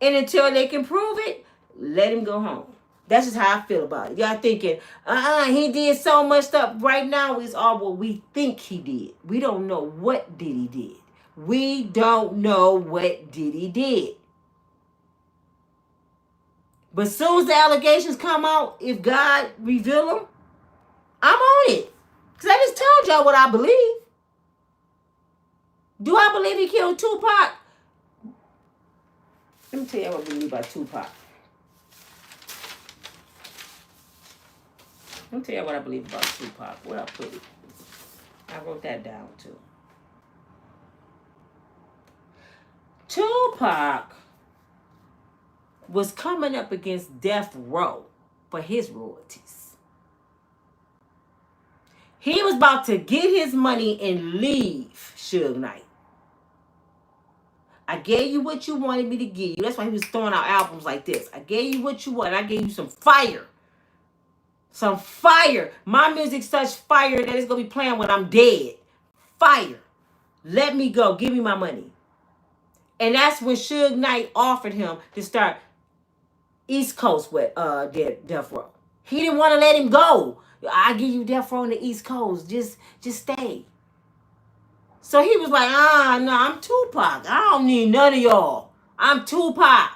Speaker 1: And until they can prove it, let him go home. That's just how I feel about it. Y'all thinking, he did so much stuff. Right now, it's all what we think he did. We don't know what Diddy did. We don't know what Diddy did. But as soon as the allegations come out, if God reveal them, I'm on it. Because I just told y'all what I believe. Do I believe he killed Tupac? Let me tell you what I believe about Tupac. Let me tell you what I believe about Tupac. Where I put it. I wrote that down too. Tupac was coming up against death row for his royalties. He was about to get his money and leave Suge Knight. I gave you what you wanted me to give you. That's why he was throwing out albums like this. I gave you what you want. I gave you some fire. Some fire. My music's such fire that it's going to be playing when I'm dead. Fire. Let me go. Give me my money. And that's when Suge Knight offered him to start East Coast with Death Row. He didn't want to let him go. I give you Death Row on the East Coast. Just stay. So he was like, no, I'm Tupac. I don't need none of y'all. I'm Tupac.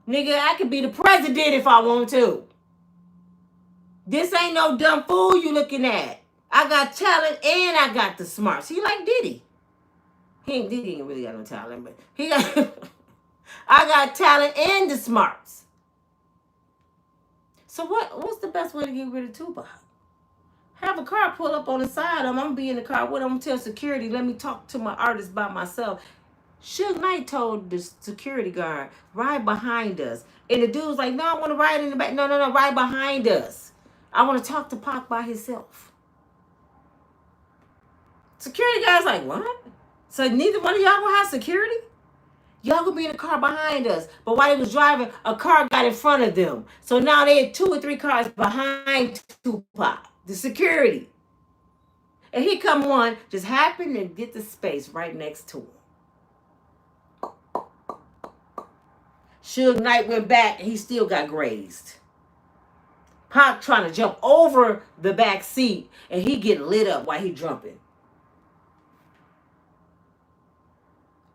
Speaker 1: Nigga, I could be the president if I want to. This ain't no dumb fool you looking at. I got talent and I got the smarts. He like Diddy. Diddy ain't really got no talent, but he got I got talent and the smarts. So what's the best way to get rid of Tupac? Have a car pull up on the side of him. I'm gonna be in the car with him. I'm gonna tell security, let me talk to my artist by myself. Suge Knight told the security guard, ride behind us. And the dude's like, no, I want to ride in the back. No, ride behind us. I want to talk to Pac by himself. Security guy's like, what? So neither one of y'all gonna have security? Y'all gonna be in the car behind us. But while they was driving, a car got in front of them. So now they had 2 or 3 cars behind Tupac, the security. And he come on, just happened to get the space right next to him. Suge Knight went back and he still got grazed. Pac trying to jump over the back seat and he get lit up while he jumping.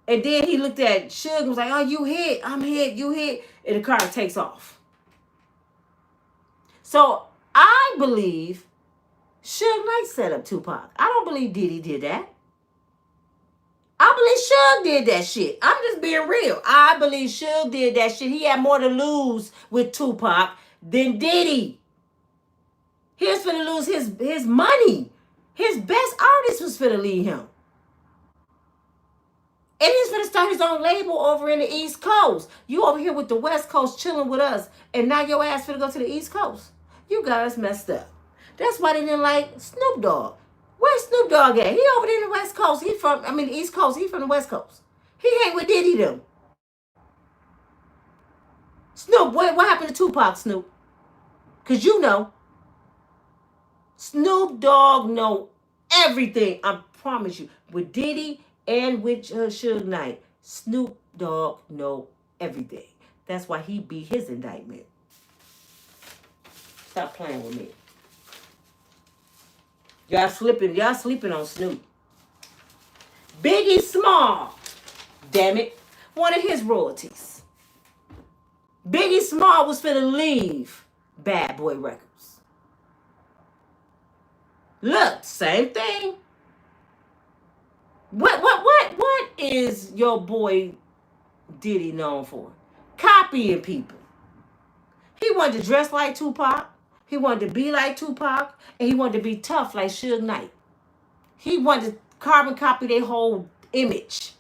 Speaker 1: And then he looked at Suge and was like, oh, you hit, I'm hit, you hit. And the car takes off. So I believe Suge Knight set up Tupac. I don't believe Diddy did that. I believe Suge did that shit. I'm just being real. I believe Suge did that shit. He had more to lose with Tupac than Diddy. He was finna lose his money. His best artist was finna leave him. And he's going to start his own label over in the East Coast. You over here with the West Coast chilling with us. And now your ass finna go to the East Coast. You guys messed up. That's why they didn't like Snoop Dogg. Where's Snoop Dogg at? He over there in the West Coast. The East Coast. He from the West Coast. He ain't with Diddy them. Snoop, what happened to Tupac, Snoop? Because you know, Snoop Dogg know everything. I promise you. With Diddy and with Suge Knight, Snoop Dogg know everything. That's why he beat his indictment. Stop playing with me. Y'all sleeping on Snoop. Biggie Small, damn it, one of his royalties. Biggie Small was finna leave Bad Boy Records. Look, same thing. What is your boy Diddy known for? Copying people. He wanted to dress like Tupac. He wanted to be like Tupac. And he wanted to be tough like Suge Knight. He wanted to carbon copy their whole image.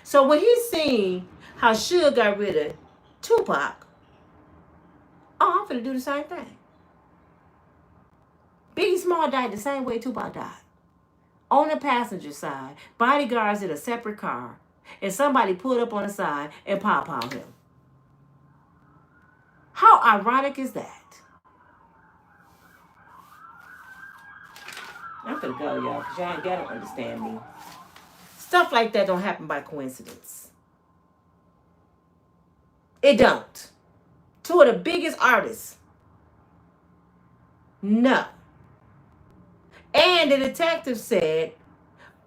Speaker 1: So when he seen how Suge got rid of Tupac, I'm finna do the same thing. Biggie Small died the same way Tupac died. On the passenger side, bodyguards in a separate car, and somebody pulled up on the side and pop-out him. How ironic is that? I'm gonna go, y'all, because y'all don't understand me. Stuff like that don't happen by coincidence. It don't. Two of the biggest artists. No. And the detective said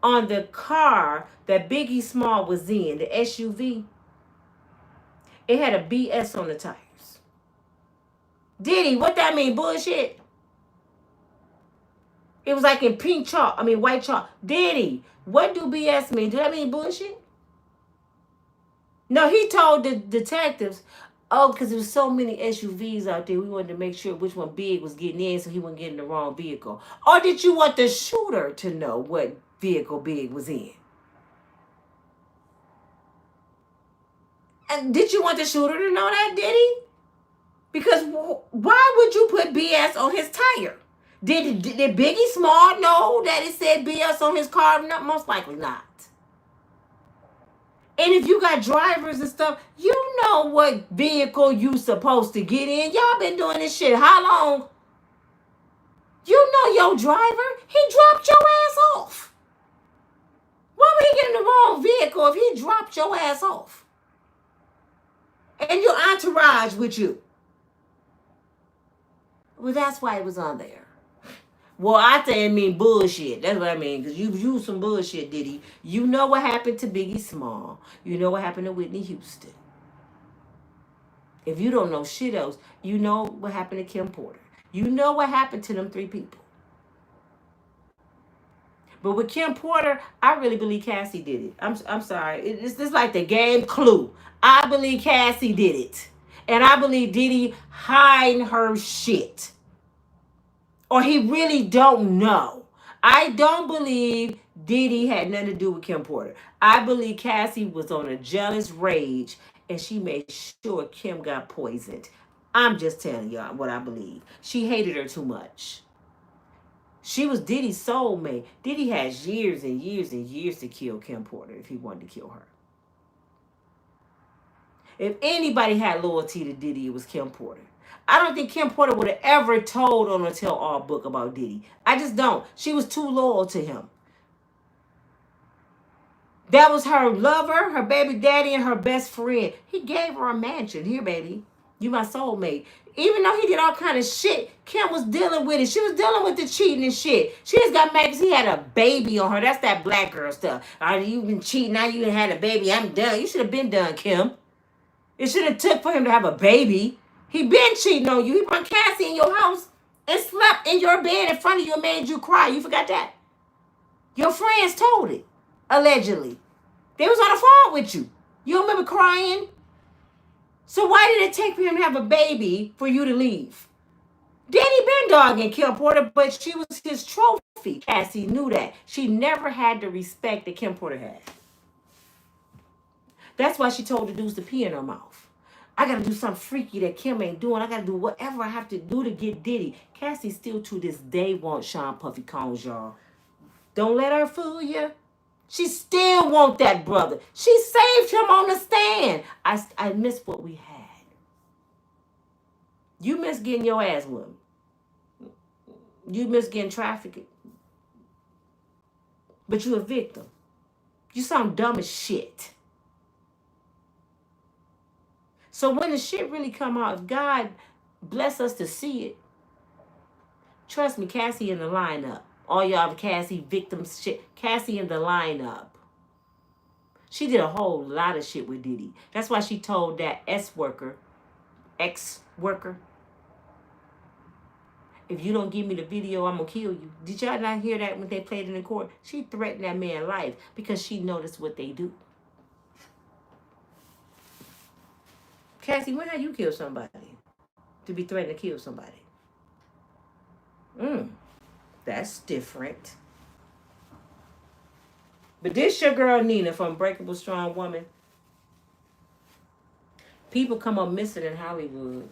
Speaker 1: on the car that Biggie Small was in, the SUV, it had a BS on the tires. Diddy, what that mean? Bullshit? It was like in white chalk. Diddy, what do BS mean? Do that mean bullshit? No, he told the detectives, because there was so many SUVs out there, we wanted to make sure which one Big was getting in so he wasn't getting the wrong vehicle. Or did you want the shooter to know what vehicle Big was in? And did you want the shooter to know that, Diddy? Because why would you put BS on his tire? Did Biggie Small know that it said BS on his car? No, most likely not. And if you got drivers and stuff, you know what vehicle you supposed to get in. Y'all been doing this shit how long? You know your driver. He dropped your ass off. Why would he get in the wrong vehicle if he dropped your ass off? And your entourage with you. Well, that's why it was on there. Well, I think it mean bullshit. That's what I mean. Because you've used some bullshit, Diddy. You know what happened to Biggie Small. You know what happened to Whitney Houston. If you don't know shit else, you know what happened to Kim Porter. You know what happened to them three people. But with Kim Porter, I really believe Cassie did it. I'm sorry. It's just like the game Clue. I believe Cassie did it. And I believe Diddy hiding her shit. Or he really don't know. I don't believe Diddy had nothing to do with Kim Porter. I believe Cassie was on a jealous rage and she made sure Kim got poisoned. I'm just telling y'all what I believe. She hated her too much. She was Diddy's soulmate. Diddy has years and years and years to kill Kim Porter if he wanted to kill her. If anybody had loyalty to Diddy, it was Kim Porter. I don't think Kim Porter would have ever told on a tell-all book about Diddy. I just don't. She was too loyal to him. That was her lover, her baby daddy, and her best friend. He gave her a mansion. Here, baby. You my soulmate. Even though he did all kind of shit, Kim was dealing with it. She was dealing with the cheating and shit. She just got mad because he had a baby on her. That's that black girl stuff. You've been cheating. Now you had a baby. I'm done. You should have been done, Kim. It should have took for him to have a baby. He been cheating on you. He brought Cassie in your house and slept in your bed in front of you and made you cry. You forgot that? Your friends told it, allegedly. They was on the phone with you. You don't remember crying? So why did it take for him to have a baby for you to leave? Diddy been dogging Kim Porter, but she was his trophy. Cassie knew that. She never had the respect that Kim Porter had. That's why she told the dudes to pee in her mouth. I got to do something freaky that Kim ain't doing. I got to do whatever I have to do to get Diddy. Cassie still to this day wants Sean Puffy Combs, y'all. Don't let her fool you. She still want that brother. She saved him on the stand. I miss what we had. You miss getting your ass whooped. You miss getting trafficked. But you a victim. You sound dumb as shit. So when the shit really come out, if God bless us to see it, trust me, Cassie in the lineup. All y'all Cassie victims shit. Cassie in the lineup. She did a whole lot of shit with Diddy. That's why she told that ex-worker, if you don't give me the video, I'm going to kill you. Did y'all not hear that when they played it in court? She threatened that man's life because she noticed what they do. Cassie, when have you killed somebody? To be threatened to kill somebody? That's different. But this your girl Nina from Unbreakable Strong Woman. People come up missing in Hollywood.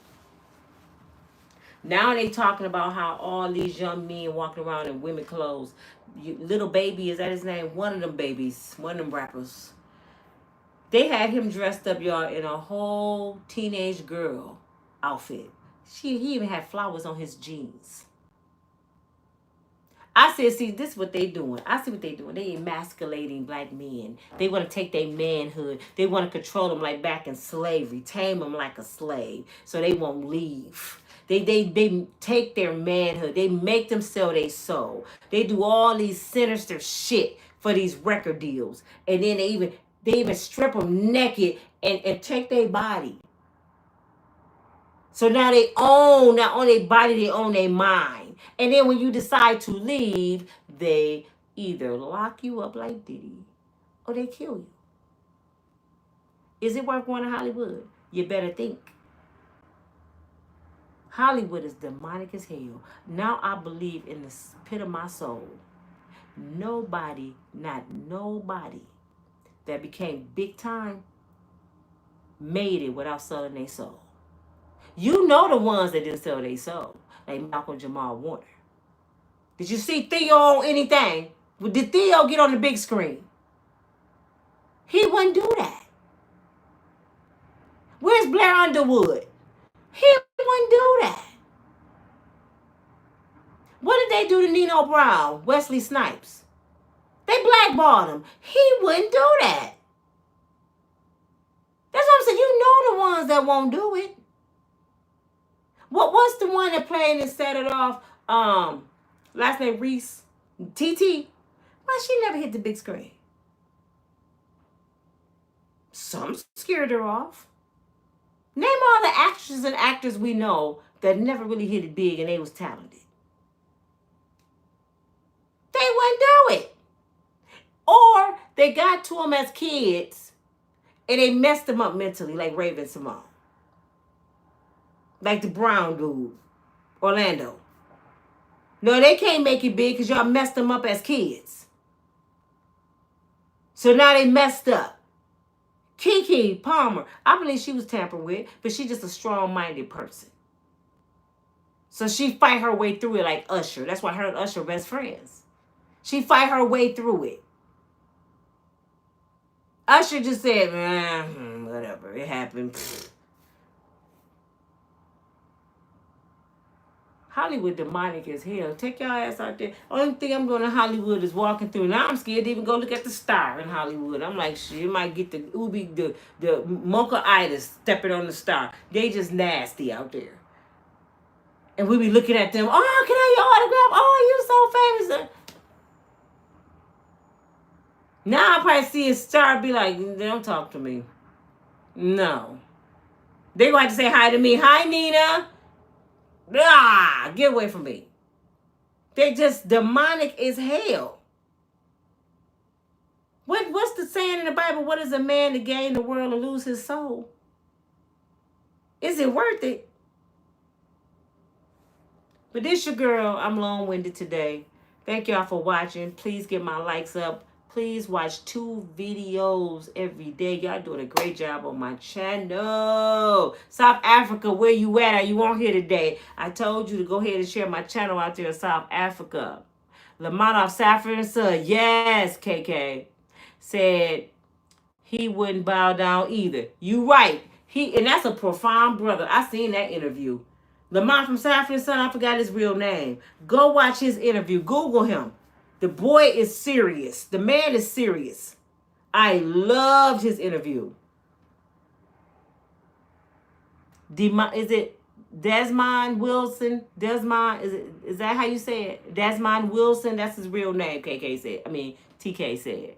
Speaker 1: Now they talking about how all these young men walking around in women clothes. Little Baby, is that his name? One of them babies. One of them rappers. They had him dressed up, y'all, in a whole teenage girl outfit. He even had flowers on his jeans. I said, see, this is what they doing. I see what they doing. They emasculating black men. They want to take their manhood. They want to control them like back in slavery. Tame them like a slave so they won't leave. They take their manhood. They make them sell their soul. They do all these sinister shit for these record deals. And then they even strip them naked and take their body. So now they own, not only their body, they own their mind. And then when you decide to leave, they either lock you up like Diddy or they kill you. Is it worth going to Hollywood? You better think. Hollywood is demonic as hell. Now I believe in the pit of my soul. Nobody, not nobody that became big time made it without selling their soul. You know the ones that didn't sell their soul. Like Malcolm Jamal Warner. Did you see Theo on anything? Did Theo get on the big screen? He wouldn't do that. Where's Blair Underwood? He wouldn't do that. What did they do to Nino Brown, Wesley Snipes? They blackballed him. He wouldn't do that. That's what I'm saying. You know the ones that won't do it. What's the one that played and set it off? Last name Reese. TT. Why she never hit the big screen? Some scared her off. Name all the actresses and actors we know that never really hit it big and they was talented. They wouldn't do it. Or they got to them as kids and they messed them up mentally like Raven Simone. Like the Brown dude, Orlando. No, they can't make it big because y'all messed them up as kids. So now they messed up. Keke Palmer, I believe she was tampered with, but she's just a strong-minded person. So she fight her way through it like Usher. That's why her and Usher are best friends. She fight her way through it. Usher just said, whatever, it happened. Hollywood demonic as hell. Take your ass out there. Only thing I'm going to Hollywood is walking through. Now I'm scared to even go look at the Star in Hollywood. I'm like, shit, it might get the mocha-itis stepping on the Star. They just nasty out there. And we be looking at them. Oh, can I have your autograph? Oh, you so famous. Now I probably see a Star and be like, don't talk to me. No. They going to say hi to me. Hi, Nina. Get away from me. They just demonic as hell. What's the saying in the Bible? What is a man to gain the world and lose his soul? Is it worth it? But this your girl. I'm long-winded today. Thank y'all for watching. Please get my likes up. Please watch 2 videos every day. Y'all doing a great job on my channel. South Africa, where you at? Are you on here today? I told you to go ahead and share my channel out there in South Africa. Lamanov Saffron Son, yes, KK, said he wouldn't bow down either. You right. And that's a profound brother. I seen that interview. Lamont from Saffron Son, I forgot his real name. Go watch his interview. Google him. The boy is serious. The man is serious. I loved his interview. Is it Desmond Wilson? Desmond, is that how you say it? Desmond Wilson, that's his real name, KK said. TK said.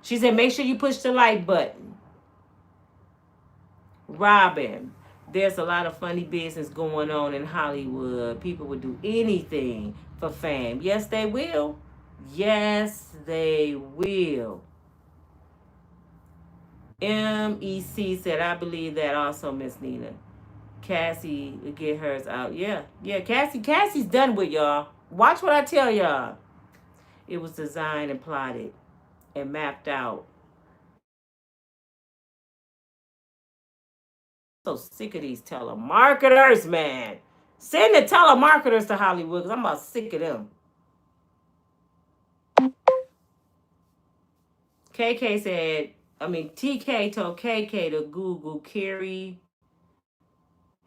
Speaker 1: She said, make sure you push the like button. Robin, there's a lot of funny business going on in Hollywood. People would do anything for fame. Yes, they will. Yes, they will. MEC said, I believe that also, Miss Nina. Cassie will get hers out. Yeah, Cassie's done with y'all. Watch what I tell y'all. It was designed and plotted and mapped out. So sick of these telemarketers, man. Send the telemarketers to Hollywood because I'm about sick of them. TK told KK to Google Carrie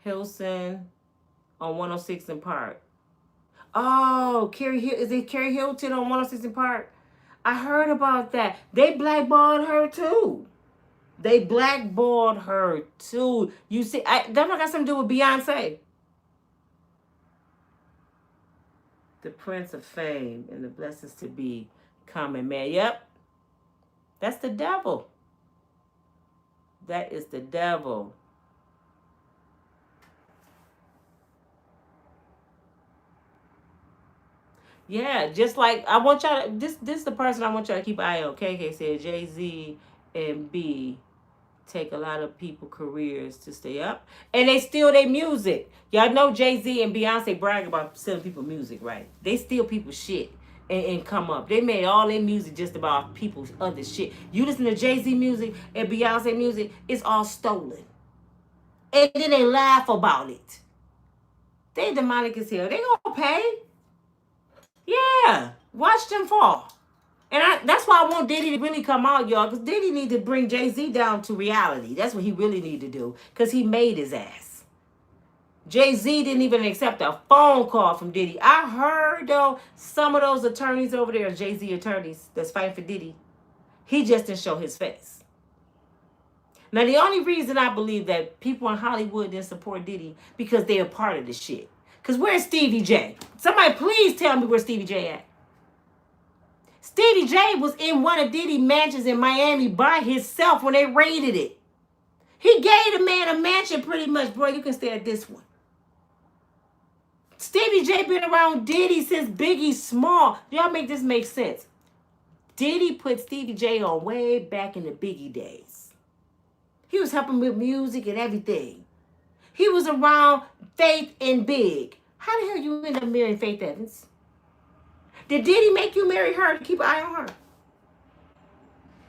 Speaker 1: Hilson on 106 in Park. Oh, is it Carrie Hilton on 106 in Park? I heard about that. They blackballed her too. You see, that got something to do with Beyonce. The Prince of Fame and the blessings to be coming, man. Yep. That's the devil. That is the devil. Yeah, just like I want y'all to, this is the person I want y'all to keep an eye on. KK said Jay-Z and B take a lot of people careers to stay up. And they steal their music. Y'all know Jay-Z and Beyonce brag about stealing people music, right? They steal people's shit and come up. They made all their music just about people's other shit. You listen to Jay-Z music and Beyonce music, it's all stolen. And then they laugh about it. They demonic as hell. They gonna pay. Yeah. Watch them fall. And that's why I want Diddy to really come out, y'all, because Diddy need to bring Jay-Z down to reality. That's what he really need to do, because he made his ass. Jay-Z didn't even accept a phone call from Diddy. I heard, though, some of those attorneys over there, Jay-Z attorneys that's fighting for Diddy, he just didn't show his face. Now, the only reason I believe that people in Hollywood didn't support Diddy, because they're a part of the shit. Because where's Stevie J? Somebody please tell me where Stevie J at. Stevie J was in one of Diddy mansions in Miami by himself when they raided it. He gave the man a mansion pretty much, bro. You can stay at this one. Stevie J been around Diddy since Biggie small. Y'all make this make sense. Diddy put Stevie J on way back in the Biggie days. He was helping with music and everything. He was around Faith and Big. How the hell you end up marrying Faith Evans? Did Diddy make you marry her to keep an eye on her?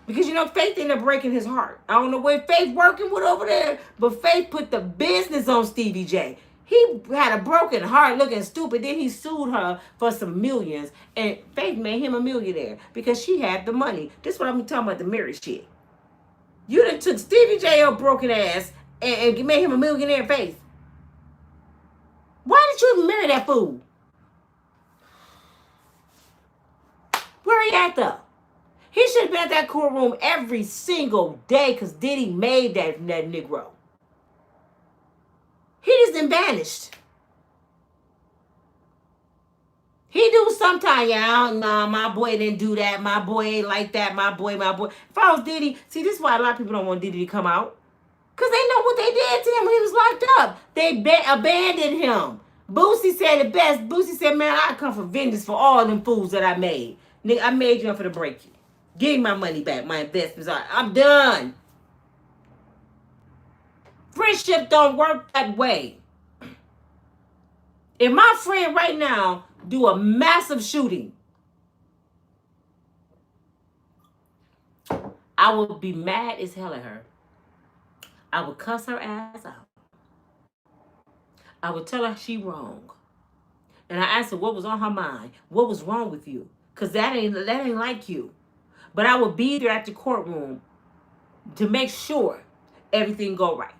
Speaker 1: Because, Faith ended up breaking his heart. I don't know where Faith working with over there, but Faith put the business on Stevie J. He had a broken heart looking stupid. Then he sued her for some millions. And Faith made him a millionaire because she had the money. This is what I'm talking about, the marriage shit. You done took Stevie J up broken ass and made him a millionaire, Faith. Why did you even marry that fool? Where he at though? He should have been at that courtroom every single day because Diddy made that Negro. He just been banished. He do sometimes, nah, my boy didn't do that. My boy ain't like that. My boy. If I was Diddy, see, this is why a lot of people don't want Diddy to come out. Because they know what they did to him when he was locked up. They abandoned him. Boosie said the best. Boosie said, man, I come for vengeance for all them fools that I made. Nigga, I made you up for the break you. Give me my money back. My investments are. I'm done. Friendship don't work that way. If my friend right now do a massive shooting, I would be mad as hell at her. I would cuss her ass out. I would tell her she wrong. And I asked her what was on her mind. What was wrong with you? Because that ain't like you. But I would be there at the courtroom to make sure everything go right.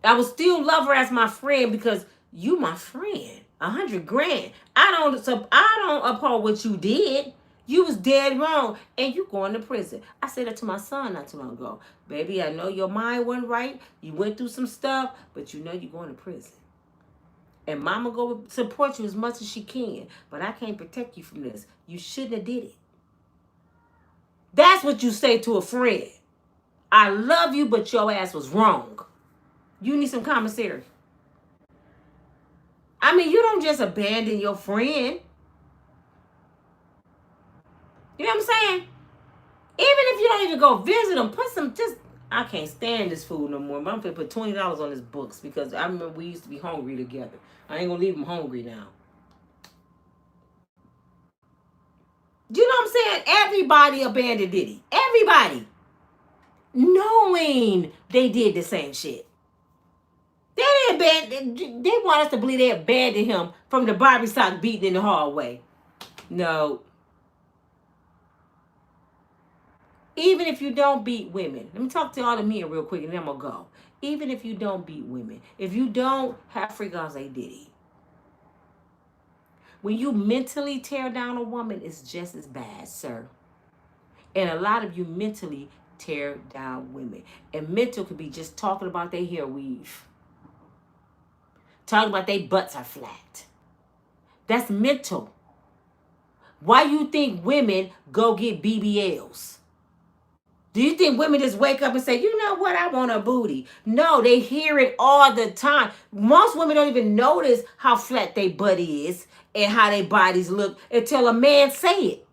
Speaker 1: I would still love her as my friend because you my friend. 100 grand. I don't uphold what you did. You was dead wrong and you going to prison. I said that to my son not too long ago. Baby, I know your mind wasn't right. You went through some stuff, but you know you're going to prison. And mama go support you as much as she can. But I can't protect you from this. You shouldn't have did it. That's what you say to a friend. I love you, but your ass was wrong. You need some commissary. I mean, you don't just abandon your friend. You know what I'm saying? Even if you don't even go visit them, put some, I can't stand this food no more. But I'm going to put $20 on his books because I remember we used to be hungry together. I ain't going to leave him hungry now. You know what I'm saying? Everybody abandoned Diddy. Everybody. Knowing they did the same shit. They want us to believe they abandoned him from the Barbie sock beating in the hallway. No. Even if you don't beat women. Let me talk to all the men real quick and then I'm going to go. Even if you don't beat women. If you don't have freak outs like Diddy. When you mentally tear down a woman, it's just as bad, sir. And a lot of you mentally tear down women. And mental could be just talking about their hair weave. Talking about their butts are flat. That's mental. Why you think women go get BBLs? Do you think women just wake up and say, you know what, I want a booty? No, they hear it all the time. Most women don't even notice how flat their butt is and how their bodies look until a man say it.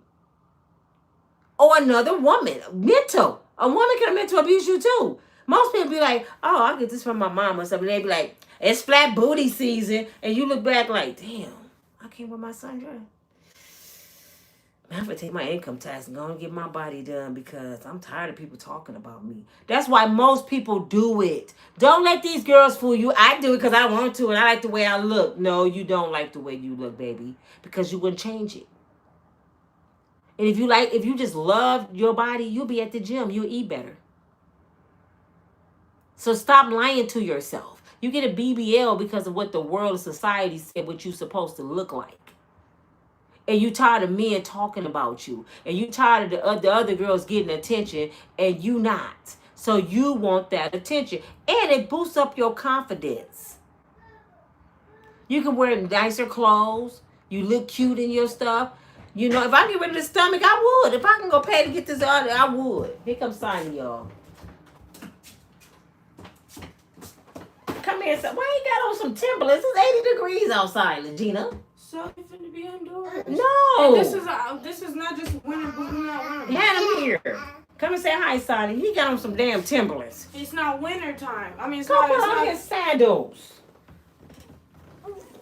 Speaker 1: Or another woman. Mental. A woman can mental abuse you too. Most people be like, oh, I get this from my mom or something. They be like, it's flat booty season. And you look back like, damn, I can't wear my sundress. I'm going to take my income tax and go and get my body done because I'm tired of people talking about me. That's why most people do it. Don't let these girls fool you. I do it because I want to and I like the way I look. No, you don't like the way you look, baby, because you wouldn't change it. And if you just love your body, you'll be at the gym. You'll eat better. So stop lying to yourself. You get a BBL because of what the world and society said what you're supposed to look like. And you tired of men talking about you. And you tired of the other girls getting attention and you not. So you want that attention. And it boosts up your confidence. You can wear nicer clothes. You look cute in your stuff. You know, if I get rid of the stomach, I would. If I can go pay to get this out, I would. Here comes Sonny, y'all. Come here. Why you got on some Timberlands? It's 80 degrees outside, Legina.
Speaker 2: So you finna be indoors?
Speaker 1: No.
Speaker 2: And this is not just winter, but we're not winter.
Speaker 1: Had him here. Come and say hi, Sonny. He got on some damn Timberlands.
Speaker 2: It's not winter time. I mean, it's
Speaker 1: Go
Speaker 2: not.
Speaker 1: put
Speaker 2: It's
Speaker 1: on
Speaker 2: not
Speaker 1: his sandals.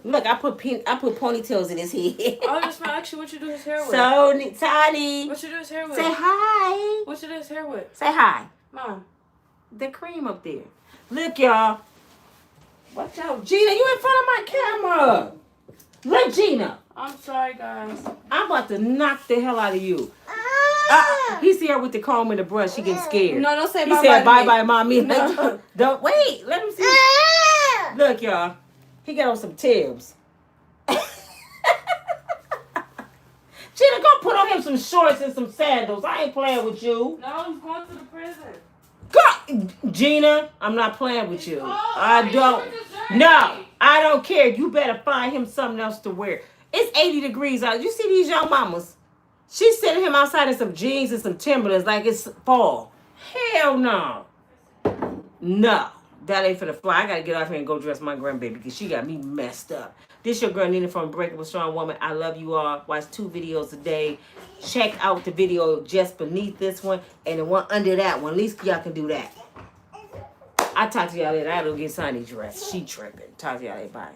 Speaker 1: Look, I put ponytails in his head.
Speaker 2: Oh, that's not actually what you do his hair with.
Speaker 1: So, Sonny.
Speaker 2: What you do his hair with?
Speaker 1: Say hi.
Speaker 2: What you do his hair with?
Speaker 1: Say hi.
Speaker 2: Mom.
Speaker 1: The cream up there. Look, y'all. Watch out. Gina, you in front of my camera. Look, Gina.
Speaker 2: I'm sorry, guys.
Speaker 1: I'm about to knock the hell out of you. He see her with the comb and the brush. She getting scared.
Speaker 2: No, don't say
Speaker 1: he
Speaker 2: bye-bye.
Speaker 1: He said
Speaker 2: to
Speaker 1: bye-bye,
Speaker 2: me.
Speaker 1: mommy.
Speaker 2: No.
Speaker 1: Don't wait. Let him see. Look, y'all. He got on some Timbs. Gina, go put on him some shorts and some sandals. I ain't playing with you.
Speaker 2: No, he's going to the prison.
Speaker 1: Go, Gina. I'm not playing with you. I don't. No, I don't care. You better find him something else to wear. It's 80 degrees out. You see these young mamas? She's sending him outside in some jeans and some Timberlands like it's fall. Hell no. No. That ain't for the fly. I gotta get off here and go dress my grandbaby because she got me messed up. This your girl Nina from Unbreakable Strong Woman. I love you all. Watch 2 videos a day. Check out the video just beneath this one and the one under that one. At least y'all can do that. I'll talk to y'all later. I gotta go get Sonny dressed. She tripping. Talk to y'all later. Bye.